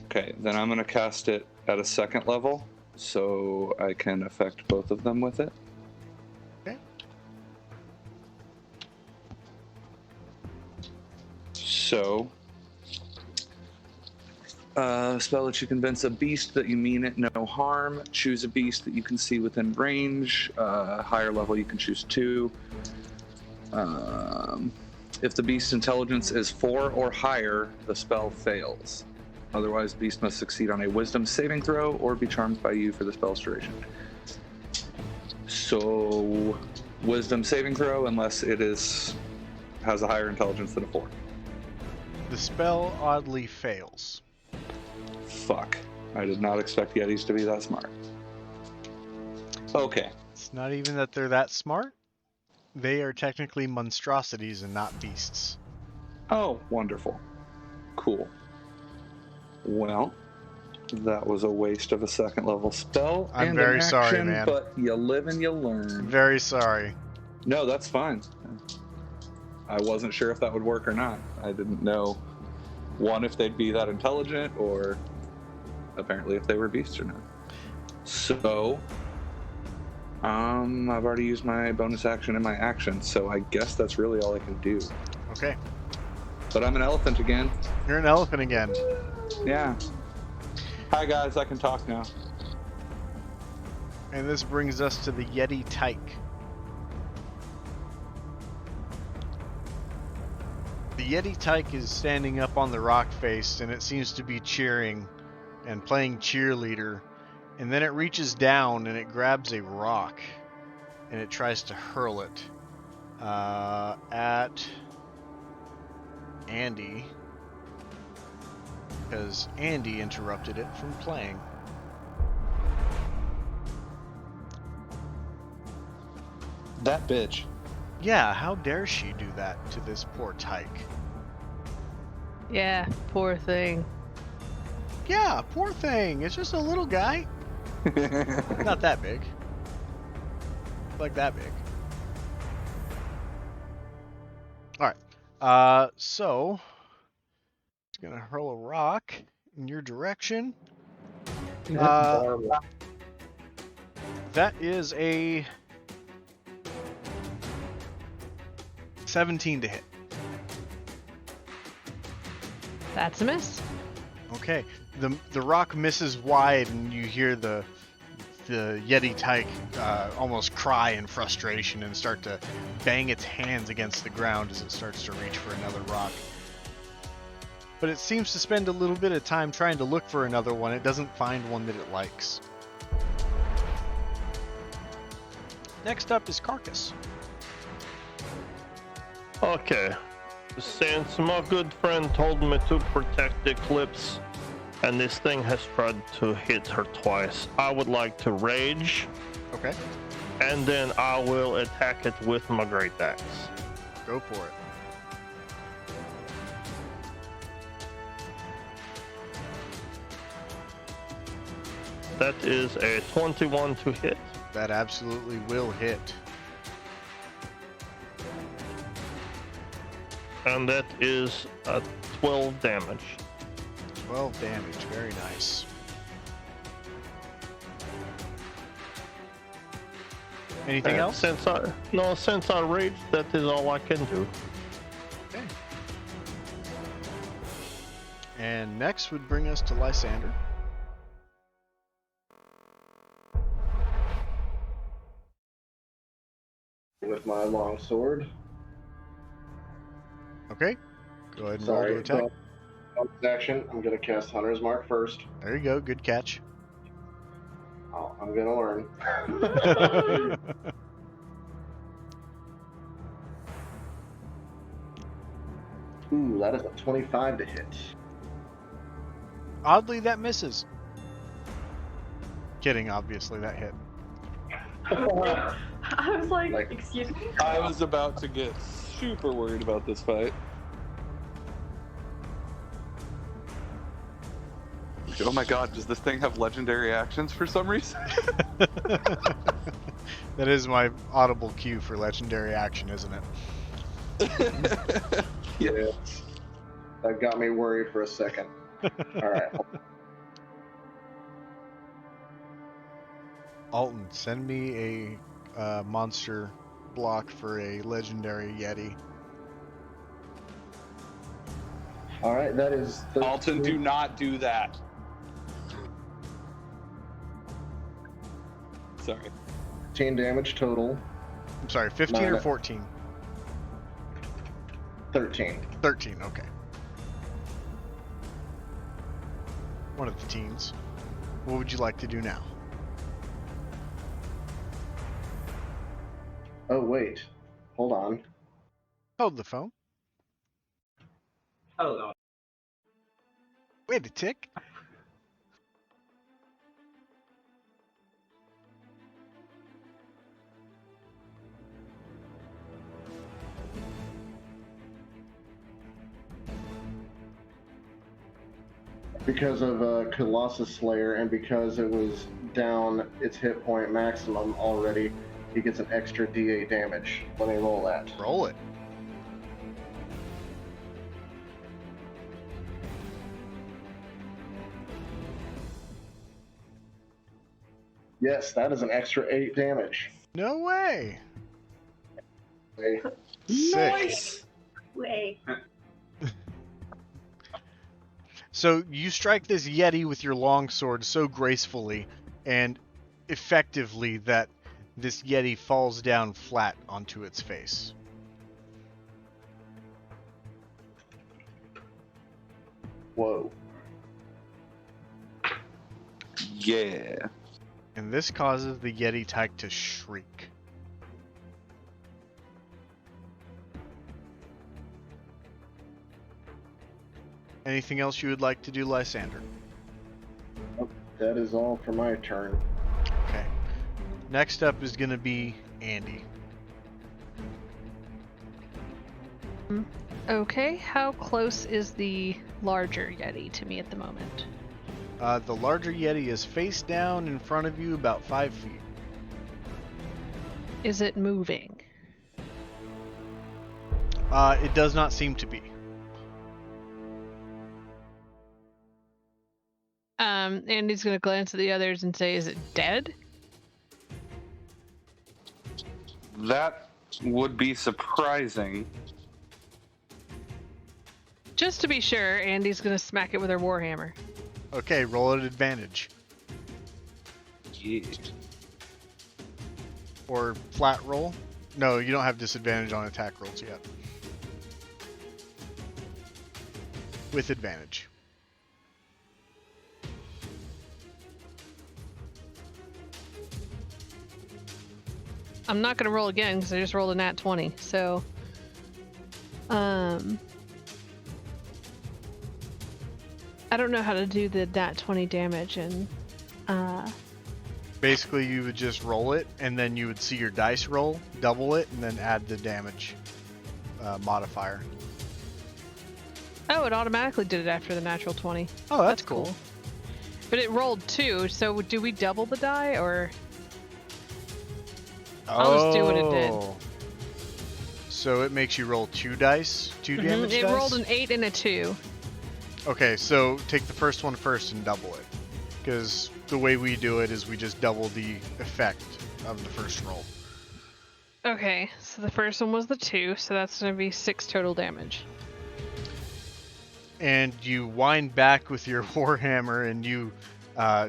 Okay, then I'm gonna cast it at a 2nd level, so I can affect both of them with it. Okay. So, spell that you convince a beast that you mean it no harm. Choose a beast that you can see within range. Higher level, you can choose 2. If the beast's intelligence is 4 or higher, the spell fails. Otherwise, the beast must succeed on a wisdom saving throw or be charmed by you for the spell's duration. So, wisdom saving throw, unless it has a higher intelligence than a 4. The spell oddly fails. Fuck. I did not expect Yetis to be that smart. Okay. It's not even that they're that smart. They are technically monstrosities and not beasts. Oh, wonderful. Cool. Well, that was a waste of a second level spell. I'm and very an sorry, action, man. But you live and you learn. Very sorry. No, that's fine. I wasn't sure if that would work or not. I didn't know, one, if they'd be that intelligent, or apparently if they were beasts or not. So, I've already used my bonus action and my action, so I guess that's really all I can do. Okay. But I'm an elephant again. You're an elephant again. Yeah. Hi guys, I can talk now. And this brings us to the Yeti Tyke. The Yeti Tyke is standing up on the rock face, and it seems to be cheering and playing cheerleader. And then it reaches down and it grabs a rock and it tries to hurl it at Andy, because Andy interrupted it from playing. That bitch. Yeah, how dare she do that to this poor Tyke? Yeah, poor thing. Yeah, poor thing. It's just a little guy. Not that big. Like that big. Alright. So it's gonna hurl a rock in your direction. That is a 17 to hit. That's a miss. Okay. The rock misses wide, and you hear the Yeti Tyke almost cry in frustration and start to bang its hands against the ground as it starts to reach for another rock. But it seems to spend a little bit of time trying to look for another one. It doesn't find one that it likes. Next up is Carcass. Okay. Since my good friend told me to protect the Eclipse, and this thing has tried to hit her twice, I would like to rage, Okay. and then I will attack it with my great axe. Go for it. That is a 21 to hit. That absolutely will hit. And that is 12 damage. 12 damage. Very nice. Anything And else? Since I raged, that is all I can do. Okay. And next would bring us to Lysander. With my long sword. Okay. Go ahead and roll Sorry, to attack. bonus action. I'm gonna cast Hunter's Mark first. There you go. Good catch. Oh, I'm gonna learn. Ooh, that is a 25 to hit. Oddly, that misses. Kidding, obviously, that hit. I was like, Like- excuse me? I was about to get super worried about this fight. Oh my god, does this thing have legendary actions for some reason? That is my audible cue for legendary action, isn't it? Yeah. That got me worried for a second. Alright. Alton, send me a monster block for a legendary Yeti. Alright, that is 13. Alton, do not do that. Sorry. 15 damage total. I'm sorry, 15 or Mine- 14? 13. 13, okay. One of the teens. What would you like to do now? Oh, wait. Hold on. Hold the phone. Hold on. Wait a tick. Because of Colossus Slayer and because it was down its hit point maximum already, he gets an extra D8 damage. Let me roll that. Roll it. Yes, that is an extra 8 damage. No way. Okay. Sick. Way. So you strike this Yeti with your longsword so gracefully and effectively that this Yeti falls down flat onto its face. Whoa. Yeah. And this causes the Yeti Tyke to shriek. Anything else you would like to do, Lysander? That is all for my turn. Okay. Next up is going to be Andy. Okay, how close is the larger Yeti to me at the moment? The larger Yeti is face down in front of you about 5 feet. Is it moving? It does not seem to be. Andy's gonna glance at the others and say, is it dead? That would be surprising. Just to be sure, Andy's gonna smack it with her warhammer. Okay, roll at advantage. Yeah. Or flat roll. No, you don't have disadvantage on attack rolls yet. With advantage. I'm not gonna roll again because I just rolled a nat 20. So, I don't know how to do the nat 20 damage, and Basically, you would just roll it, and then you would see your dice roll, double it, and then add the damage modifier. oh, it automatically did it after the natural 20. Oh, that's cool. But it rolled 2, so do we double the die, or? I'll just do what it did. So it makes you roll 2 dice, 2 damage It dice? rolled an 8 and a 2. Okay, so take the first one first and double it. Because the way we do it is we just double the effect of the first roll. Okay, so the first one was the 2, so that's going to be 6 total damage. And you wind back with your warhammer and you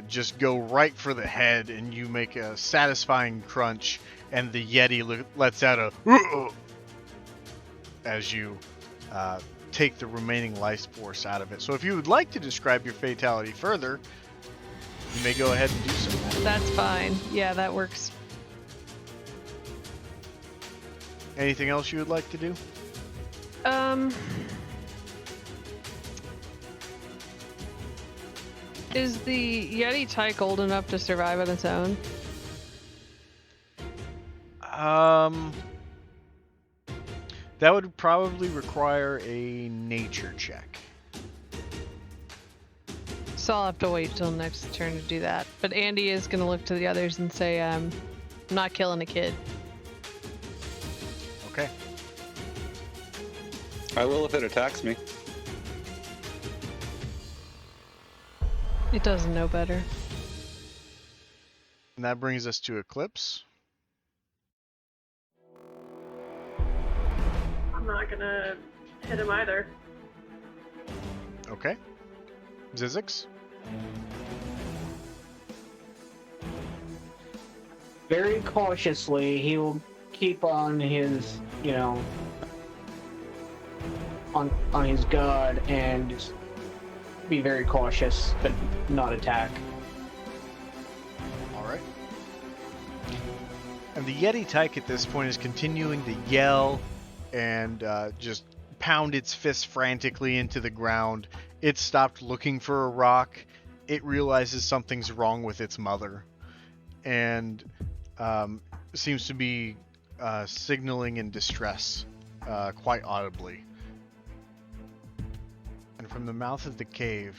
just go right for the head and you make a satisfying crunch and the Yeti lets out a as you take the remaining life force out of it. So if you would like to describe your fatality further, you may go ahead and do so. That's fine. Yeah, that works. Anything else you would like to do? Is the Yeti Tyke old enough to survive on its own? That would probably require a nature check. So I'll have to wait till next turn to do that. But Andy is going to look to the others and say, I'm not killing a kid. Okay. I will if it attacks me. It doesn't know better. And that brings us to Eclipse. I'm not gonna hit him either. Okay. Zizix? Very cautiously, he will keep on his, on his guard and just be very cautious, but not attack. Alright. And the Yeti Tyke at this point is continuing to yell and just pound its fist frantically into the ground. It stopped looking for a rock. It realizes something's wrong with its mother. And seems to be signaling in distress quite audibly. And from the mouth of the cave,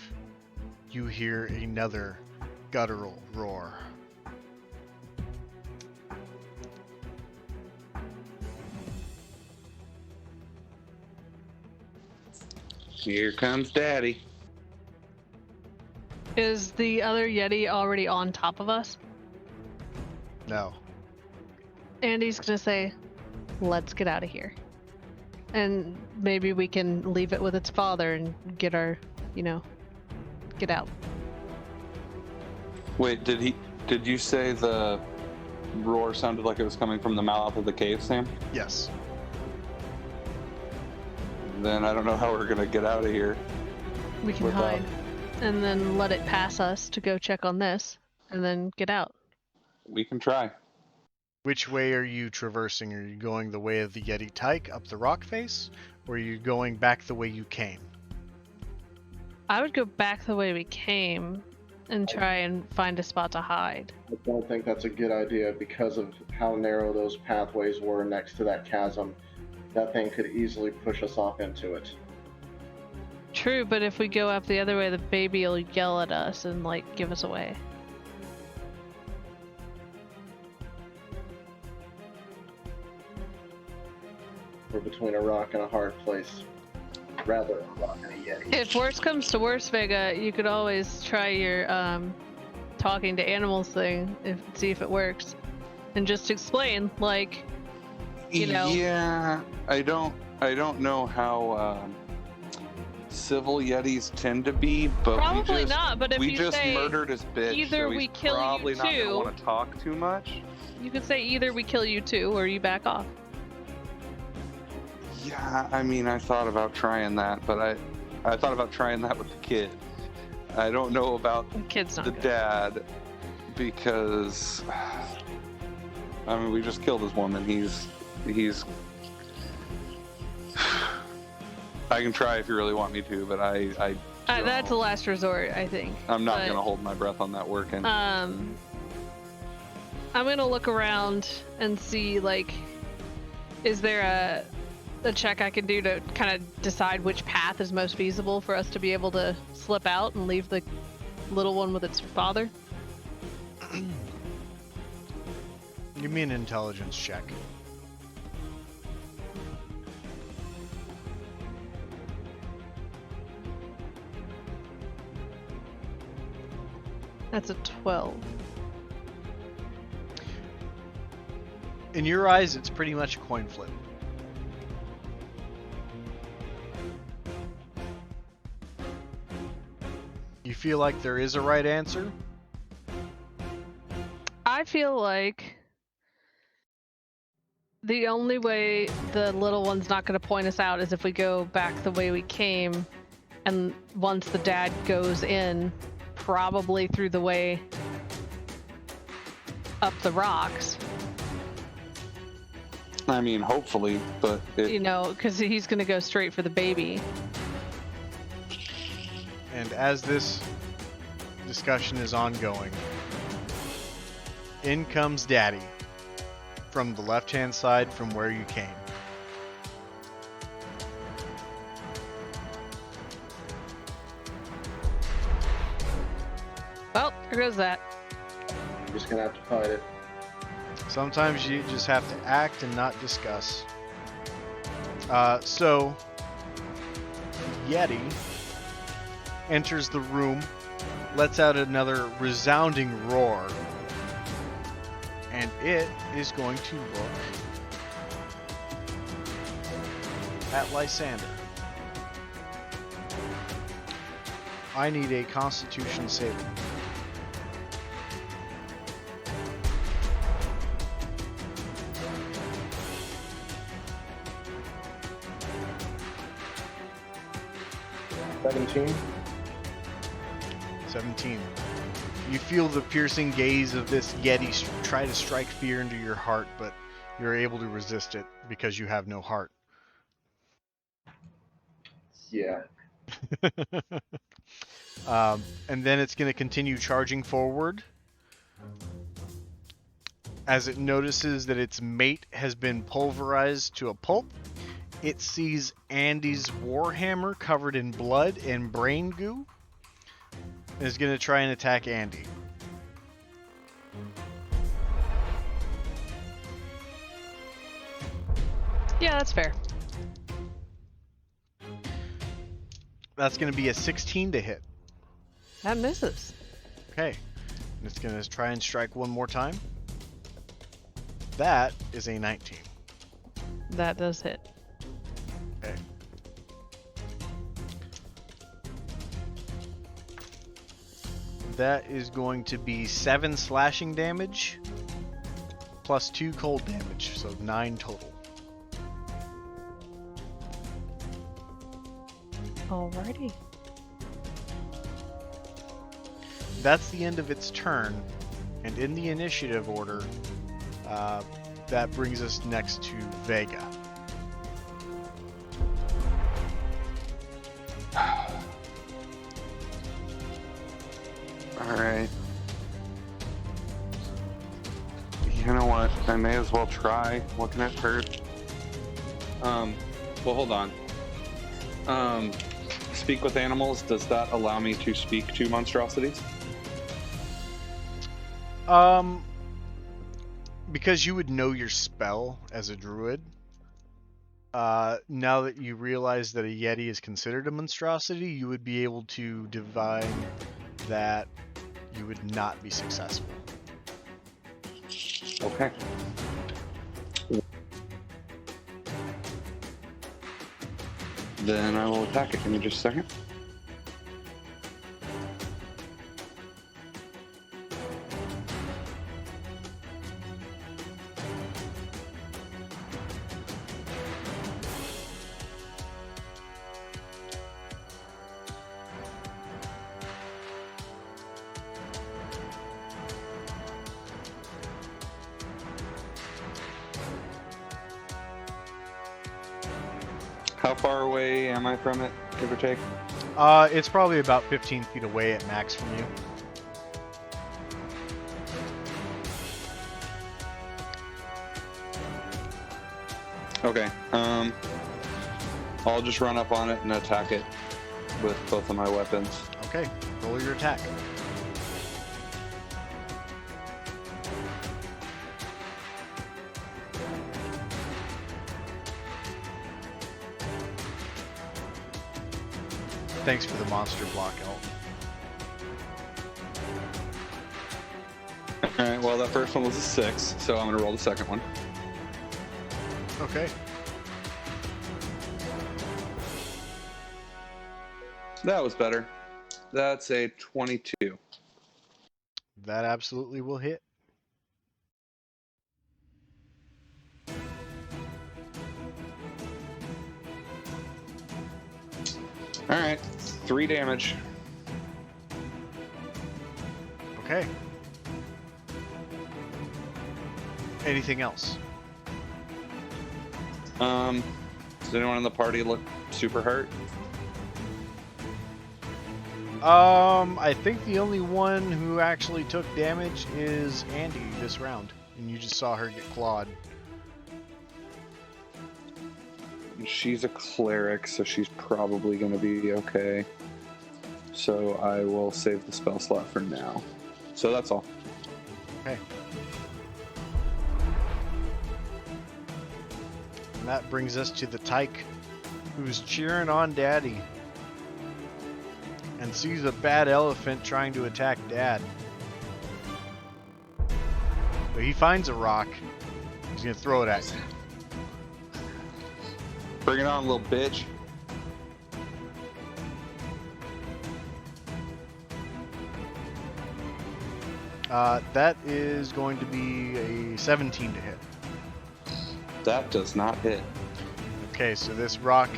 you hear another guttural roar. Here comes Daddy. Is the other Yeti already on top of us? No. Andy's gonna say, let's get out of here. And maybe we can leave it with its father and get our, get out. Wait, did you say the roar sounded like it was coming from the mouth of the cave, Sam? Yes. Then I don't know how we're gonna get out of here. We can Without- hide. And then let it pass us to go check on this, and then get out. We can try. Which way are you traversing? Are you going the way of the Yeti Tyke up the rock face? Or are you going back the way you came? I would go back the way we came and try and find a spot to hide. I don't think that's a good idea because of how narrow those pathways were next to that chasm. That thing could easily push us off into it. True, but if we go up the other way, the baby will yell at us and, give us away. We're between a rock and a hard place. Rather, a rock and a Yeti. If worse comes to worse, Vega, you could always try your talking to animals thing, see if it works. And just explain, Yeah, I don't know how civil Yetis tend to be, but Probably not, but if we you just say, murdered his bitch, either so we he's kill you probably not too- gonna want to talk too much. you could say either we kill you too, or you back off. Yeah, I mean, I thought about trying that, but I thought about trying that with the kid. I don't know about The kid's not the good. dad because I mean, we just killed his woman. He's I can try if you really want me to, but I That's a last resort, I think. I'm not but, gonna hold my breath on that working. I'm gonna look around and see, is there a check I can do to kind of decide which path is most feasible for us to be able to slip out and leave the little one with its father? Give me an intelligence check. That's a 12. In your eyes, it's pretty much a coin flip. You feel like there is a right answer? I feel like the only way the little one's not going to point us out is if we go back the way we came, and once the dad goes in, probably through the way up the rocks, I mean, hopefully, but because he's going to go straight for the baby. And as this discussion is ongoing, in comes Daddy from the left-hand side from where you came. Well, there goes that. You're just gonna have to fight it. Sometimes you just have to act and not discuss. So, Yeti enters the room, lets out another resounding roar, and it is going to look at Lysander. I need a Constitution saving. $17. 17. You feel the piercing gaze of this Yeti try to strike fear into your heart, but you're able to resist it because you have no heart. Yeah. And then it's going to continue charging forward. As it notices that its mate has been pulverized to a pulp, it sees Andy's warhammer covered in blood and brain goo, and is going to try and attack Andy. Yeah, that's fair. That's going to be a 16 to hit. That misses. Okay. And it's going to try and strike one more time. That is a 19. That does hit. Okay. That is going to be 7 slashing damage plus 2 cold damage, so 9 total. Alrighty. That's the end of its turn, and in the initiative order, that brings us next to Vega. Alright. You know what? I may as well try. What can it hurt? Well, hold on. Speak with animals, does that allow me to speak to monstrosities? Because you would know your spell as a druid, now that you realize that a Yeti is considered a monstrosity, you would be able to divine that you would not be successful. Okay. Then I will attack it. Give me just a second. How far away am I from it, give or take? It's probably about 15 feet away at max from you. Okay. I'll just run up on it and attack it with both of my weapons. Okay, roll your attack. Thanks for the monster block, Elton. Alright, well that first one was a 6, so I'm gonna roll the second one. Okay. That was better. That's a 22. That absolutely will hit. Alright, 3 damage. Okay. Anything else? Does anyone in the party look super hurt? I think the only one who actually took damage is Andy this round, and you just saw her get clawed. She's a cleric, so she's probably going to be okay. So I will save the spell slot for now. So that's all. Okay. And that brings us to the Tyke, who's cheering on Daddy, and sees a bad elephant trying to attack Dad. But he finds a rock. He's gonna throw it at you. Bring it on, little bitch. That is going to be a 17 to hit. That does not hit. Okay, so this rock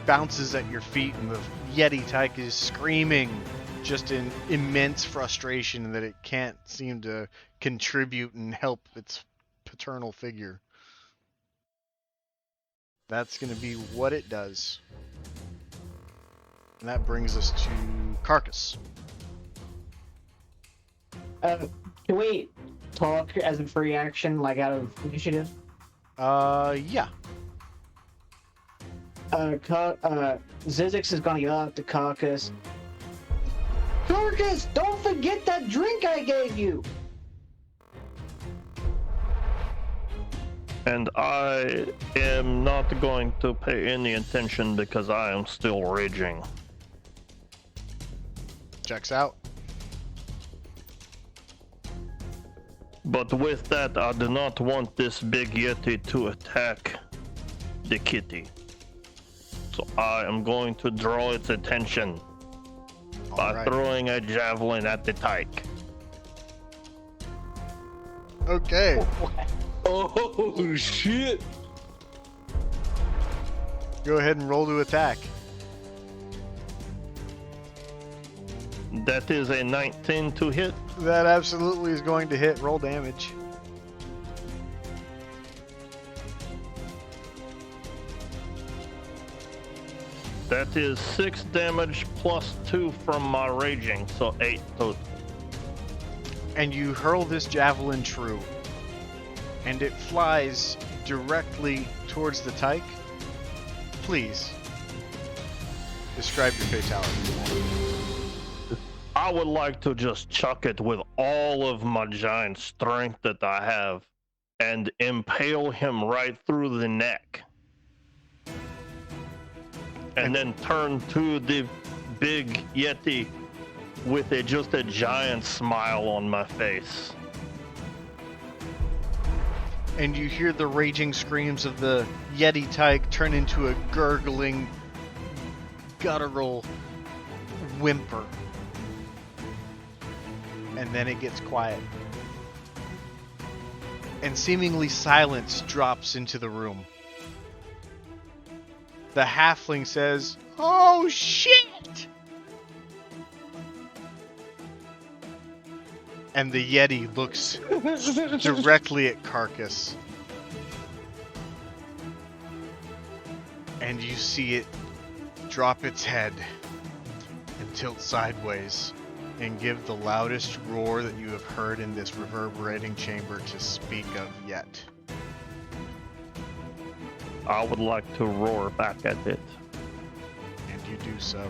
bounces at your feet, and the Yeti Tyke is screaming, just in immense frustration that it can't seem to contribute and help its paternal figure. That's going to be what it does. And that brings us to Carcass. Can we talk as a free action, like out of initiative? Yeah. Zizix is gonna yell out to Carcass. Carcass, don't forget that drink I gave you! And I am not going to pay any attention because I am still raging. Checks out. But with that, I do not want this big Yeti to attack the kitty. So I am going to draw its attention by Alright. throwing a javelin at the Tyke. Okay. Oh shit! Go ahead and roll to attack. That is a 19 to hit. That absolutely is going to hit. Roll damage. That is 6 damage plus 2 from my raging, so 8 total. And you hurl this javelin true. And it flies directly towards the Tyke. Please. Describe your fatality. I would like to just chuck it with all of my giant strength that I have and impale him right through the neck. And then turn to the big Yeti with just a giant smile on my face. And you hear the raging screams of the Yeti Tyke turn into a gurgling, guttural whimper. And then it gets quiet. And seemingly silence drops into the room. The halfling says, "Oh shit!" And the Yeti looks directly at Carcass. And you see it drop its head and tilt sideways and give the loudest roar that you have heard in this reverberating chamber to speak of yet. I would like to roar back at it. And you do so.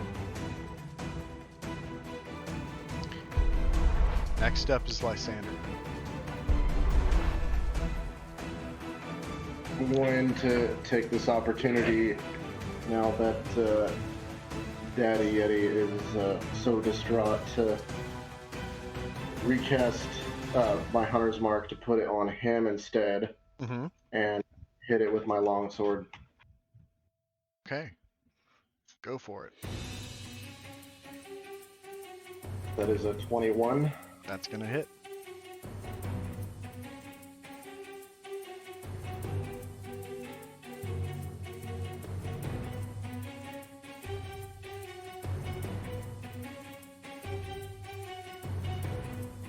Next up is Lysander. I'm going to take this opportunity now that Daddy Yeti is so distraught to recast my Hunter's Mark to put it on him instead and hit it with my longsword. Okay. Go for it. That is a 21. That's gonna hit.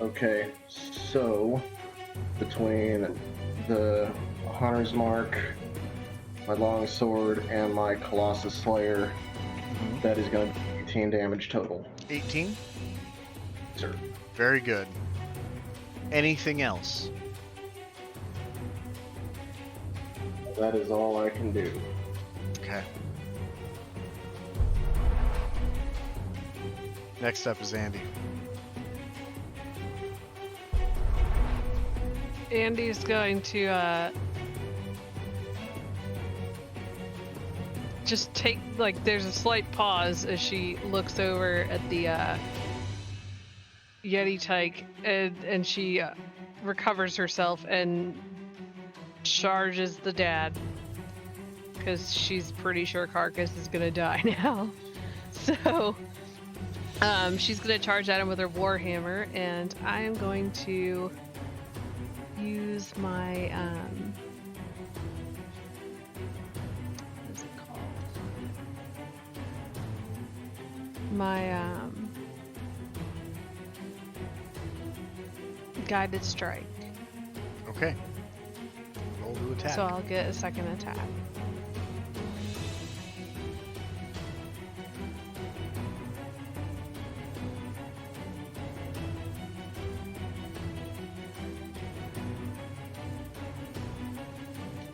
Okay, so between the Hunter's Mark, my longsword, and my Colossus Slayer, that is going to be 18 damage total. 18? Sir. Very good. Anything else? That is all I can do. Okay. Next up is Andy. Andy's going to just take, like, there's a slight pause as she looks over at the Yeti Tyke, and she recovers herself and charges the dad, because she's pretty sure Carcass is gonna die now. So she's gonna charge at him with her warhammer, and I am going to use my what's it called? My guided strike. Okay. Roll to attack. So I'll get a second attack.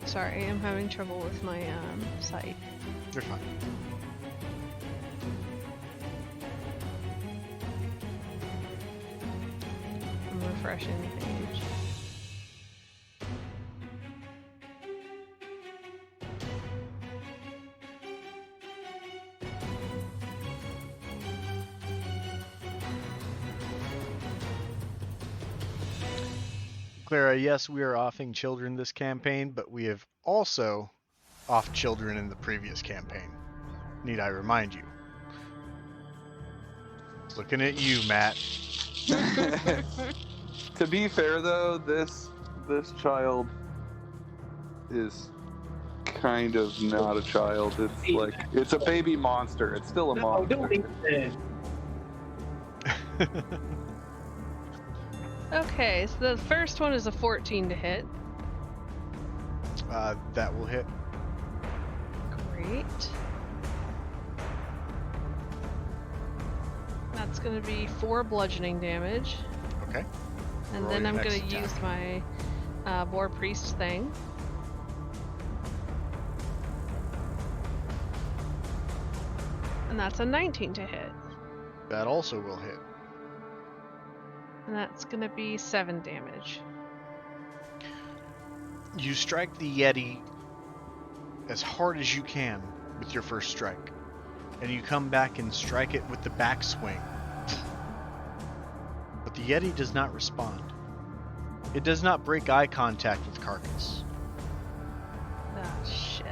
Sorry, I'm having trouble with my sight. You're fine. I'm refreshing the page. Clara, yes, we are offing children this campaign, but we have also offed children in the previous campaign. Need I remind you? Looking at you, Matt. To be fair, though, this child is kind of not a child. It's like it's a baby monster. It's still a No, monster. don't leave it. Okay, so the first one is a 14 to hit. That will hit. Great. That's gonna be 4 bludgeoning damage. Okay. And Roll then your I'm next gonna attack. use my Boar Priest thing. And that's a 19 to hit. That also will hit. And that's gonna be 7 damage. You strike the Yeti as hard as you can with your first strike. And you come back and strike it with the backswing. But the Yeti does not respond. It does not break eye contact with Carcass. Ah, shit.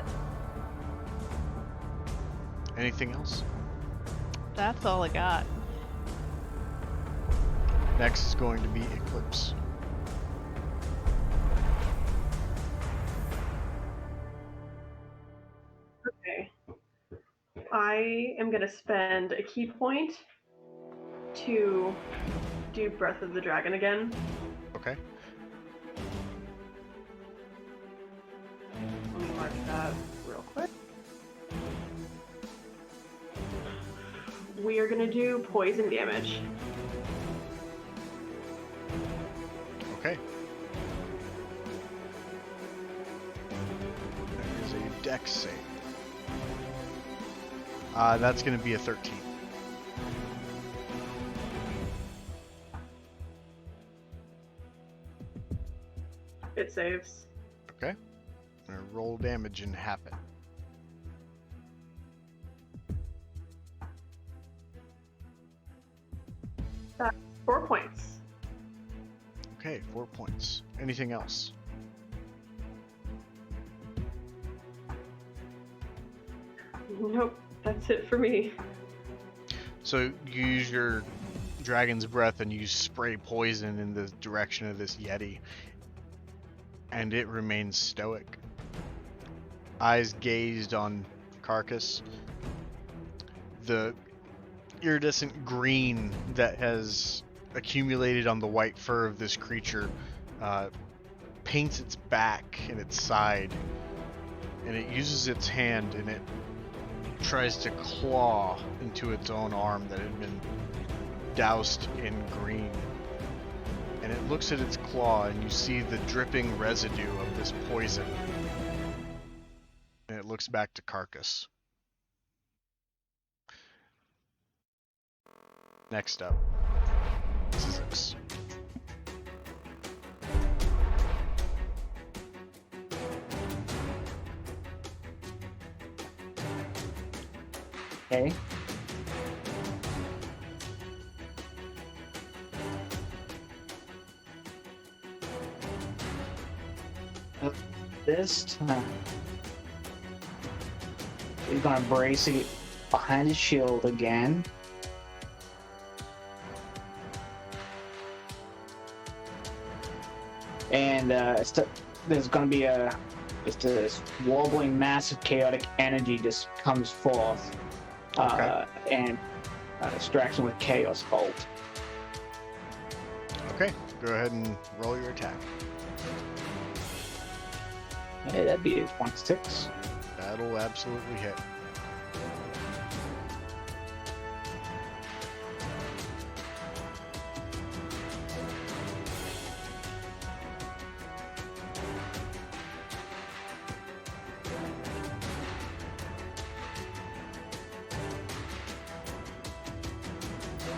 Anything else? That's all I got. Next is going to be Eclipse. Okay. I am gonna spend a key point to do Breath of the Dragon again. Okay. Let me mark that real quick. We are gonna do poison damage. Okay. That is a dex save. That's going to be a 13. It saves. Okay. I'm going to roll damage and half it. That's 4 points. Okay, 4 points. Anything else? Nope, that's it for me. So you use your dragon's breath and you spray poison in the direction of this Yeti. And it remains stoic. Eyes gazed on Carcass. The iridescent green that has accumulated on the white fur of this creature paints its back and its side. And it uses its hand and it tries to claw into its own arm that had been doused in green. And it looks at its claw and you see the dripping residue of this poison. And it looks back to Carcass. Next up, Zix. Okay. This time, he's gonna brace it behind his shield again. And there's gonna be just this wobbling mass of chaotic energy just comes forth. And distraction with Chaos Bolt. Okay, go ahead and roll your attack. Hey, that'd be a 1-6. That'll absolutely hit.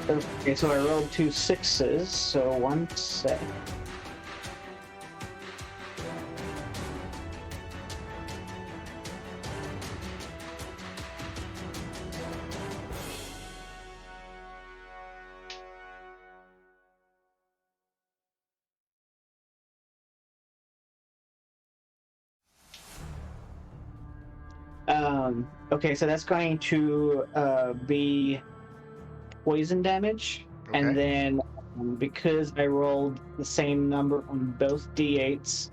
Okay, so I rolled 2 6s, so 1 sec. Okay, so that's going to be poison damage, Okay. and then because I rolled the same number on both d8s,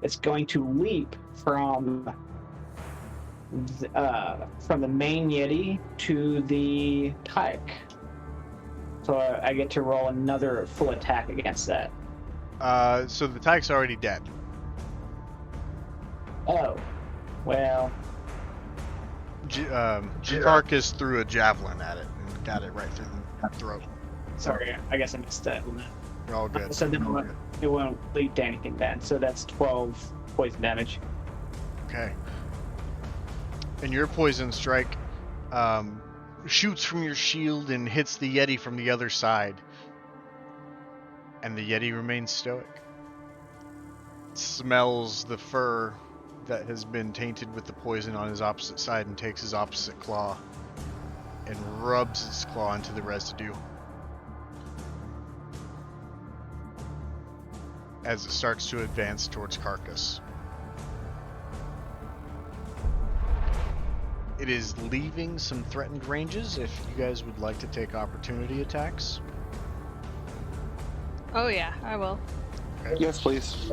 it's going to leap from the main Yeti to the Tyke. So I get to roll another full attack against that. So the Tyke's already dead. Oh, well. Carcass threw a javelin at it and got it right through the throat. Sorry, I guess I missed that one. You're all good. So then All good. it won't lead to anything then. So that's 12 poison damage. Okay. And your poison strike shoots from your shield and hits the Yeti from the other side. And the Yeti remains stoic. It smells the fur that has been tainted with the poison on his opposite side and takes his opposite claw and rubs its claw into the residue as it starts to advance towards Carcass. It is leaving some threatened ranges if you guys would like to take opportunity attacks. Oh yeah, I will. Okay. Yes, please.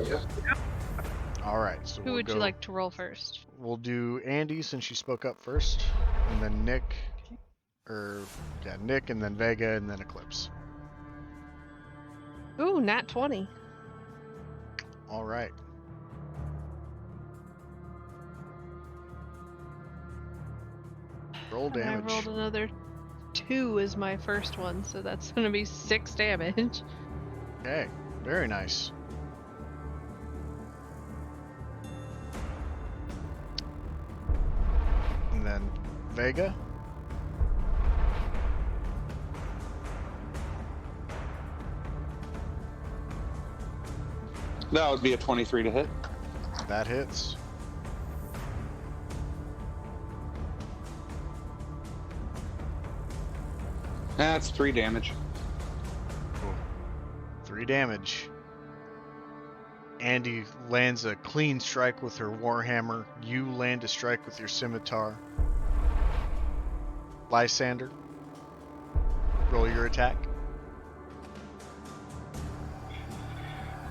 All right. So Who would you like to roll first? We'll do Andy since she spoke up first, and then Nick, Nick, and then Vega, and then Eclipse. Ooh, nat 20. All right. Roll And I damage. rolled another 2 as my first one, so that's gonna be 6 damage. Okay, very nice. And then Vega. That would be a 23 to hit. That hits. That's 3 damage. 3 damage. Andy lands a clean strike with her warhammer. You land a strike with your scimitar. Lysander, roll your attack.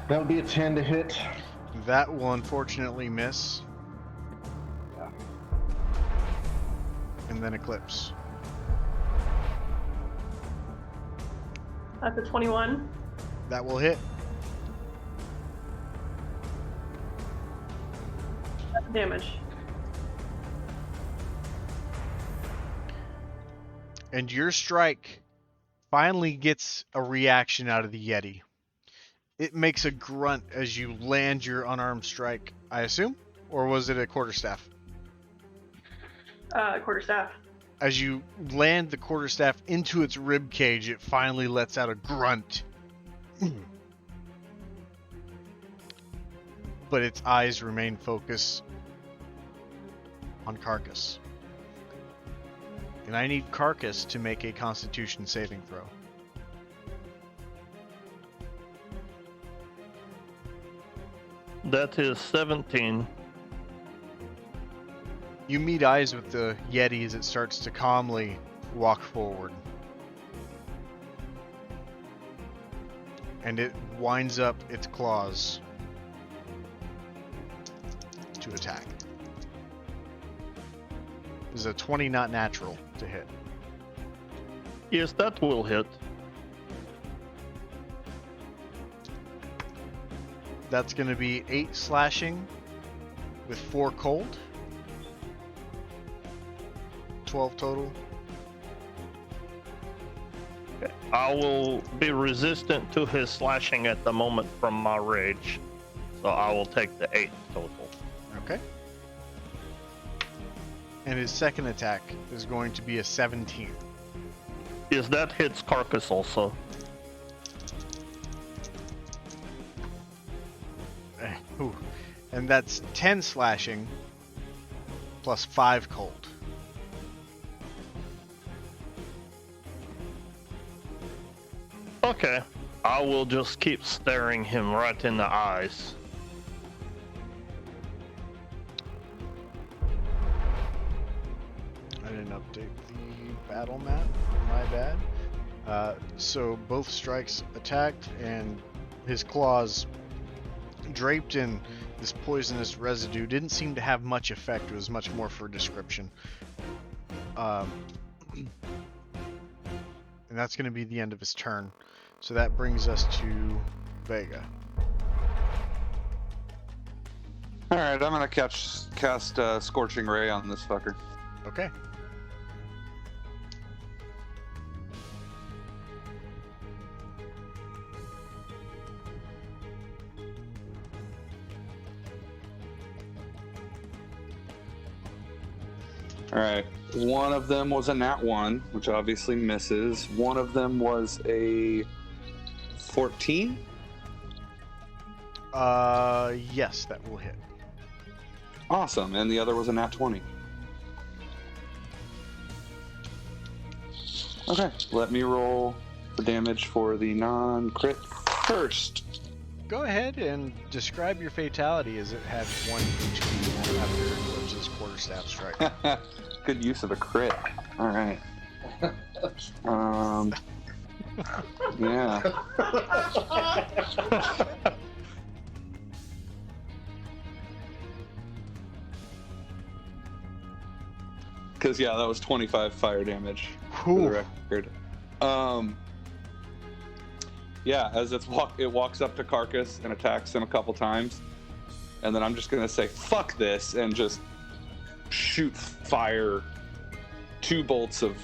That would be a 10 to hit. That will unfortunately miss. And then Eclipse. That's a 21. That will hit. Damage. And your strike finally gets a reaction out of the Yeti. It makes a grunt as you land your unarmed strike, I assume? Or was it a quarterstaff? Quarterstaff. As you land the quarterstaff into its rib cage, it finally lets out a grunt. But its eyes remain focused on Carcass. And I need Carcass to make a Constitution saving throw. That is 17. You meet eyes with the Yeti as it starts to calmly walk forward. And it winds up its claws to attack. Is a 20 not natural to hit. Yes, that will hit. That's going to be 8 slashing with 4 cold. 12 total. I will be resistant to his slashing at the moment from my rage, so I will take the 8 total. Okay. And his second attack is going to be a 17. Yes, that hits Carcass also. Ooh. And that's 10 slashing plus 5 cold. Okay. I will just keep staring him right in the eyes. I didn't update the battle map. My bad. So both strikes attacked, and his claws, draped in this poisonous residue, didn't seem to have much effect. It was much more for description. And that's going to be the end of his turn. So that brings us to Vega. Alright, I'm gonna cast Scorching Ray on this fucker. Okay. Alright, one of them was a nat 1, which obviously misses. One of them was a 14? Yes, that will hit. Awesome, and the other was a nat 20. Okay, let me roll the damage for the non-crit first. Go ahead and describe your fatality, as it had 1 HP after Eclipse's quarterstaff strike. Good use of a crit. Alright. Yeah. Because, yeah, that was 25 fire damage for the record. Yeah, as it walks up to Carcass and attacks him a couple times. And then I'm just going to say, fuck this, and just shoot fire. 2 bolts of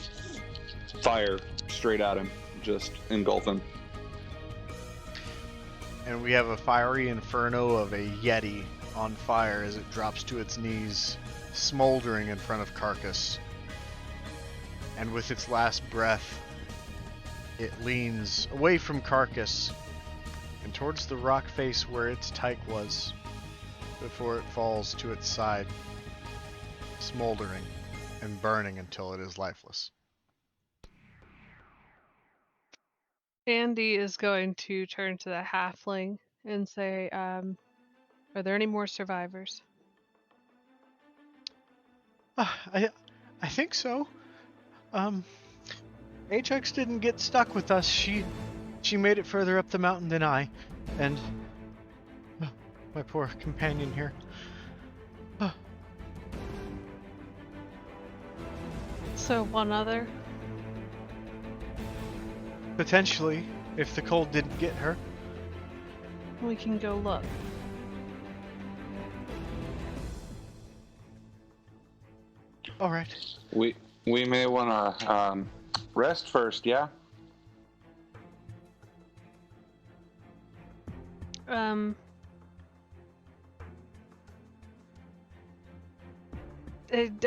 fire straight at him. Just engulf him. And we have a fiery inferno of a Yeti on fire as it drops to its knees, smoldering in front of Carcass. And with its last breath, it leans away from Carcass and towards the rock face where its Tyke was, before it falls to its side, smoldering and burning until it is lifeless. Andy is going to turn to the halfling and say, are there any more survivors? I think so. Ajax didn't get stuck with us. She made it further up the mountain than I, and my poor companion here. So one other? Potentially, if the cold didn't get her. We can go look. All right. We may want to rest first, yeah? I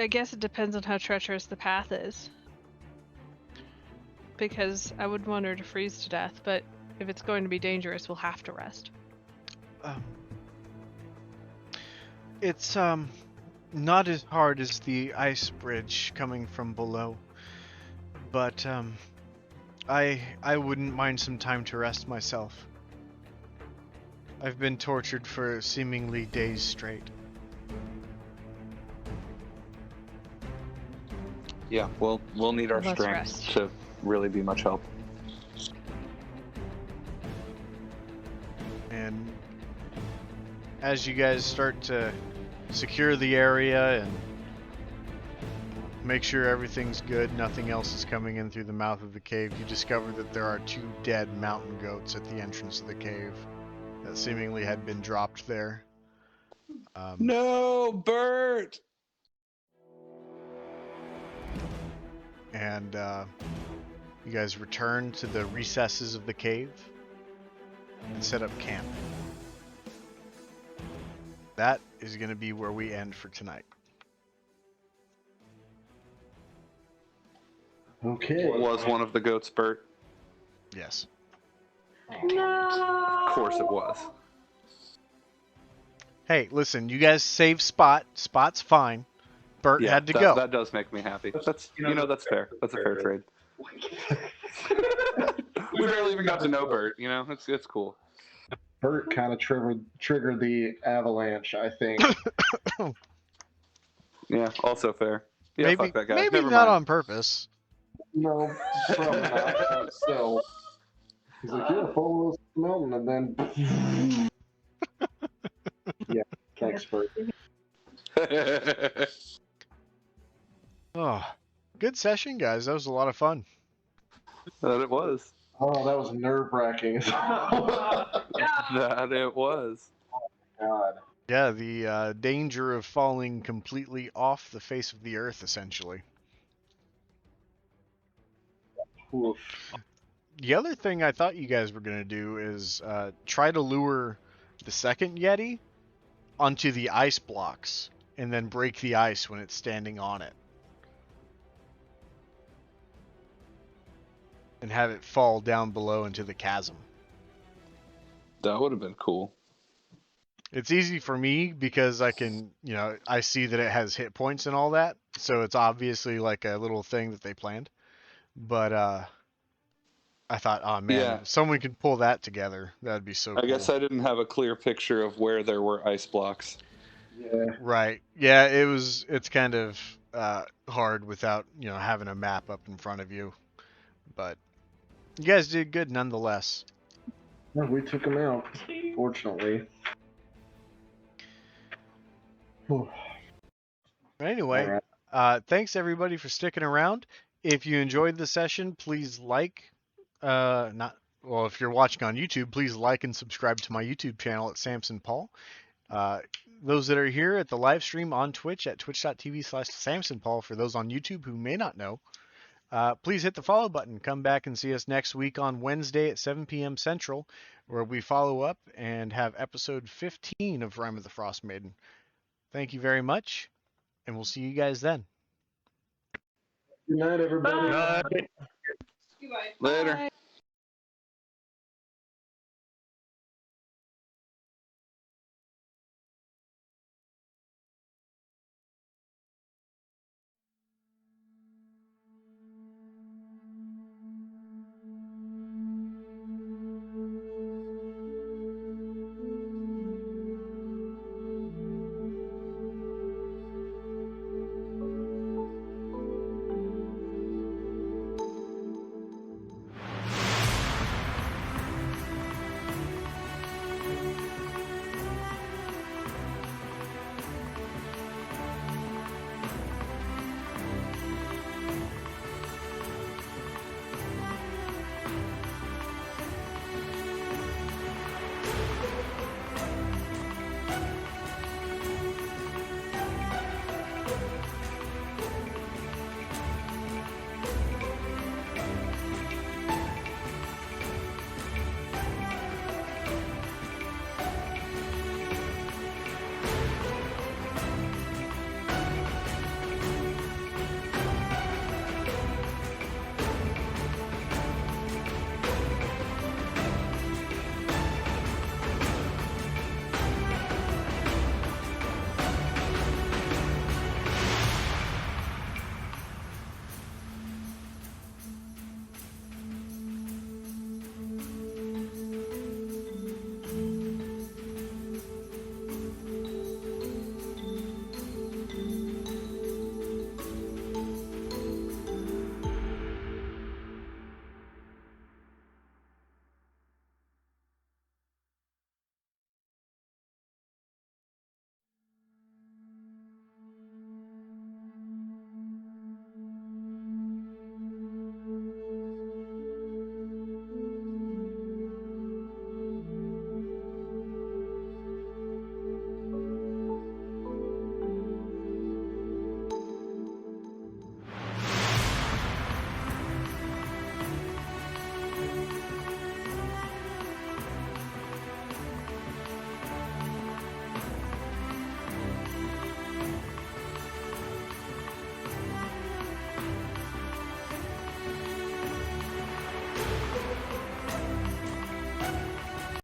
guess it depends on how treacherous the path is. Because I wouldn't want her to freeze to death, but if it's going to be dangerous, we'll have to rest. It's not as hard as the ice bridge coming from below, but I wouldn't mind some time to rest myself. I've been tortured for seemingly days straight. Yeah, we'll need our Let's strength rest. to really be much help. And as you guys start to secure the area and make sure everything's good, nothing else is coming in through the mouth of the cave, you discover that there are 2 dead mountain goats at the entrance of the cave. that seemingly had been dropped there. No, Bert! And you guys return to the recesses of the cave and set up camp. That is going to be where we end for tonight. Okay. Was one of the goats Bert? Yes. No. Of course it was. Hey, listen, you guys saved Spot. Spot's fine. Bert had to go. That does make me happy. That's that's fair. That's a fair trade. We barely even got to know Bert. It's cool. Bert kind of triggered the avalanche, I think. Yeah, also fair. Yeah, maybe fuck that guy. maybe Never not mind. on purpose. No, probably not. But still, he's like, "Yeah, follow this mountain," and then, yeah, thanks, Bert. Oh, good session, guys. That was a lot of fun. That it was. Oh, that was nerve-wracking. That it was. God. Yeah, the danger of falling completely off the face of the earth, essentially. Oof. The other thing I thought you guys were going to do is try to lure the second Yeti onto the ice blocks and then break the ice when it's standing on it. And have it fall down below into the chasm. That would have been cool. It's easy for me because I can, I see that it has hit points and all that. So it's obviously like a little thing that they planned. But I thought, oh man, Yeah. if someone could pull that together, that'd be so cool. I guess I didn't have a clear picture of where there were ice blocks. Yeah. Right. Yeah, it's kind of hard without, having a map up in front of you. But you guys did good nonetheless. No, we took him out, fortunately. Whew. Anyway, All right. thanks everybody for sticking around. If you enjoyed the session, please if you're watching on YouTube, please like and subscribe to my YouTube channel at Samson Paul. Those that are here at the live stream on Twitch at twitch.tv/SamsonPaul, for those on YouTube who may not know, please hit the follow button. Come back and see us next week on Wednesday at 7 p.m. Central, where we follow up and have episode 15 of Rime of the Frost Maiden. Thank you very much, and we'll see you guys then. Good night, everybody. Bye. Night. Later.